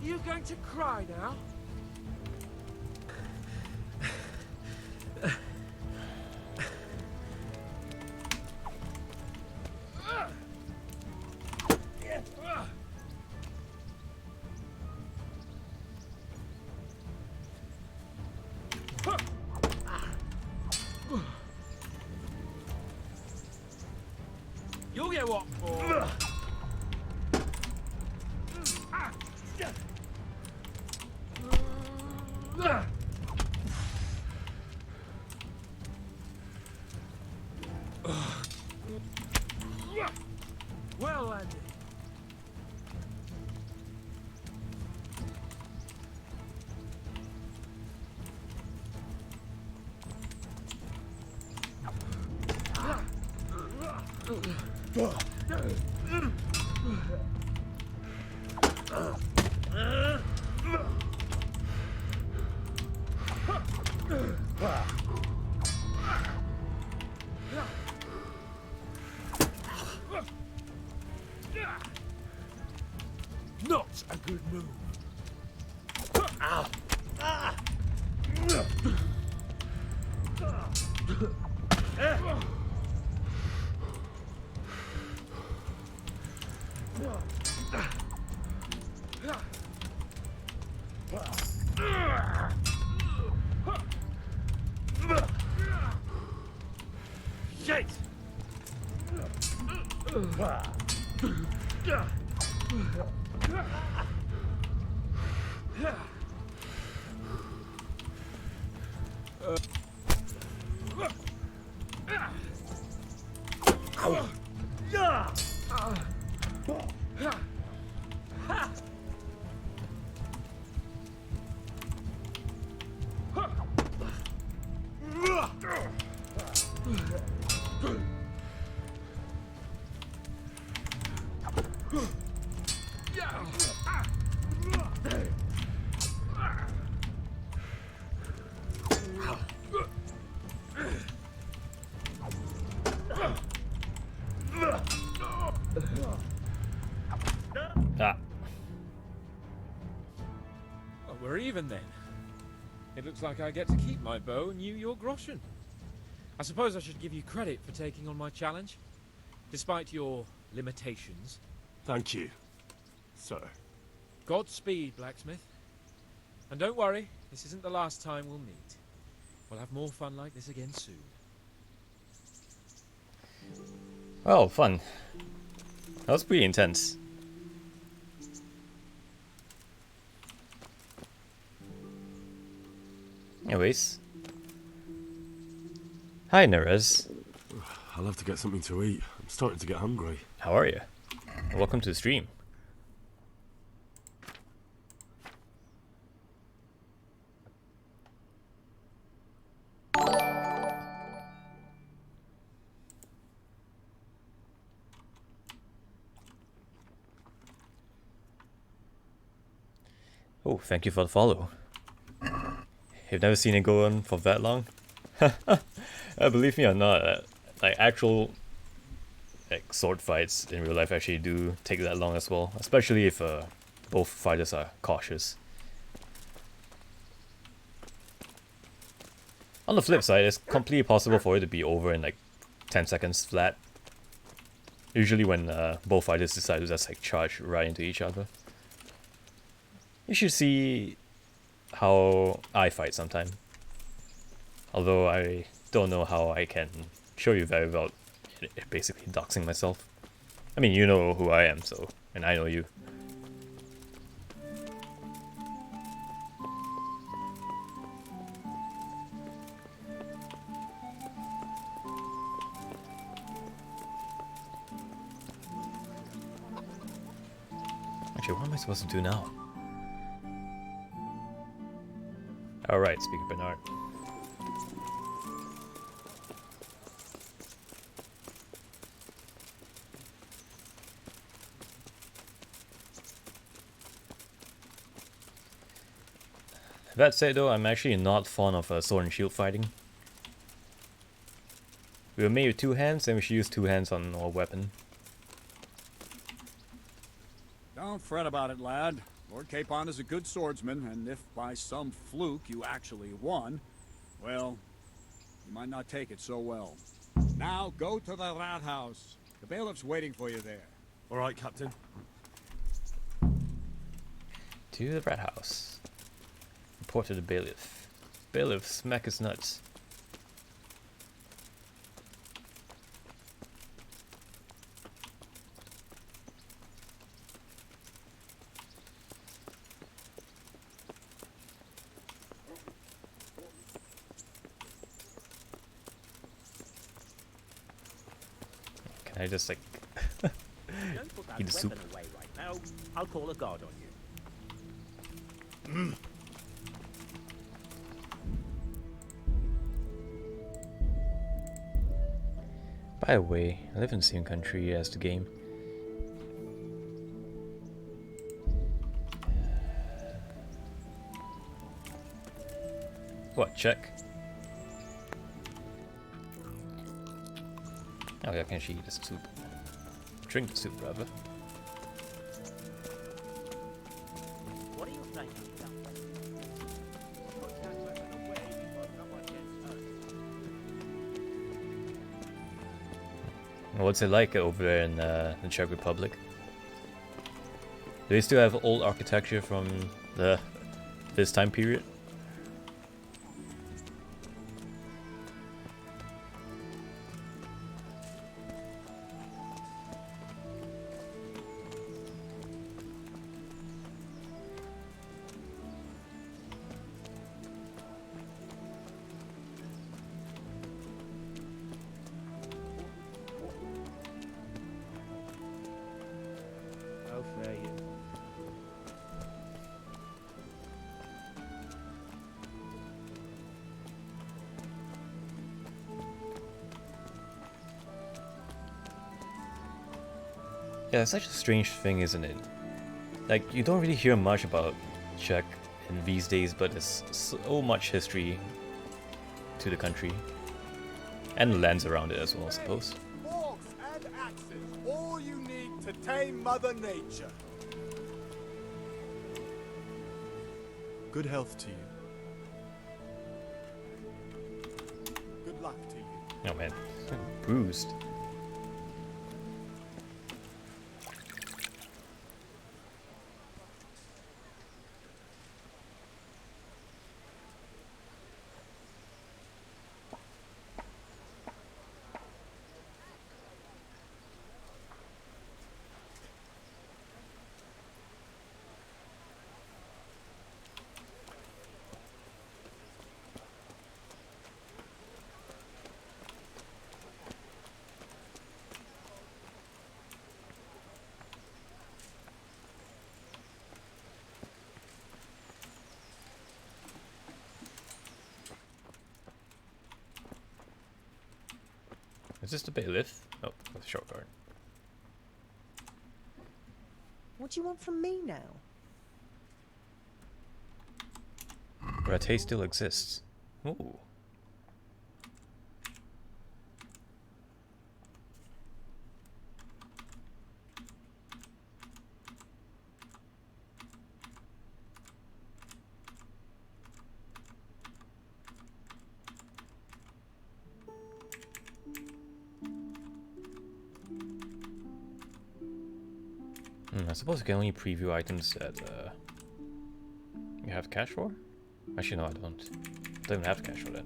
You going to cry now? You'll get what for? Well, Andy. Not a good move. Shit! Well, we're even then. It looks like I get to keep my bow and you your groschen. I suppose I should give you credit for taking on my challenge, despite your limitations. Thank you, sir. Godspeed, blacksmith. And don't worry, this isn't the last time we'll meet. We'll have more fun like this again soon. Oh, fun. That was pretty intense. Anyways. Hi, Nerez. I'll have to get something to eat. I'm starting to get hungry. How are you? Welcome to the stream. Oh, thank you for the follow. You've never seen it go on for that long? Believe me or not, like actual like sword fights in real life actually do take that long as well, especially if both fighters are cautious. On the flip side, it's completely possible for it to be over in like 10 seconds flat. Usually when both fighters decide to just like charge right into each other. You should see how I fight sometime. Although I don't know how I can show you that without basically doxing myself. I mean, you know who I am, so, and I know you. Actually, what am I supposed to do now? Alright, Speaker Bernard. That said though, I'm actually not fond of sword and shield fighting. We were made with two hands and we should use two hands on our weapon. Don't fret about it, lad. Lord Capon is a good swordsman, and if by some fluke you actually won, well, you might not take it so well. Now go to the rat house. The bailiff's waiting for you there. All right, Captain. To the rat house. Report to the bailiff. Bailiff, smack his nuts. Can I just like Don't put that eat the soup? weapon away right now. I'll call a guard on you. By the way, I live in the same country as the game. What, check? Oh yeah, I can actually eat the soup. Drink the soup, rather. What are you thinking about? Put that weapon away before someone gets hurt. What's it like over there in the Czech Republic? Do they still have old architecture from this time period? How fair you. Yeah, it's such a strange thing, isn't it? Like, you don't really hear much about Czech in these days, but there's so much history to the country. And the lands around it as well, I suppose. Forks and axes, all you need to tame Mother Nature. Good health to you. Good luck to you. Oh man, bruised. Is this the bailiff? Oh, with a short guard. What do you want from me now? But a taste still exists. Ooh. I suppose you can only preview items that you have cash for? Actually, no, I don't. I don't even have cash for that.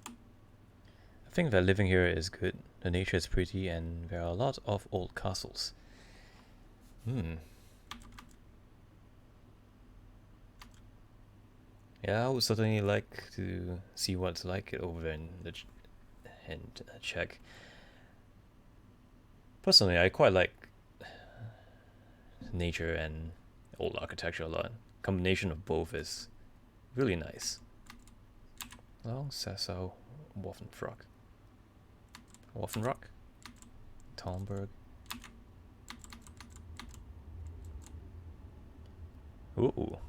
I think that living here is good. The nature is pretty, and there are a lot of old castles. Yeah, I would certainly like to see what it's like over there in the Czech. Personally, I quite like nature and old architecture a lot. Combination of both is really nice. Long Sassau Waffenrock. Talmberg. Ooh.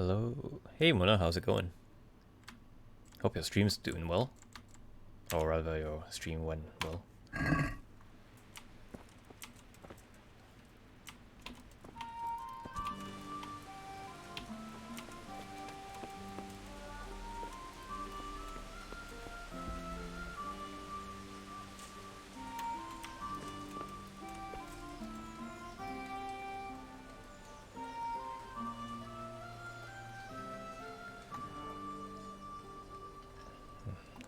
Hello. Hey Mona, how's it going? Hope your stream's doing well. Or rather, your stream went well.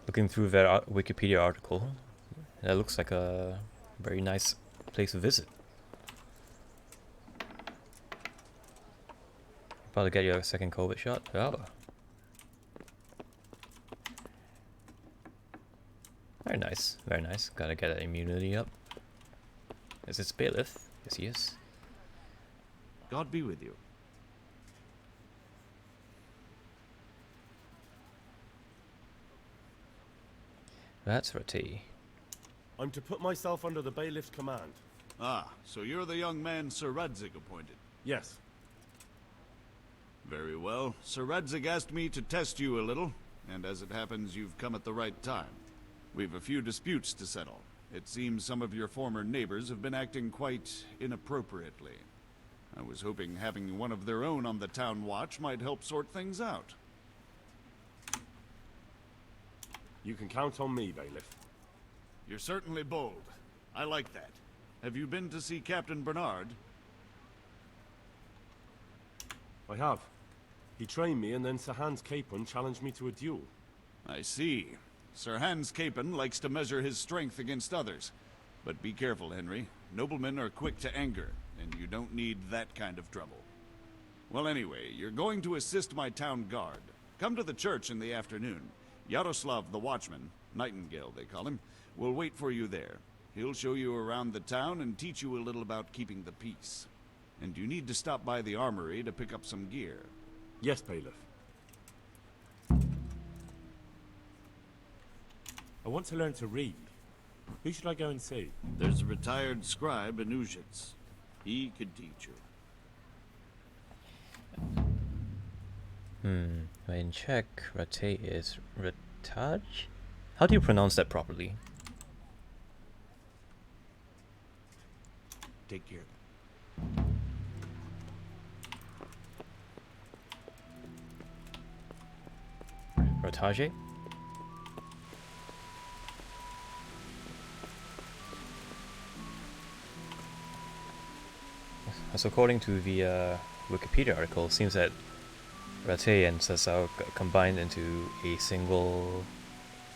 Looking through that Wikipedia article, that looks like a very nice place to visit. About to get your second COVID shot? Oh. Very nice, very nice. Gotta get that immunity up. Is it Bailiff? Yes, he is. God be with you. That's Rati. I'm to put myself under the bailiff's command. Ah, so you're the young man Sir Radzig appointed? Yes. Very well. Sir Radzig asked me to test you a little, and as it happens, you've come at the right time. We've a few disputes to settle. It seems some of your former neighbors have been acting quite inappropriately. I was hoping having one of their own on the town watch might help sort things out. You can count on me, bailiff. You're certainly bold. I like that. Have you been to see Captain Bernard? I have. He trained me, and then Sir Hans Capon challenged me to a duel. I see. Sir Hans Capon likes to measure his strength against others. But be careful, Henry. Noblemen are quick to anger, and you don't need that kind of trouble. Well, anyway, you're going to assist my town guard. Come to the church in the afternoon. Yaroslav the Watchman, Nightingale they call him, will wait for you there. He'll show you around the town and teach you a little about keeping the peace. And you need to stop by the armory to pick up some gear. Yes, bailiff. I want to learn to read. Who should I go and see? There's a retired scribe in Uzhitz. He could teach you. In Czech, Rate is Rataj? How do you pronounce that properly? Take care. Ratage? So according to the Wikipedia article, it seems that Rate and Sasau got combined into a single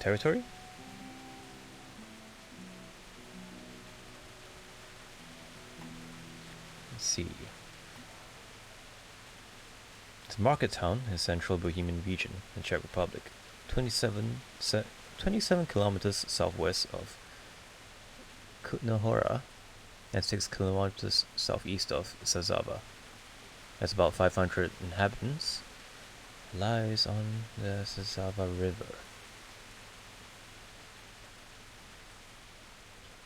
territory? Let's see. It's Market Town in central Bohemian region in Czech Republic, 27 kilometers southwest of Kutná Hora and 6 kilometers southeast of Sazava. Has about 500 inhabitants. Lies on the Sazava River.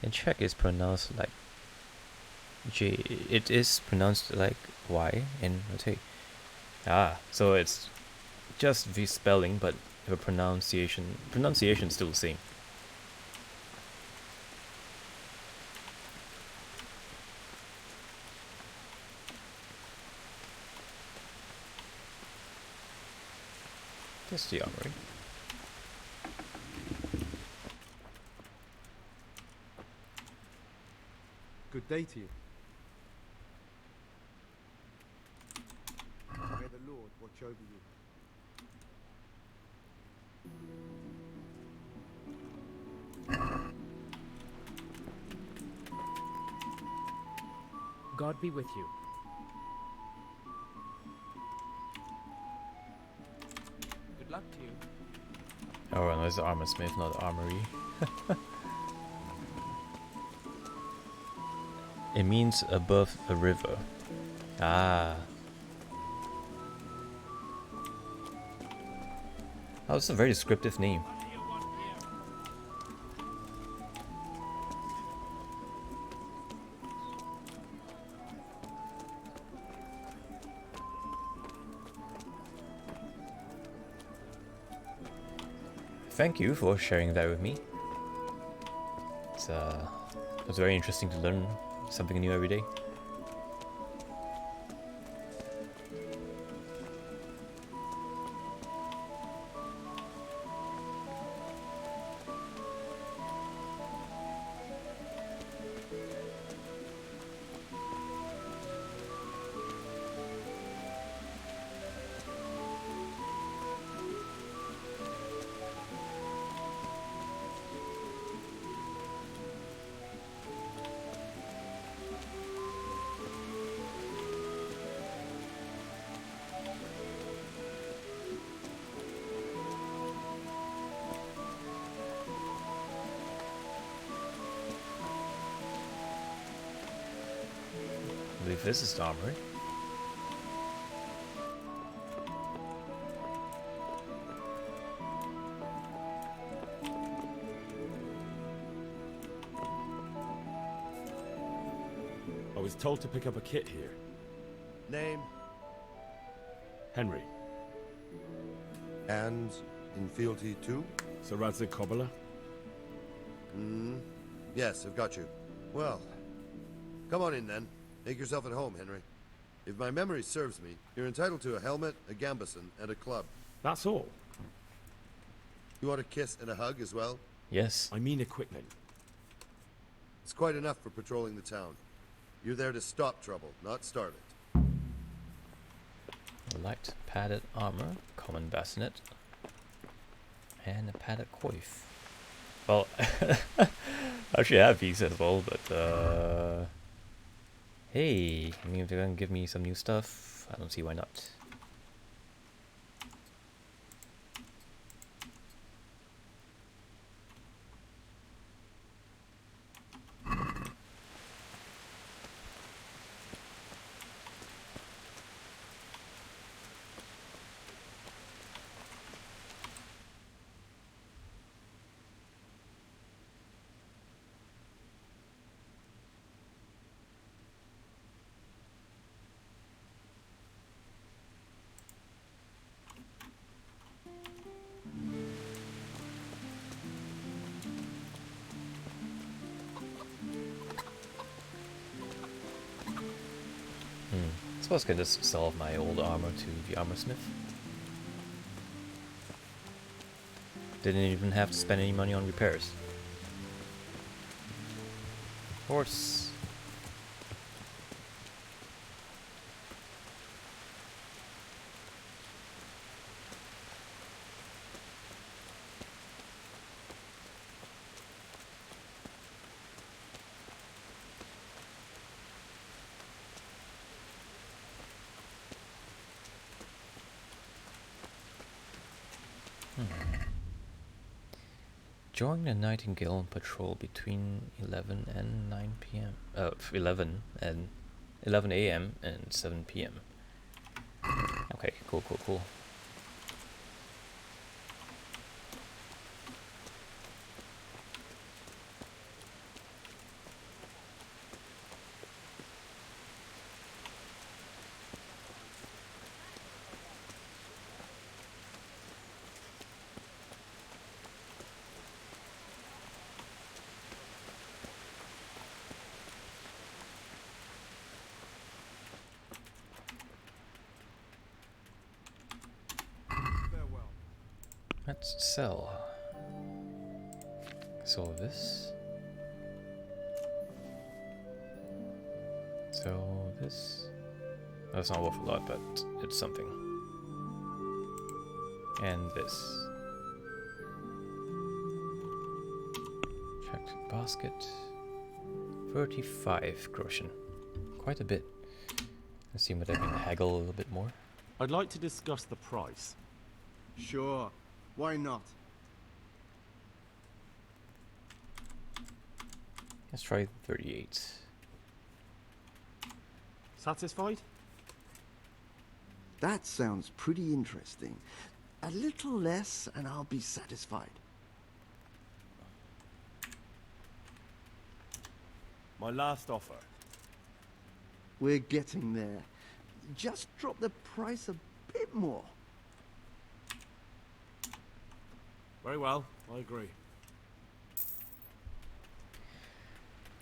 In Czech, it's pronounced like J. It is pronounced like Y in Rate. Ah, so it's just the spelling, but the pronunciation is still the same. This is the armory. Good day to you. May the Lord watch over you. God be with you. Good luck to you. Oh, no, it's the armor smith, not the armory. It means above a river. Ah. Oh, it's a very descriptive name. thank you for sharing that with me. It's very interesting to learn something new every day. I believe this is the armory. I was told to pick up a kit here. Name? Henry. And in fealty too? Sir Radzig Kobyla? Yes, I've got you. Well, come on in then. Make yourself at home, Henry. If my memory serves me, you're entitled to a helmet, a gambeson, and a club. That's all? You want a kiss and a hug as well? Yes. I mean equipment. It's quite enough for patrolling the town. You're there to stop trouble, not start it. Light padded armor, common bassinet, and a padded coif. Well, I actually have these as well, but hey, I mean, if they're gonna give me some new stuff, I don't see why not. I suppose I could just sell my old armor to the armor smith. Didn't even have to spend any money on repairs. Horse. Join the Nightingale patrol between 11 and 9 p.m. 11 a.m. and 7 p.m. Okay, cool. Let's sell. So this. So this. That's not worth a lot, but it's something. And this. Check basket. 35 groschen. Quite a bit. Let's see whether I can haggle a little bit more. I'd like to discuss the price. Sure. Why not? Let's try 38. Satisfied? That sounds pretty interesting. A little less and I'll be satisfied. My last offer. We're getting there. Just drop the price a bit more. Very well, I agree.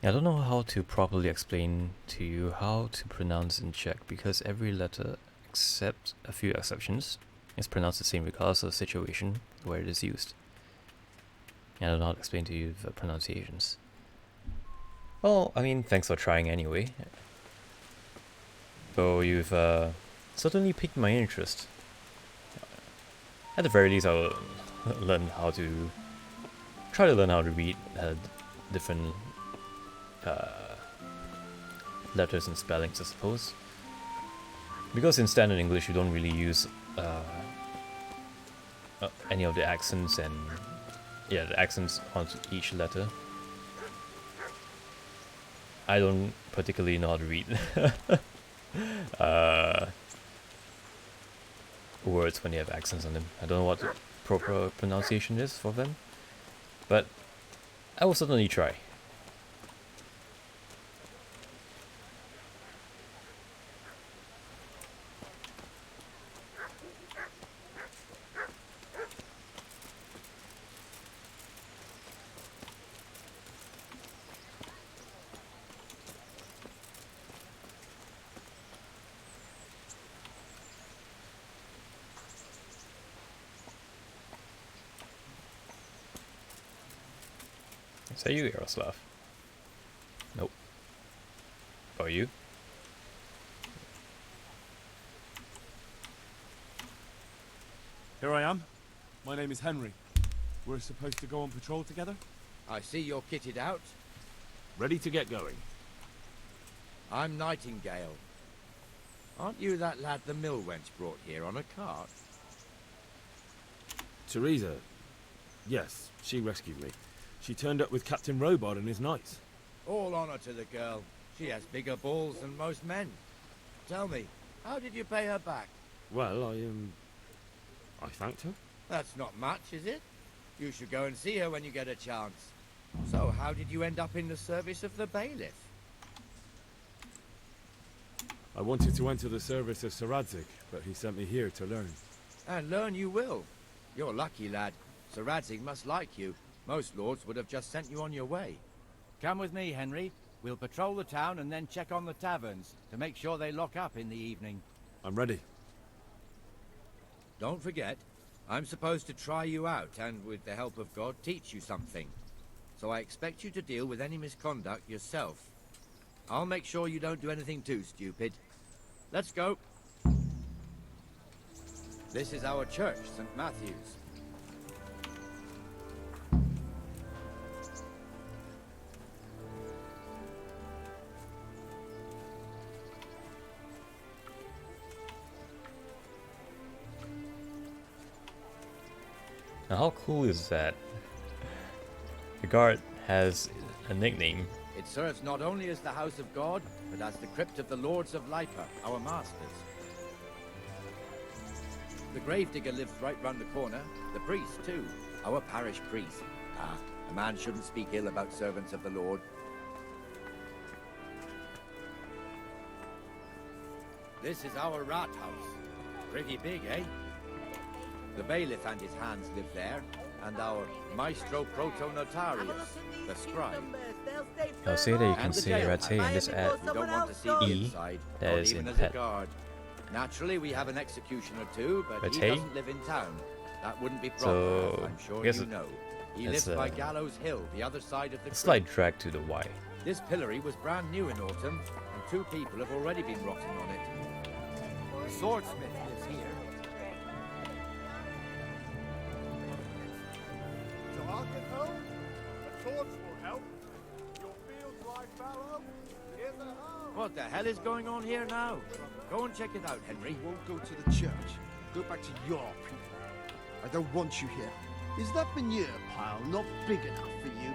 I don't know how to properly explain to you how to pronounce in Czech because every letter, except a few exceptions, is pronounced the same regardless of the situation where it is used. I don't know how to explain to you the pronunciations. Well, I mean, thanks for trying anyway. Though you've certainly piqued my interest. At the very least, I'll try to learn how to read different letters and spellings, I suppose. Because in standard English you don't really use any of the accents and the accents onto each letter. I don't particularly know how to read words when they have accents on them. I don't know what the proper pronunciation is for them, but I will certainly try. Is that you, Yaroslav? Nope. Are you? Here I am. My name is Henry. We're supposed to go on patrol together? I see you're kitted out. Ready to get going. I'm Nightingale. Aren't you that lad the mill wench brought here on a cart? Teresa. Yes, she rescued me. She turned up with Captain Robot and his knights. All honor to the girl. She has bigger balls than most men. Tell me, how did you pay her back? Well, I thanked her. That's not much, is it? You should go and see her when you get a chance. So, how did you end up in the service of the bailiff? I wanted to enter the service of Sir Radzig, but he sent me here to learn. And learn you will. You're lucky, lad. Sir Radzig must like you. Most lords would have just sent you on your way. Come with me, Henry. We'll patrol the town and then check on the taverns to make sure they lock up in the evening. I'm ready. Don't forget, I'm supposed to try you out and, with the help of God, teach you something. So I expect you to deal with any misconduct yourself. I'll make sure you don't do anything too stupid. Let's go. This is our church, St. Matthew's. Now how cool is that? The guard has a nickname. It serves not only as the house of God, but as the crypt of the lords of Lipa, our masters. The gravedigger lives right round the corner. The priest, too. Our parish priest. Ah, a man shouldn't speak ill about servants of the Lord. This is our rat house. Pretty big, eh? The bailiff and his hands live there, and our maestro proto-notarius, the scribe. I'll say that you can say Rate in this ad You don't want to see the E, inside, that not is even in as a pet. guard. Naturally, we have an executioner too, but he Rate? doesn't live in town. That wouldn't be proper, So, I'm sure I guess you know. He it's lives by Gallows Hill, the other side of the a creek. slight drag to the Y. This pillory was brand new in autumn, and 2 people have already been rotting on it. The swordsmith lives here. So I'll get home. The torch will help. Your fields lie fallow. Here's a home. What the hell is going on here now? Go and check it out, Henry. You won't go to the church. Go back to your people. I don't want you here. Is that manure pile not big enough for you?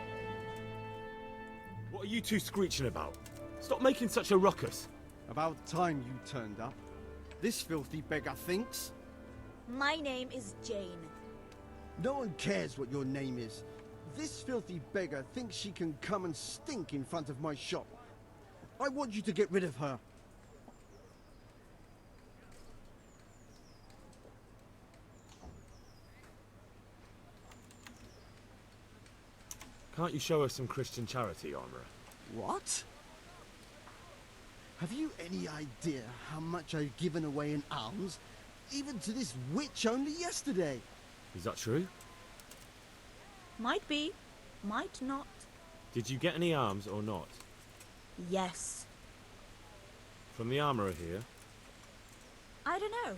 What are you two screeching about? Stop making such a ruckus. About time you turned up. This filthy beggar thinks. My name is Jane. No one cares what your name is. This filthy beggar thinks she can come and stink in front of my shop. I want you to get rid of her. Can't you show us some Christian charity, armourer? What? Have you any idea how much I've given away in alms? Even to this witch only yesterday. Is that true? Might be, might not. Did you get any arms or not? Yes. From the armourer here? I don't know.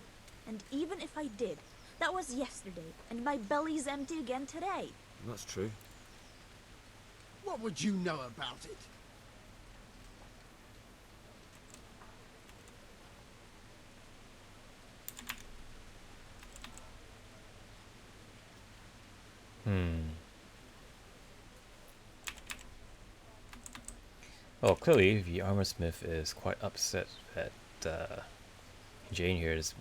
And even if I did, that was yesterday, and my belly's empty again today. That's true. What would you know about it? Well, clearly the armor smith is quite upset that Jane here is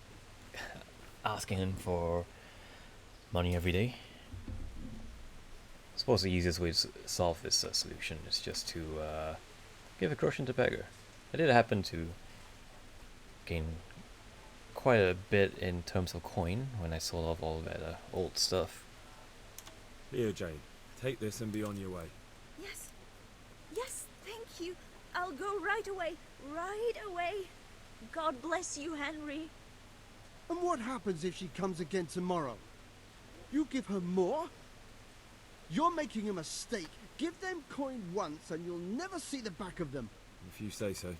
asking him for money every day. I suppose the easiest way to solve this solution is just to give a groschen to beggar. I did happen to gain quite a bit in terms of coin when I sold off all that old stuff. Here, Jane. Take this and be on your way. Yes. Yes, thank you. I'll go right away. Right away. God bless you, Henry. And what happens if she comes again tomorrow? You give her more? You're making a mistake. Give them coin once and you'll never see the back of them. If you say so.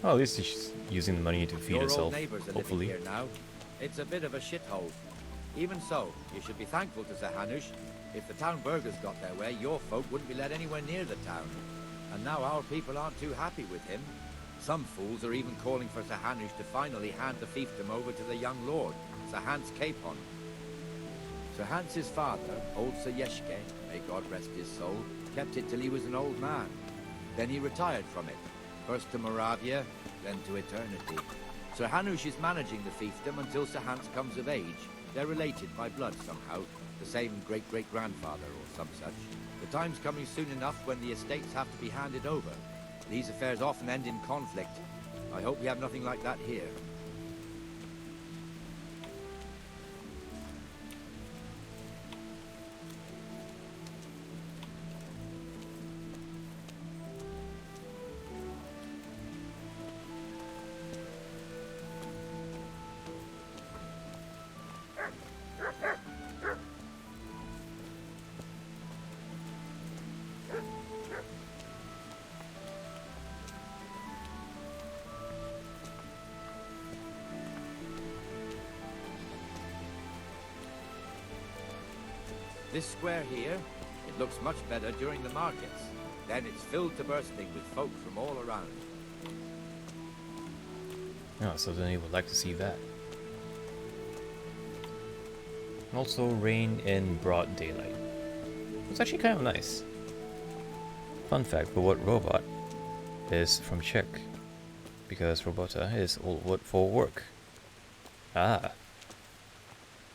Well, at least he's using the money to feed Your himself, old neighbours are hopefully. living here now. It's a bit of a shithole. Even so, you should be thankful to Sir Hanush. If the Talmbergers got their way, your folk wouldn't be let anywhere near the town. And now our people aren't too happy with him. Some fools are even calling for Sir Hanush to finally hand the fiefdom over to the young lord, Sir Hans Capon. Sir Hans's father, old Sir Yeshke, may God rest his soul, kept it till he was an old man. Then he retired from it, first to Moravia, then to eternity. Sir Hanush is managing the fiefdom until Sir Hans comes of age. They're related by blood somehow, the same great-great-grandfather or some such. The time's coming soon enough when the estates have to be handed over. These affairs often end in conflict. I hope we have nothing like that here. This square here, it looks much better during the markets. Then it's filled to bursting with folk from all around. Oh, so then he would like to see that. And also rain in broad daylight. It's actually kind of nice. Fun fact, the word robot is from Czech, because robota is old word for work. Ah.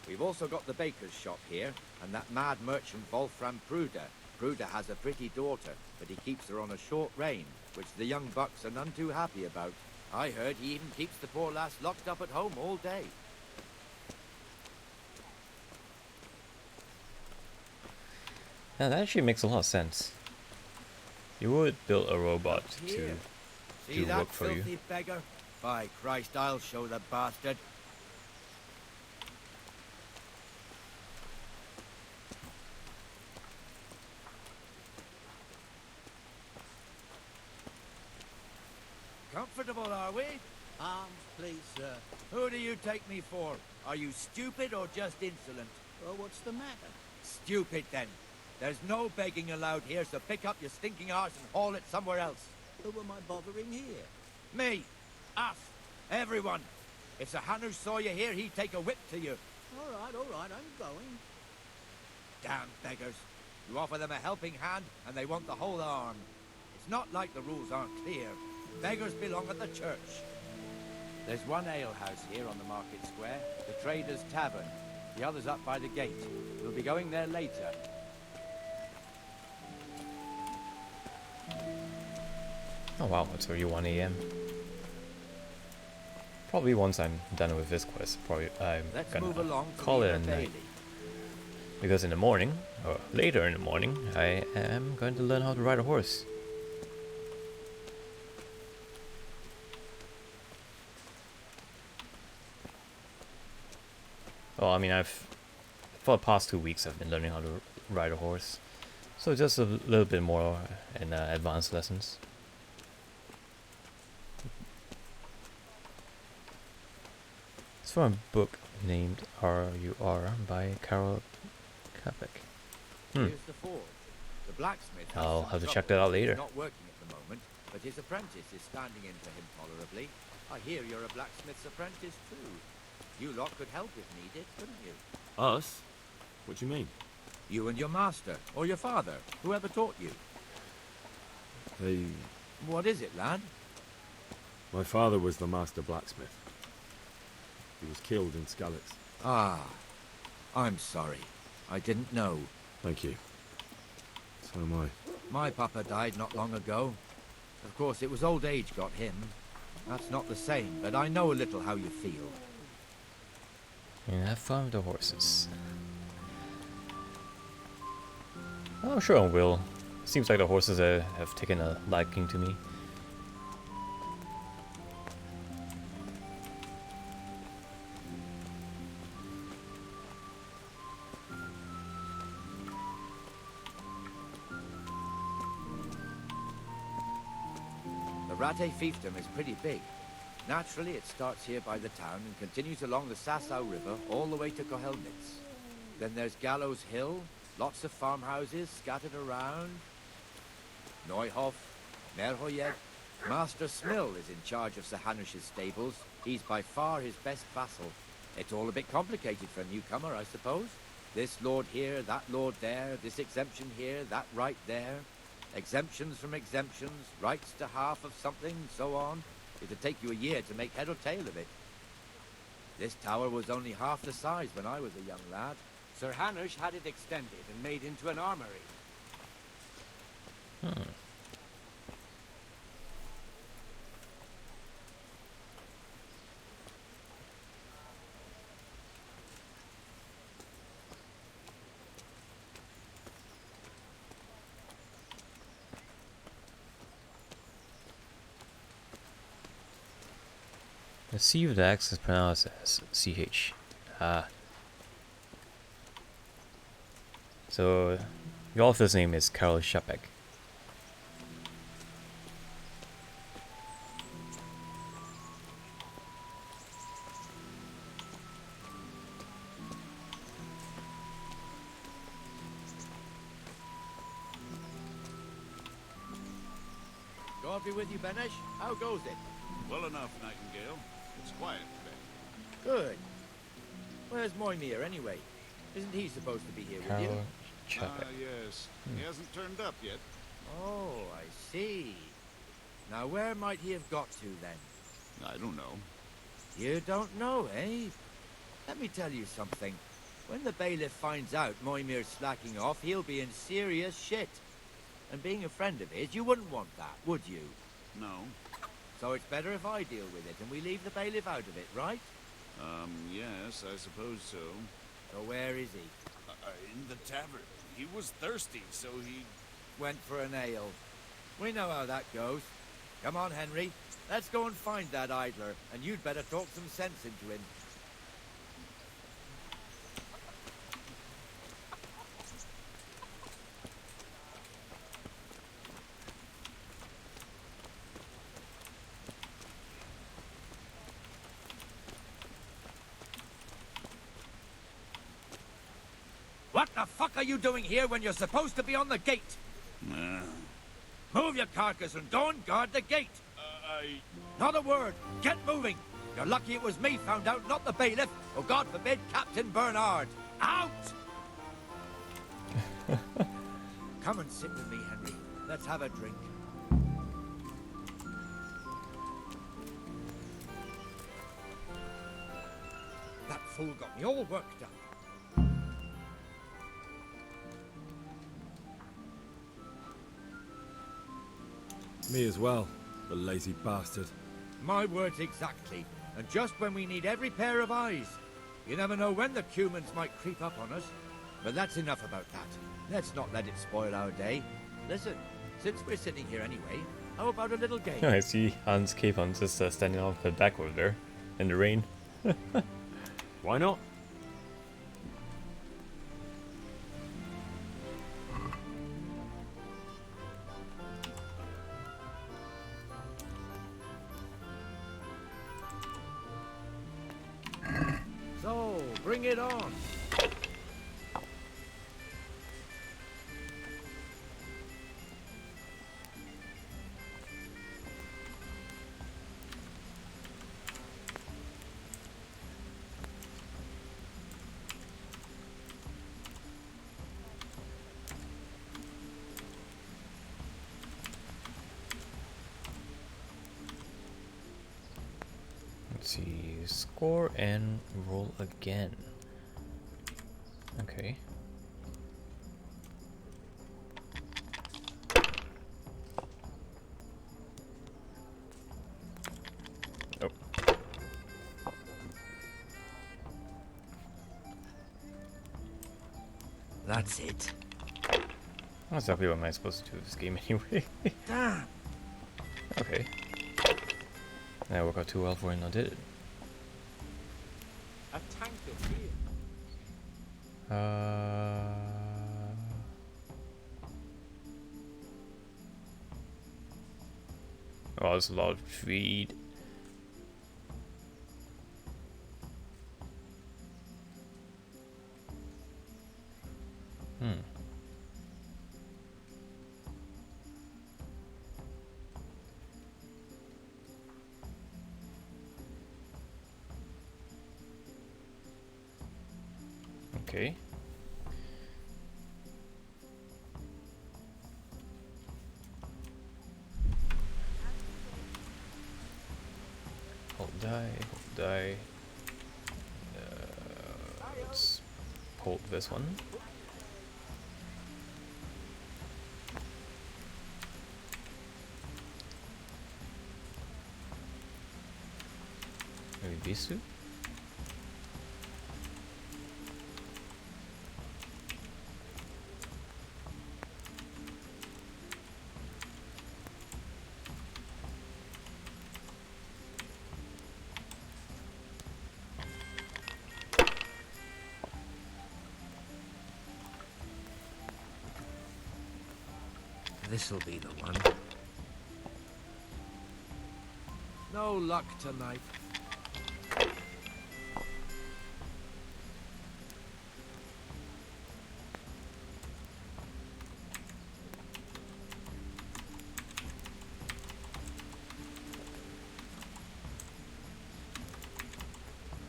We've also got the baker's shop here, and that mad merchant Wolfram Pruder. Pruder has a pretty daughter, but he keeps her on a short rein, which the young bucks are none too happy about. I heard he even keeps the poor lass locked up at home all day. Yeah, that actually makes a lot of sense. You would build a robot to See do that work for you. filthy beggar? By Christ, I'll show the bastard. Comfortable, are we? Please, sir. Who do you take me for? Are you stupid or just insolent? Well, what's the matter? Stupid, then. There's no begging allowed here, so pick up your stinking arse and haul it somewhere else. Who am I bothering here? Me. Us. Everyone. If Sir Hanush saw you here, he'd take a whip to you. All right, I'm going. Damn beggars. You offer them a helping hand, and they want the whole arm. It's not like the rules aren't clear. Beggars belong at the church. There's one alehouse here on the market square, the Trader's Tavern. The other's up by the gate. We'll be going there later. Oh wow, it's already 1 AM. Probably once I'm done with this quest, probably I'm Let's gonna move along to call it a the night. Because in the morning, or later in the morning, I am going to learn how to ride a horse. Well, I mean, for the past 2 weeks I've been learning how to ride a horse. So just a little bit more in advanced lessons. It's from a book named R.U.R. by Carol Kapek. Here's the forge. The blacksmith has I'll some have to trouble. check that out later. He's not working at the moment, but his apprentice is standing in for him tolerably. I hear you're a blacksmith's apprentice too. You lot could help if needed, couldn't you? Us? What do you mean? You and your master, or your father, whoever taught you. What is it, lad? My father was the master blacksmith. He was killed in Skalitz. Ah, I'm sorry. I didn't know. Thank you. So am I. My papa died not long ago. Of course, it was old age got him. That's not the same, but I know a little how you feel. And have fun with the horses. I'm sure I will. Seems like the horses have taken a liking to me. The Rate fiefdom is pretty big. Naturally, it starts here by the town and continues along the Sassau River all the way to Kohelnitz. Then there's Gallows Hill, lots of farmhouses scattered around. Neuhof, Merhoyed. Master Smill is in charge of Sir Hanush's stables. He's by far his best vassal. It's all a bit complicated for a newcomer, I suppose. This lord here, that lord there, this exemption here, that right there. Exemptions from exemptions, rights to half of something, so on. It'd take you a year to make head or tail of it. This tower was only half the size when I was a young lad. Sir Hanush had it extended and made into an armory. The C with the X is pronounced as CH. Ah. So, the author's name is Karel Čapek. God be with you, Benesh. How goes it? Well enough, Nightingale. It's quiet today. Good. Where's Moimir, anyway? Isn't he supposed to be here with you? Yes. He hasn't turned up yet. Oh, I see. Now, where might he have got to, then? I don't know. You don't know, eh? Let me tell you something. When the bailiff finds out Moimir's slacking off, he'll be in serious shit. And being a friend of his, you wouldn't want that, would you? No. So it's better if I deal with it and we leave the bailiff out of it, right? Yes, I suppose so. So where is he? In the tavern. He was thirsty, so he... Went for an ale. We know how that goes. Come on, Henry. Let's go and find that idler, and you'd better talk some sense into him. What the fuck are you doing here when you're supposed to be on the gate? Move your carcass and go and guard the gate. Not a word. Get moving. You're lucky it was me found out, not the bailiff, or God forbid, Captain Bernard. Out! Come and sit with me, Henry. Let's have a drink. That fool got me all worked up. Me as well. The lazy bastard. My words exactly. And just when we need every pair of eyes. You never know when the humans might creep up on us. But that's enough about that. Let's not let it spoil our day. Listen, since we're sitting here anyway, how about a little game? I see Hans Capon just standing off the back over there in the rain. Why not? So, bring it on. Let's see, score and roll again. Okay. Oh. That's it. That's exactly what am I supposed to do with this game anyway. Damn. Okay. That worked out too well for him, I did it. A tanker here. Oh, there's a lot of feed. Okay. Hold die. Let's hold this one. Maybe these two? This'll be the one. No luck tonight.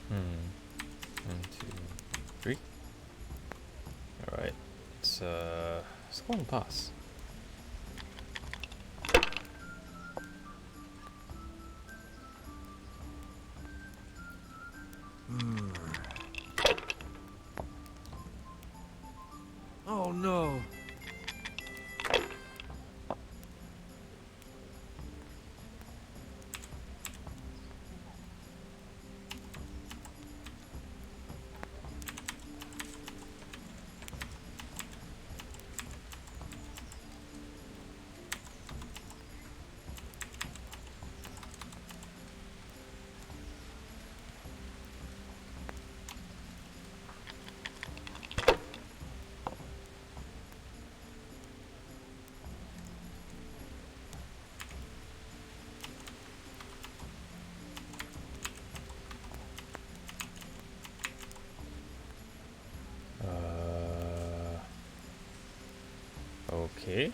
One, two, three. Alright. It's go and pass. Oh no. Okay.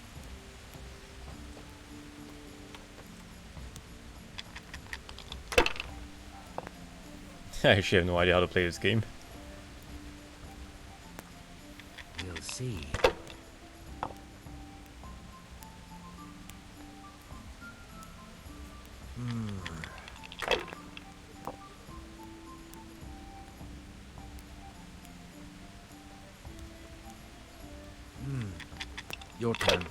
I actually have no idea how to play this game. We'll see. Your turn.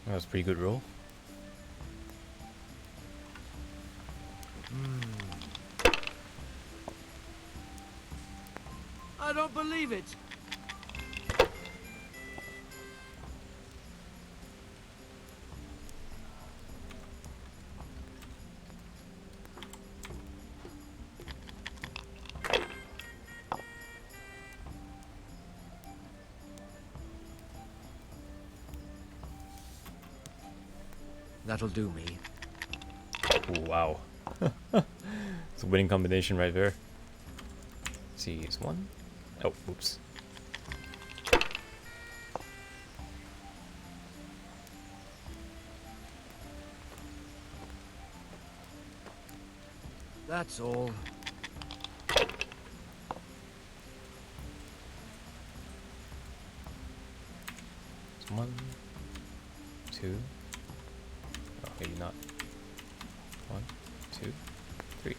That was a pretty good roll. I don't believe it. That'll do me. Ooh, wow. It's a winning combination right there. Let's see, it's one. Oh, oops. That's all. It's one, two. Oh, maybe not. One, two, three.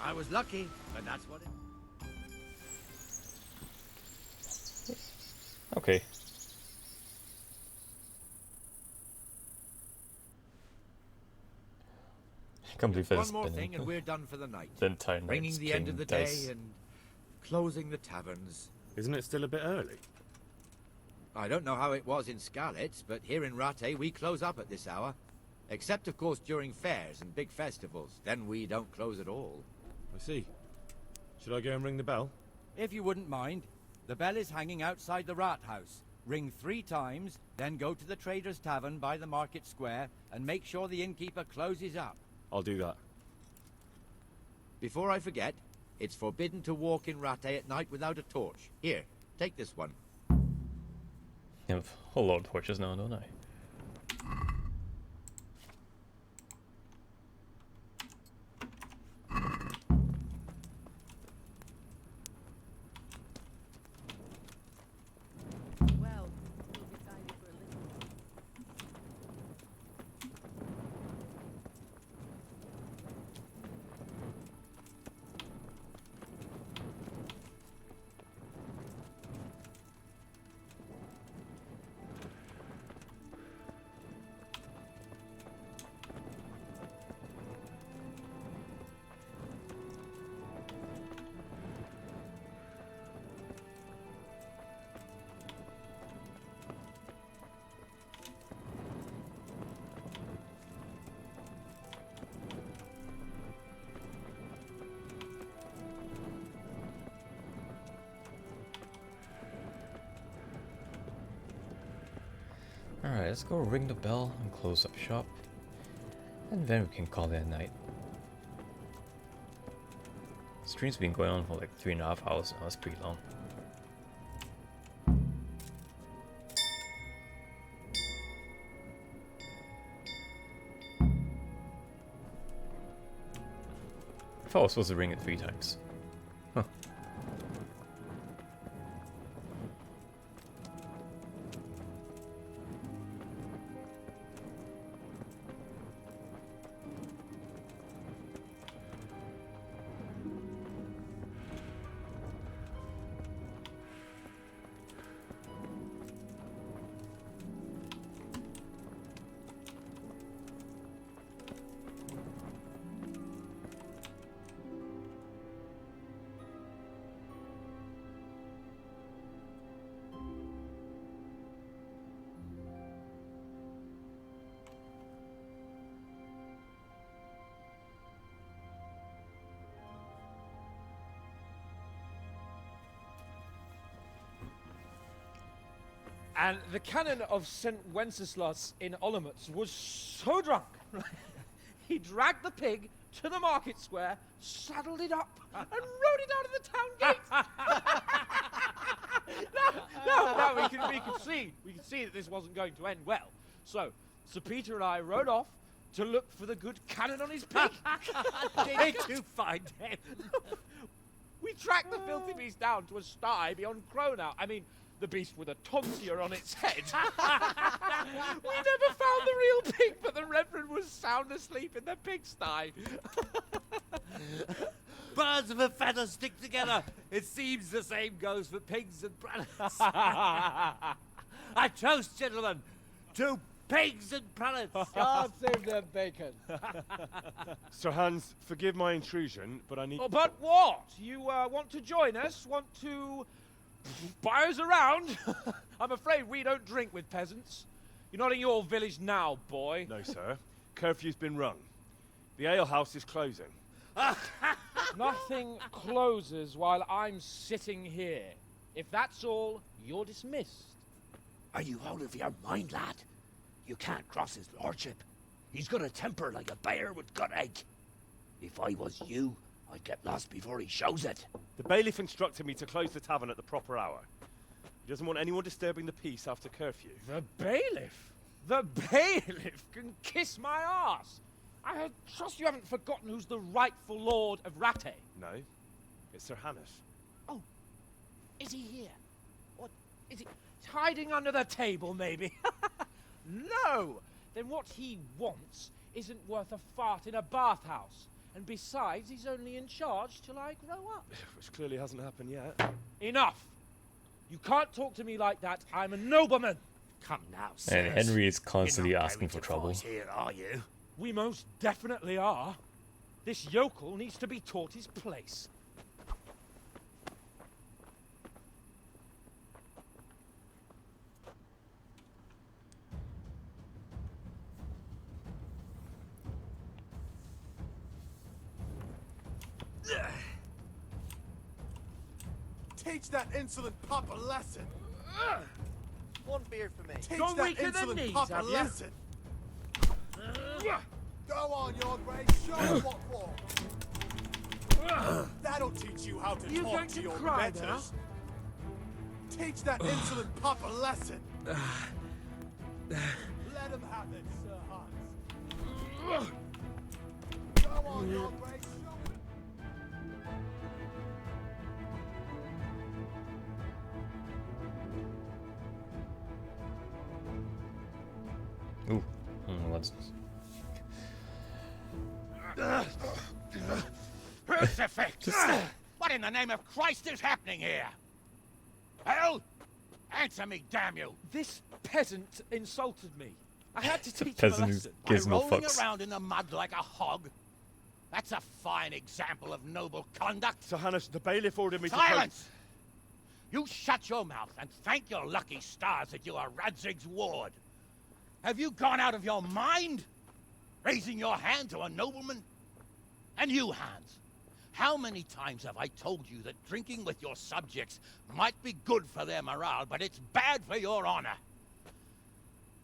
I was lucky, but that's what it... Okay. I can't believe One more thing and we're done for the night. The entire night Ringing the end of the dice. day and closing the taverns. Isn't it still a bit early? I don't know how it was in Skalitz, but here in Rattay we close up at this hour. Except, of course, during fairs and big festivals. Then we don't close at all. I see. Should I go and ring the bell? If you wouldn't mind. The bell is hanging outside the Rathaus. Ring 3 times, then go to the Trader's Tavern by the Market Square and make sure the innkeeper closes up. I'll do that. Before I forget, it's forbidden to walk in Rattay at night without a torch. Here, take this one. I have a whole lot of torches now, don't I? Well, we'll be tidy for a little. Alright, let's go ring the bell and close up shop. And then we can call it a night. Stream's been going on for like 3.5 hours now, that's pretty long. I thought I was supposed to ring it 3 times. Huh. And the canon of St. Wenceslas in Olomouc was so drunk, he dragged the pig to the market square, saddled it up, and rode it out of the town gate. No, we could see that this wasn't going to end well. So, Sir Peter and I rode off to look for the good canon on his pig. Did you find him? We tracked the filthy beast down to a sty beyond Cronau. I mean, The beast with a tonsure on its head. We never found the real pig, but the Reverend was sound asleep in the pigsty. Birds of a feather stick together. It seems the same goes for pigs and prelates. I toast, gentlemen, to pigs and prelates. God save them bacon. Sir Hans, forgive my intrusion, but I need... Oh, but what? You want to join us? Want to buy us around? I'm afraid we don't drink with peasants. You're not in your village now, boy. No, sir. Curfew's been rung. The alehouse is closing. Nothing closes while I'm sitting here. If that's all, you're dismissed. Are you out of your mind, lad? You can't cross his lordship. He's got a temper like a bear with gut ache. If I was you, I'd get lost before he shows it. The bailiff instructed me to close the tavern at the proper hour. He doesn't want anyone disturbing the peace after curfew. The bailiff? The bailiff can kiss my arse. I trust you haven't forgotten who's the rightful lord of Rattay. No, it's Sir Hannes. Oh, is he here? What, is he hiding under the table, maybe? No! Then what he wants isn't worth a fart in a bathhouse. And besides, he's only in charge till I grow up. Which clearly hasn't happened yet. Enough! You can't talk to me like that. I'm a nobleman. Come now, sirs. And Henry is constantly asking for trouble. Here, are you? We most definitely are. This yokel needs to be taught his place. Teach that insolent pup a lesson. One beer for me. Teach Don't that weaken the insolent knees, pup a have you? lesson. Go on, your grace. Show him what for. That'll teach you how to You talk going to to your cry betters. Teach that insolent pup a lesson. Let him have it, Sir Hans. Go on, your grace. Show him. Ooh, what's this? Crucifix! What in the name of Christ is happening here? Hell? Answer me, damn you! This peasant insulted me. I had to teach him a Peasant lesson. By gives no rolling fucks. around in the mud like a hog? That's a fine example of noble conduct. Sir Hannes, the bailiff ordered me to... Silence! You shut your mouth and thank your lucky stars that you are Radzig's ward. Have you gone out of your mind? Raising your hand to a nobleman? And you, Hans, how many times have I told you that drinking with your subjects might be good for their morale, but it's bad for your honor?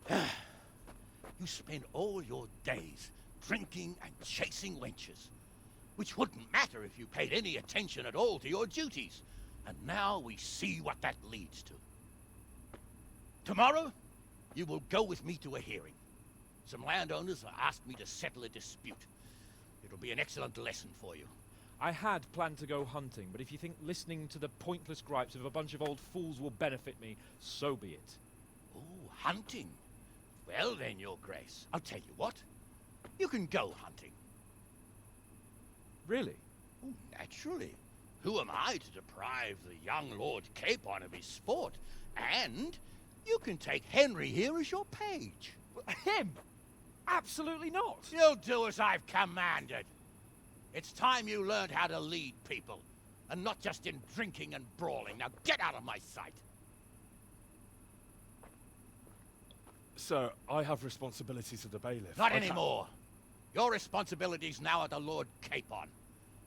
You spend all your days drinking and chasing wenches, which wouldn't matter if you paid any attention at all to your duties. And now we see what that leads to. Tomorrow, you will go with me to a hearing. Some landowners have asked me to settle a dispute. It'll be an excellent lesson for you. I had planned to go hunting, but if you think listening to the pointless gripes of a bunch of old fools will benefit me, so be it. Oh, hunting? Well then, your grace, I'll tell you what. You can go hunting. Really? Oh, naturally. Who am I to deprive the young Lord Capon of his sport? And you can take Henry here as your page. Him? Absolutely not. You'll do as I've commanded. It's time you learned how to lead people, and not just in drinking and brawling. Now get out of my sight. Sir, I have responsibilities of the bailiff. Not anymore. Your responsibilities now are the Lord Capon.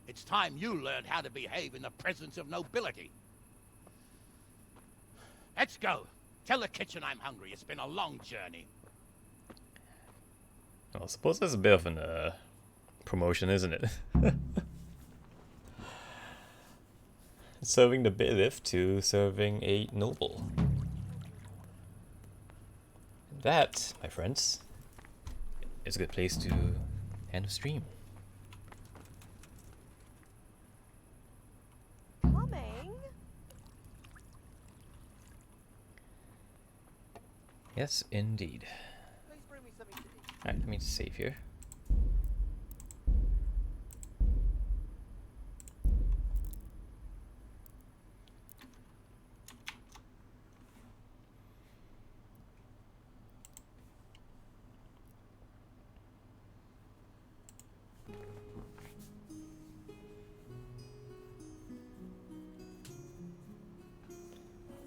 It's time you learned how to behave in the presence of nobility. Let's go. Tell the kitchen I'm hungry. It's been a long journey. Well, I suppose that's a bit of an promotion, isn't it? Serving the bailiff to serving a noble. That, my friends, is a good place to end the stream. Coming. Yes, indeed. Please bring me something to eat. Alright, let me just save here.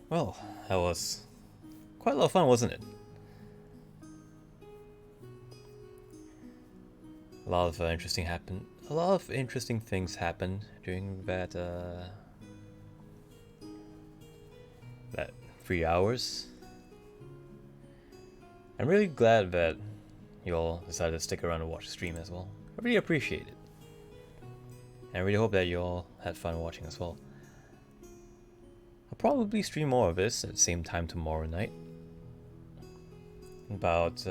Well, that was quite a lot of fun, wasn't it? A lot of interesting things happened during that 3 hours. I'm really glad that you all decided to stick around and watch the stream as well. I really appreciate it. And I really hope that you all had fun watching as well. I'll probably stream more of this at the same time tomorrow night. About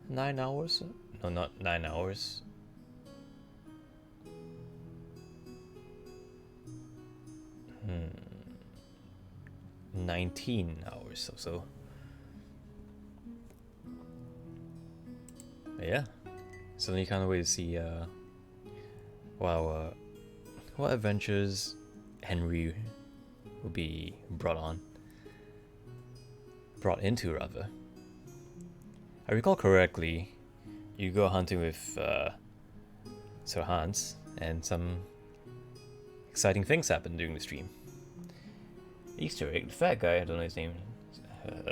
9 hours? No, not 9 hours. Hmm. 19 hours or so. But yeah. Suddenly can't wait to see what adventures Henry will be brought into rather. I recall correctly, you go hunting with Sir Hans, and some exciting things happen during the stream. Easter egg, the fat guy, I don't know his name,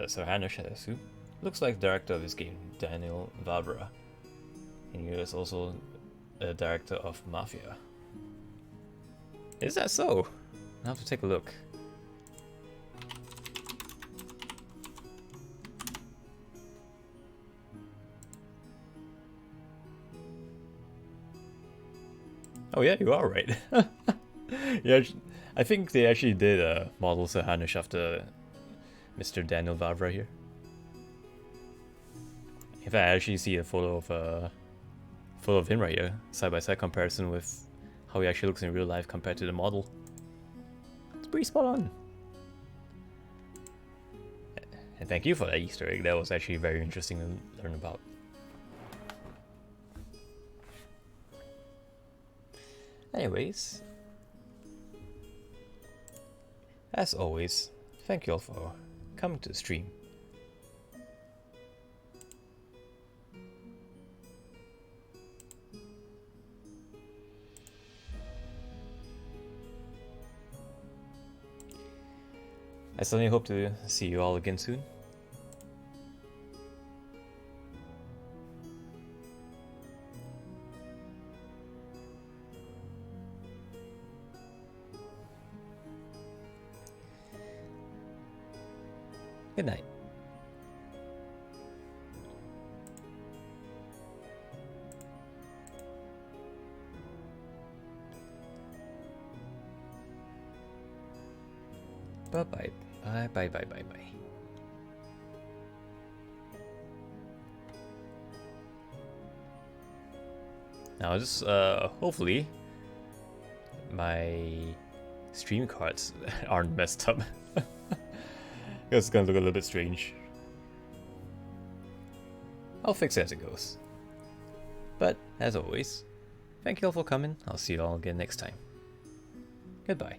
Sir Hanush, I assume, looks like the director of this game, Daniel Vavra. And he is also a director of Mafia. Is that so? I'll have to take a look. Oh yeah, you are right. Yeah, I think they actually did model Sir Hanush after Mr. Daniel Vavra here. In fact, I actually see a photo of him right here, side-by-side comparison with how he actually looks in real life compared to the model. It's pretty spot on. And thank you for that Easter egg. That was actually very interesting to learn about. Anyways, as always, thank you all for coming to the stream. I certainly hope to see you all again soon. Good night. Bye-bye. Bye. Now just hopefully my stream cards aren't messed up. It's gonna look a little bit strange. I'll fix it as it goes. But as always, thank you all for coming. I'll see you all again next time. Goodbye.